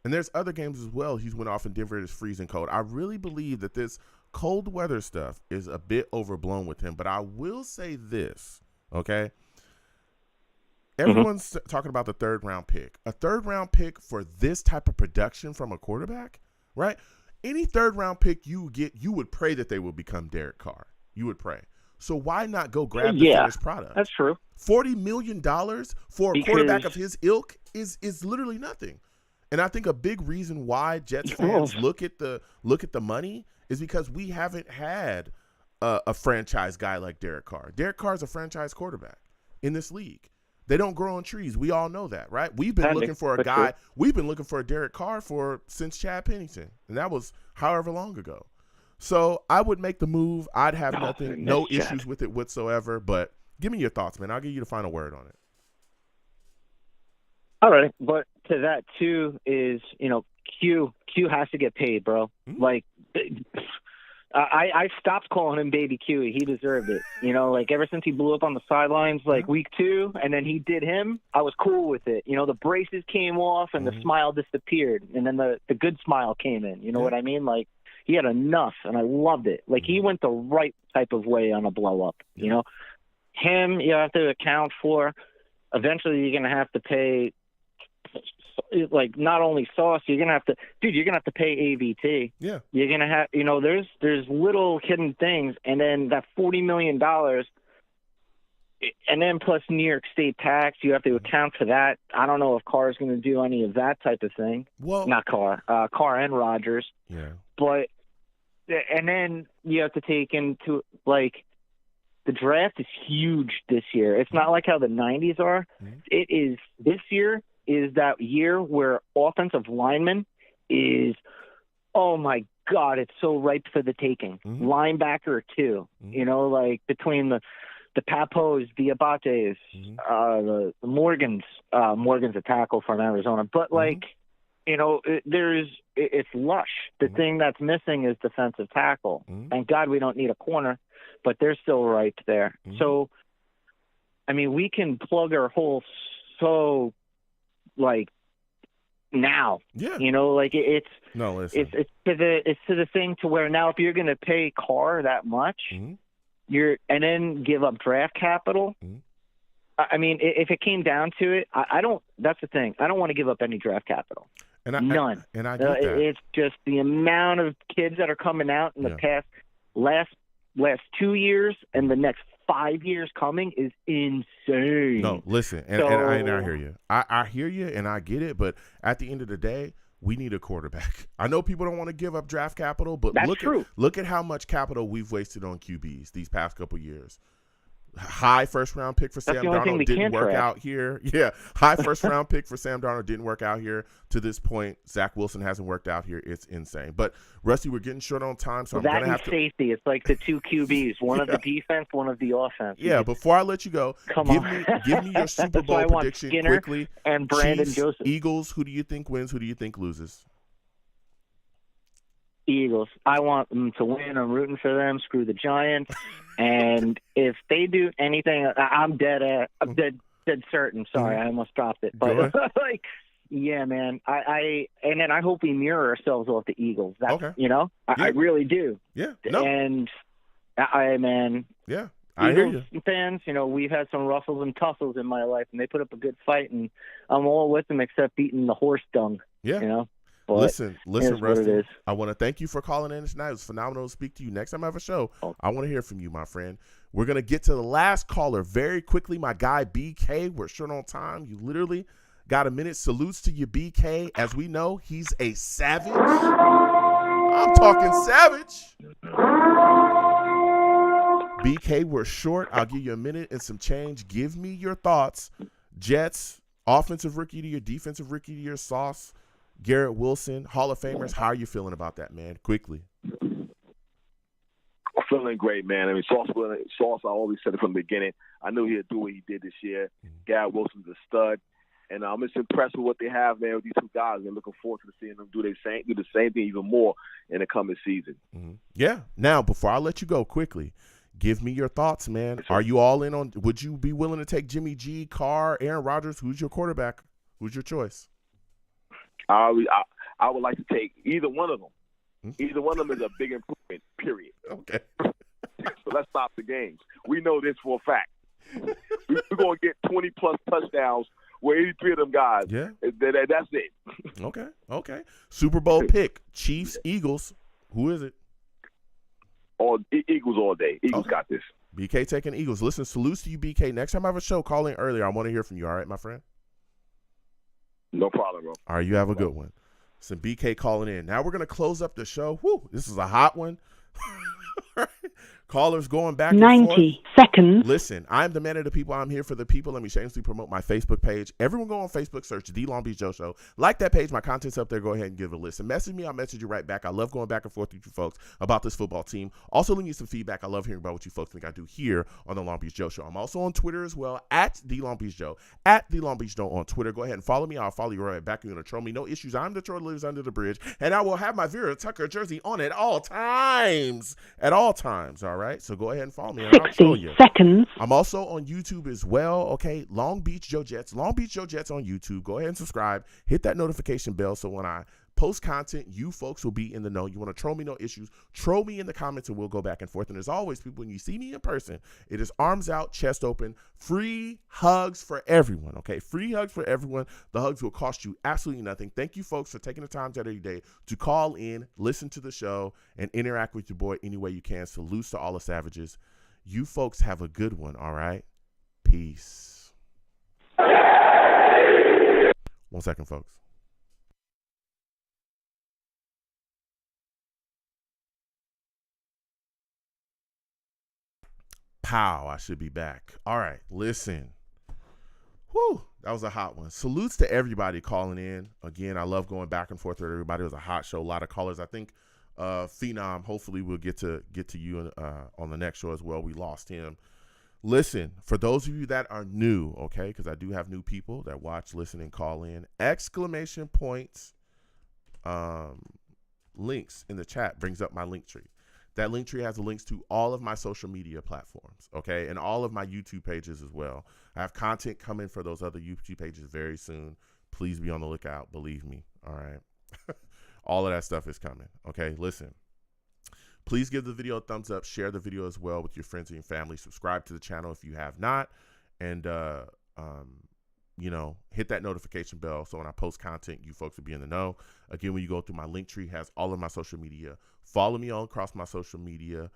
And there's other games as well he's went off in Denver. It's freezing cold. I really believe that this cold weather stuff is a bit overblown with him, but I will say this, okay? Everyone's talking about the third-round pick. A third-round pick for this type of production from a quarterback, right? Any third-round pick you get, you would pray that they will become Derek Carr. You would pray. So why not go grab the finished product? That's true. $40 million for a quarterback of his ilk is literally nothing. And I think a big reason why Jets fans look at the money is because we haven't had a franchise guy like Derek Carr. Derek Carr is a franchise quarterback in this league. They don't grow on trees. We all know that, right? We've been looking for a guy. We've been looking for a Derek Carr since Chad Pennington, and that was however long ago. So I would make the move. I'd have no issues with it whatsoever. But give me your thoughts, man. I'll give you the final word on it. All right, but to that too is, Q has to get paid, bro. Like, I stopped calling him Baby Q. He deserved it. Like ever since he blew up on the sidelines, like week 2, and then he did him, I was cool with it. The braces came off and the smile disappeared, and then the good smile came in. You know what I mean? Like he had enough, and I loved it. Like he went the right type of way on a blow up. Him, you have to account for. Eventually, you're gonna have to pay. Like not only Sauce, you're gonna have to pay AVT. Yeah, you're gonna have, there's little hidden things, and then that $40 million, and then plus New York State tax, you have to account for that. I don't know if Carr is going to do any of that type of thing. Well, not Carr, Carr and Rodgers. Yeah, but and then you have to take into like. The draft is huge this year. It's not like how the 90s are. It is this year is that year where offensive lineman is, oh my God, it's so ripe for the taking. Linebacker too, like between the Papos, the Abates, the Morgans. Morgan's a tackle from Arizona, but like, it's lush. The thing that's missing is defensive tackle. Thank God we don't need a corner. But they're still right there. So, I mean, we can plug our holes so, like, now. Yeah. Like it's to the thing to where now if you're going to pay Carr that much, and then give up draft capital. I mean, if it came down to it, I don't. That's the thing. I don't want to give up any draft capital. None. And I get that. It's just the amount of kids that are coming out in the past last 2 years and the next 5 years coming is insane. No, listen, and I hear you. I hear you, and I get it. But at the end of the day, we need a quarterback. I know people don't want to give up draft capital, but look at how much capital we've wasted on QBs these past couple years. High first-round pick for Sam Darnold didn't work out here. Yeah, high first-round pick for Sam Darnold didn't work out here. To this point, Zach Wilson hasn't worked out here. It's insane. But, Rusty, we're getting short on time, so I'm going to have to – safety. It's like the two QBs, one of the defense, one of the offense. Yeah, before I let you go, give me your Super Bowl prediction quickly. And Brandon Chiefs, Joseph. Eagles, who do you think wins? Who do you think loses? Eagles. I want them to win. I'm rooting for them. Screw the Giants. And if they do anything, I'm dead certain. Sorry, I almost dropped it. But like, yeah, man. And then I hope we mirror ourselves off the Eagles. That's, okay. I really do. Yeah. No. And yeah. I hear Eagles you. fans, we've had some ruffles and tussles in my life, and they put up a good fight, and I'm all with them except beating the horse dung. Yeah. But listen, Rusty, I want to thank you for calling in tonight. It was phenomenal to speak to you. Next time I have a show, I want to hear from you, my friend. We're going to get to the last caller very quickly. My guy, BK, we're short on time. You literally got a minute. Salutes to you, BK. As we know, he's a savage. I'm talking savage. BK, we're short. I'll give you a minute and some change. Give me your thoughts. Jets, offensive rookie of the year, defensive rookie of the year, Sauce, Garrett Wilson, Hall of Famers. How are you feeling about that, man? Quickly. I'm feeling great, man. I mean, Sauce, I always said it from the beginning. I knew he'd do what he did this year. Garrett Wilson's a stud. And I'm just impressed with what they have, man, with these two guys. And looking forward to seeing them do the same thing even more in the coming season. Yeah. Now, before I let you go, quickly, give me your thoughts, man. Yes, are you all in on – would you be willing to take Jimmy G, Carr, Aaron Rodgers? Who's your quarterback? Who's your choice? I would like to take either one of them. Either one of them is a big improvement, period. Okay. So let's stop the games. We know this for a fact. We're going to get 20-plus touchdowns with 83 of them guys. Yeah. That's it. Okay. Super Bowl pick, Chiefs, Eagles. Who is it? Eagles all day. Eagles got this. BK taking Eagles. Listen, salutes to you, BK. Next time I have a show, call in earlier. I want to hear from you, all right, my friend? No problem, bro. All right, you have a good one. Some BK calling in. Now we're going to close up the show. Whew, this is a hot one. Callers going back and forth. 90 seconds. Listen, I'm the man of the people. I'm here for the people. Let me shamelessly promote my Facebook page. Everyone go on Facebook, search The Long Beach Joe Show. Like that page. My content's up there. Go ahead and give it a listen. Message me. I'll message you right back. I love going back and forth with you folks about this football team. Also, leave me some feedback. I love hearing about what you folks think I do here on The Long Beach Joe Show. I'm also on Twitter as well, at The Long Beach Joe, at The Long Beach Joe on Twitter. Go ahead and follow me. I'll follow you right back. You're going to troll me. No issues. I'm the troll that lives under the bridge, and I will have my Vera Tucker jersey on at all times. At all times, all right? So go ahead and follow me, and I'll show 60 you. seconds. I'm also on YouTube as well, okay? Long Beach Joe Jets on YouTube. Go ahead and subscribe. Hit that notification bell so when I post content, you folks will be in the know. You want to troll me, no issues. Troll me in the comments, and we'll go back and forth. And as always, people, when you see me in person, it is arms out, chest open, free hugs for everyone, okay? Free hugs for everyone. The hugs will cost you absolutely nothing. Thank you, folks, for taking the time out of your day to call in, listen to the show, and interact with your boy any way you can. Salutes to all the savages. You folks have a good one, all right? Peace. 1 second, folks. Pow, I should be back. All right, listen. Whew, that was a hot one. Salutes to everybody calling in. Again, I love going back and forth with everybody. It was a hot show, a lot of callers. I think Phenom, hopefully we'll get to you on the next show as well. We lost him. Listen, for those of you that are new, okay, because I do have new people that watch, listen, and call in, exclamation points, links in the chat brings up my link tree. That link tree has the links to all of my social media platforms, okay, and all of my YouTube pages as well. I have content coming for those other YouTube pages very soon. Please be on the lookout. Believe me, all right? All of that stuff is coming, okay? Listen, please give the video a thumbs up. Share the video as well with your friends and your family. Subscribe to the channel if you have not. And, hit that notification bell so when I post content, you folks will be in the know. Again, when you go through my link tree, has all of my social media. Follow me all across my social media.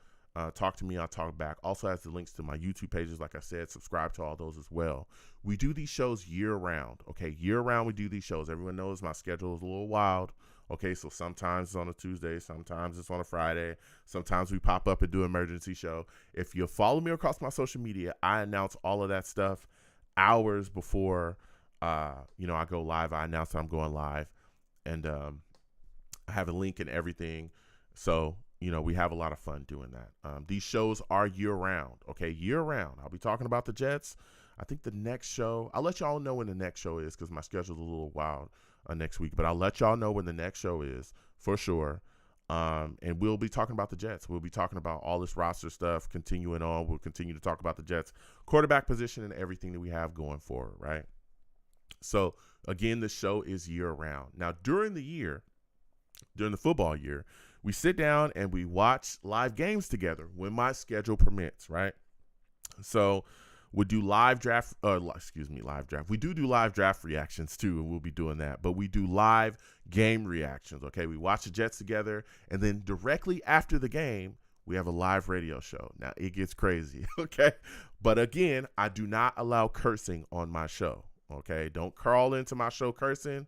Talk to me, I'll talk back. Also has the links to my YouTube pages. Like I said, subscribe to all those as well. We do these shows year round, okay? Year round we do these shows. Everyone knows my schedule is a little wild, okay? So sometimes it's on a Tuesday, sometimes it's on a Friday. Sometimes we pop up and do an emergency show. If you follow me across my social media, I announce all of that stuff hours before I go live. I announce that I'm going live, and I have a link and everything. So, we have a lot of fun doing that. These shows are year round, okay? Year round. I'll be talking about the Jets. I think the next show, I'll let y'all know when the next show is because my schedule's a little wild next week, but I'll let y'all know when the next show is for sure. And we'll be talking about the Jets. We'll be talking about all this roster stuff continuing on. We'll continue to talk about the Jets quarterback position and everything that we have going forward, right? So, again, the show is year round. Now, during the football year, we sit down and we watch live games together when my schedule permits, right? So, we do live draft. We do live draft reactions too, and we'll be doing that. But we do live game reactions, okay? We watch the Jets together, and then directly after the game, we have a live radio show. Now, it gets crazy, okay? But again, I do not allow cursing on my show, okay? Don't crawl into my show cursing,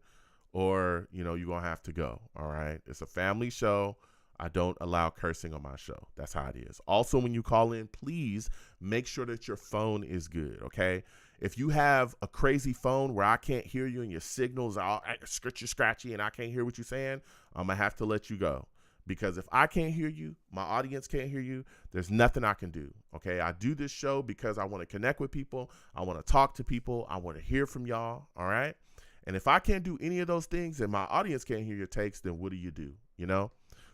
or, you're going to have to go, all right? It's a family show. I don't allow cursing on my show. That's how it is. Also, when you call in, please make sure that your phone is good, okay? If you have a crazy phone where I can't hear you and your signals are all scratchy and I can't hear what you're saying, I'm going to have to let you go. Because if I can't hear you, my audience can't hear you, there's nothing I can do, okay? I do this show because I want to connect with people. I want to talk to people. I want to hear from y'all, all right? And if I can't do any of those things and my audience can't hear your takes, then what do?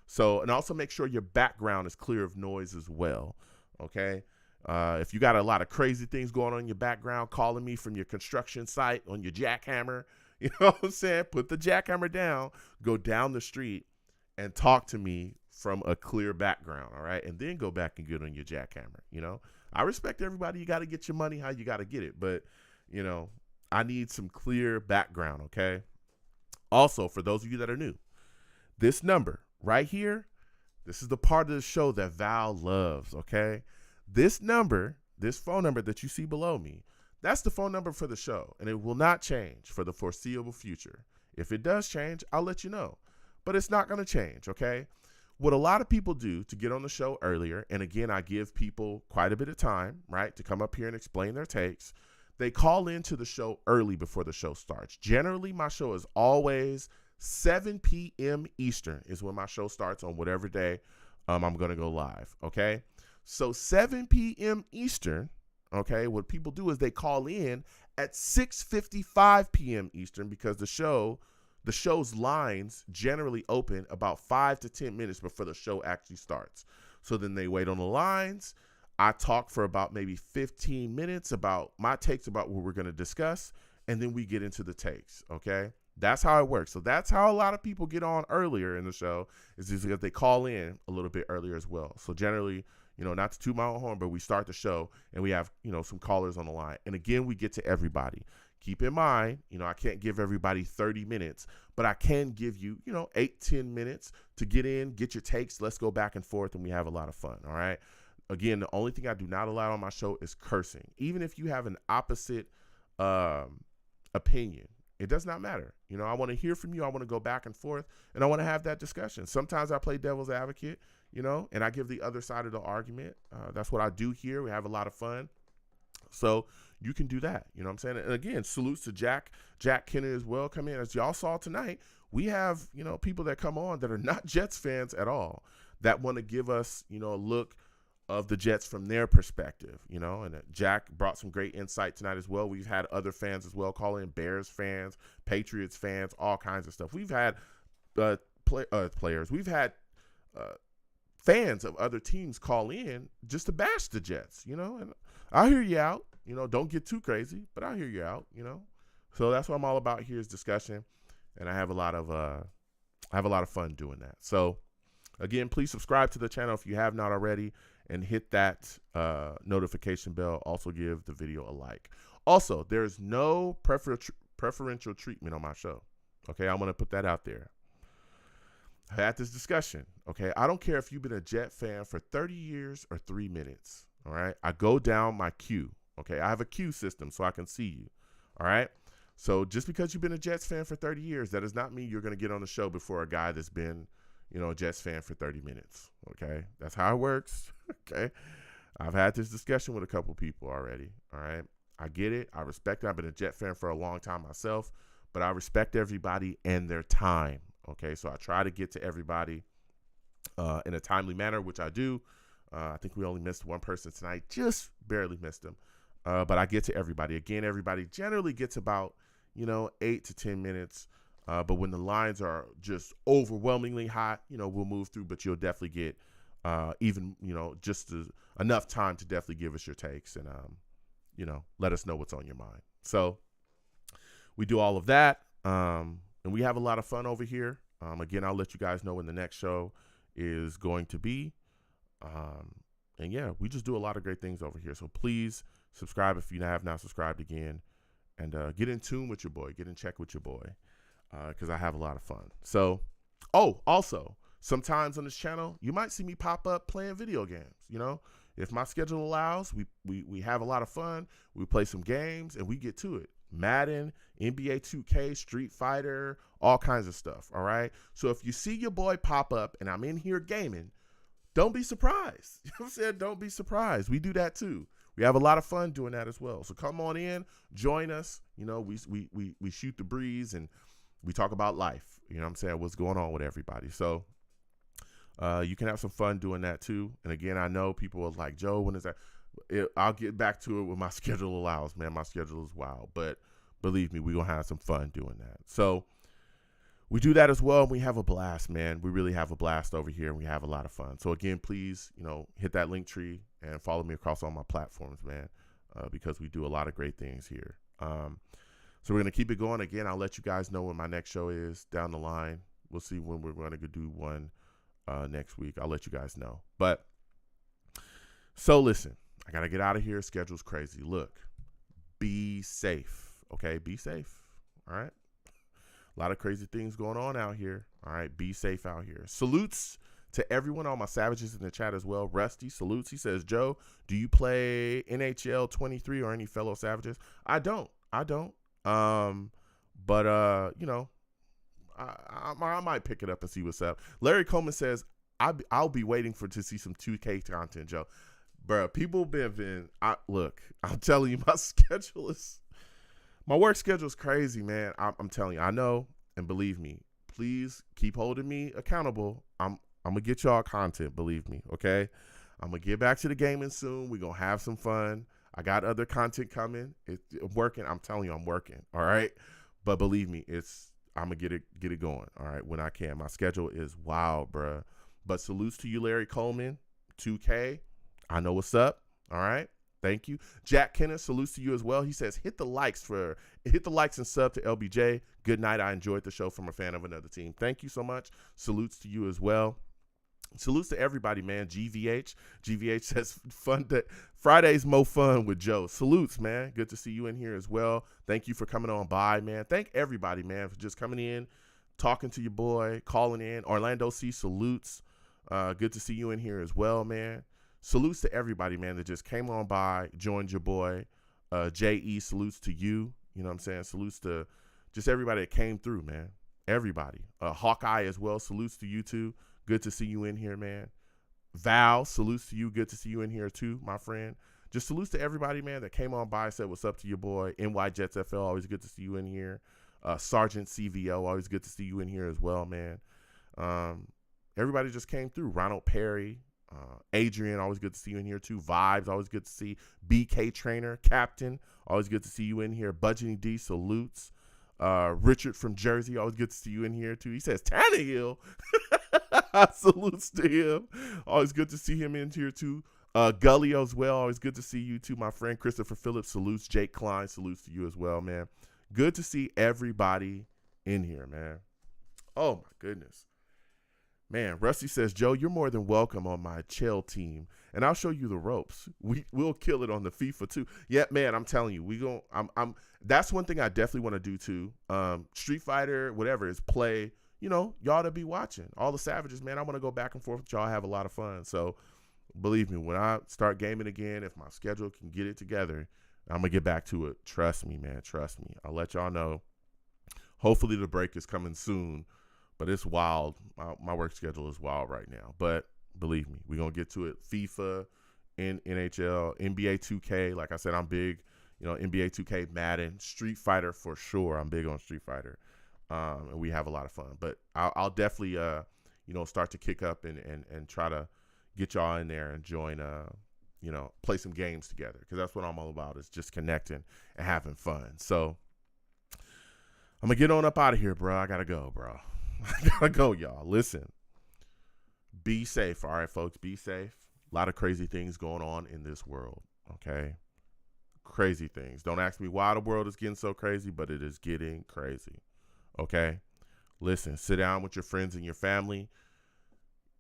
So, and also make sure your background is clear of noise as well, okay? If you got a lot of crazy things going on in your background, calling me from your construction site on your jackhammer, you know what I'm saying? Put the jackhammer down, go down the street, and talk to me from a clear background, all right? And then go back and get on your jackhammer, I respect everybody. You got to get your money how you got to get it, but, I need some clear background, okay? Also, for those of you that are new, this number right here, this is the part of the show that Val loves, okay? This phone number that you see below me, that's the phone number for the show, and it will not change for the foreseeable future. If it does change, I'll let you know, but it's not going to change, okay? what a lot of people do to get on the show earlier, and again, I give people quite a bit of time, right, to come up here and explain their takes. They call into the show early before the show starts. Generally, my show is always 7 p.m. Eastern is when my show starts on whatever day I'm going to go live, okay? So 7 p.m. Eastern, okay, what people do is they call in at 6:55 p.m. Eastern because the show's lines generally open about 5 to 10 minutes before the show actually starts. So then they wait on the lines. I talk for about maybe 15 minutes about my takes about what we're going to discuss, and then we get into the takes, okay? That's how it works. So that's how a lot of people get on earlier in the show, is because they call in a little bit earlier as well. So generally, not to toot my own horn, but we start the show and we have, some callers on the line. And again, we get to everybody. Keep in mind, I can't give everybody 30 minutes, but I can give you, 8-10 minutes to get in, get your takes. Let's go back and forth, and we have a lot of fun, all right? Again, the only thing I do not allow on my show is cursing. Even if you have an opposite opinion, it does not matter. I want to hear from you. I want to go back and forth, and I want to have that discussion. Sometimes I play devil's advocate, and I give the other side of the argument. That's what I do here. We have a lot of fun. So you can do that. You know what I'm saying? And again, salutes to Jack Kennedy as well. Come in. As y'all saw tonight, we have, people that come on that are not Jets fans at all that want to give us, a look of the Jets from their perspective, and Jack brought some great insight tonight as well. We've had other fans as well call in, Bears fans, Patriots fans, all kinds of stuff. We've had players. We've had fans of other teams call in just to bash the Jets, and I'll hear you out. Don't get too crazy, but I'll hear you out, So that's what I'm all about here is discussion, and I have a lot of fun doing that. So again, please subscribe to the channel if you have not already, and hit that notification bell. Also give the video a like. Also, there's no preferential treatment on my show. Okay, I'm going to put that out there. I had this discussion. Okay, I don't care if you've been a Jet fan for 30 years or 3 minutes. All right, I go down my queue. Okay, I have a queue system so I can see you. All right, so just because you've been a Jets fan for 30 years, that does not mean you're going to get on the show before a guy that's been, a Jets fan for 30 minutes. Okay, that's how it works. Okay, I've had this discussion with a couple people already. All right, I get it. I respect it. I've been a Jet fan for a long time myself, but I respect everybody and their time. Okay, so I try to get to everybody in a timely manner, which I do. I think we only missed one person tonight, just barely missed him. But I get to everybody. Again, everybody generally gets about, 8 to 10 minutes. But when the lines are just overwhelmingly hot, we'll move through, but you'll definitely get even, just enough time to definitely give us your takes and, let us know what's on your mind. So we do all of that. And we have a lot of fun over here. Again, I'll let you guys know when the next show is going to be. And yeah, we just do a lot of great things over here. So please subscribe if you have not subscribed again, and get in tune with your boy, get in check with your boy, because I have a lot of fun. So, also, sometimes on this channel, you might see me pop up playing video games. If my schedule allows, we have a lot of fun. We play some games and we get to it. Madden, NBA 2K, Street Fighter, all kinds of stuff. All right. So if you see your boy pop up and I'm in here gaming, don't be surprised. You know what I'm saying? Don't be surprised. We do that too. We have a lot of fun doing that as well. So come on in, join us. We shoot the breeze and we talk about life. You know what I'm saying? What's going on with everybody. So you can have some fun doing that too. And again, I know people are like, Joe, when is that? I'll get back to it when my schedule allows, man. My schedule is wild. But believe me, we're going to have some fun doing that. So we do that as well, and we have a blast, man. We really have a blast over here, and we have a lot of fun. So, again, please, hit that link tree and follow me across all my platforms, man, because we do a lot of great things here. So we're going to keep it going. Again, I'll let you guys know when my next show is down the line. We'll see when we're going to do one next week. I'll let you guys know. But so, listen, I got to get out of here. Schedule's crazy. Look, be safe, okay? Be safe, all right? A lot of crazy things going on out here. All right, be safe out here. Salutes to everyone, all my savages in the chat as well. Rusty, salutes. He says, Joe, do you play NHL 23 or any fellow savages? I don't. But I might pick it up and see what's up. Larry Coleman says, I'll be waiting to see some 2K content, Joe. Bro, people look, I'm telling you, my work schedule is crazy, man. I'm telling you, I know, and believe me, please keep holding me accountable. I'm gonna get y'all content, believe me, okay? I'm gonna get back to the gaming soon. We're gonna have some fun. I got other content coming. It's working. I'm telling you, I'm working. All right. But believe me, I'm gonna get it going. All right. When I can. My schedule is wild, bruh. But salutes to you, Larry Coleman, 2K. I know what's up. All right. Thank you. Jack Kenneth, salutes to you as well. He says, hit the likes and sub to LBJ. Good night. I enjoyed the show from a fan of another team. Thank you so much. Salutes to you as well. Salutes to everybody, man. GVH says Friday's more fun with Joe. Salutes, man. Good to see you in here as well. Thank you for coming on by, man. Thank everybody, man, for just coming in, talking to your boy, calling in. Orlando C, salutes. Good to see you in here as well, man. Salutes to everybody, man, that just came on by, joined your boy. J.E., salutes to you. You know what I'm saying? Salutes to just everybody that came through, man. Everybody. Hawkeye as well. Salutes to you, too. Good to see you in here, man. Val, salutes to you. Good to see you in here, too, my friend. Just salutes to everybody, man, that came on by, said what's up to your boy. NY Jets FL, always good to see you in here. Sergeant CVO, always good to see you in here as well, man. Everybody just came through. Ronald Perry, Adrian, always good to see you in here, too. Vibes, always good to see. BK Trainer, Captain, always good to see you in here. Budgeting D, salutes. Richard from Jersey, always good to see you in here, too. He says, Tannehill. Salutes to him. Always good to see him in here, too. Gully as well. Always good to see you, too, my friend. Christopher Phillips, salutes. Jake Klein, salutes to you as well, man. Good to see everybody in here, man. Oh, my goodness. Man, Rusty says, Joe, you're more than welcome on my chill team, and I'll show you the ropes. We'll kill it on the FIFA too. Yeah, man, I'm telling you, that's one thing I definitely want to do too. Street Fighter, whatever, is play. You know, y'all to be watching. All the savages, man. I want to go back and forth with y'all, have a lot of fun. So, believe me, when I start gaming again, if my schedule can get it together, I'm gonna get back to it. Trust me, man. Trust me. I'll let y'all know. Hopefully, the break is coming soon. But it's wild. My work schedule is wild right now. But believe me, we're going to get to it. FIFA, NHL, NBA 2K. Like I said, I'm big. You know, NBA 2K, Madden, Street Fighter for sure. I'm big on Street Fighter. And we have a lot of fun. But I'll definitely, start to kick up and try to get y'all in there and join, play some games together. Because that's what I'm all about, is just connecting and having fun. So I'm going to get on up out of here, bro. I got to go, bro. I gotta go, y'all. Listen, be safe. All right, folks, be safe. A lot of crazy things going on in this world, okay? Crazy things. Don't ask me why the world is getting so crazy, but it is getting crazy, okay? Listen, sit down with your friends and your family.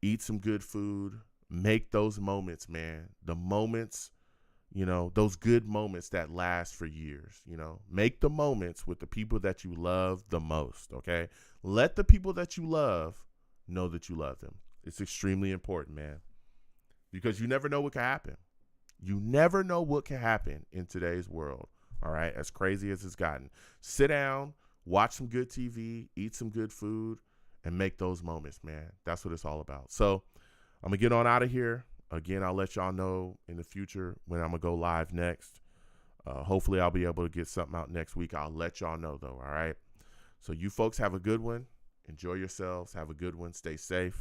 Eat some good food. Make those moments, man. The moments, those good moments that last for years, Make the moments with the people that you love the most, okay? Let the people that you love know that you love them. It's extremely important, man, because you never know what can happen. You never know what can happen in today's world, all right, as crazy as it's gotten. Sit down, watch some good TV, eat some good food, and make those moments, man. That's what it's all about. So I'm going to get on out of here. Again, I'll let y'all know in the future when I'm going to go live next. Hopefully, I'll be able to get something out next week. I'll let y'all know, though, all right? So you folks have a good one. Enjoy yourselves. Have a good one. Stay safe.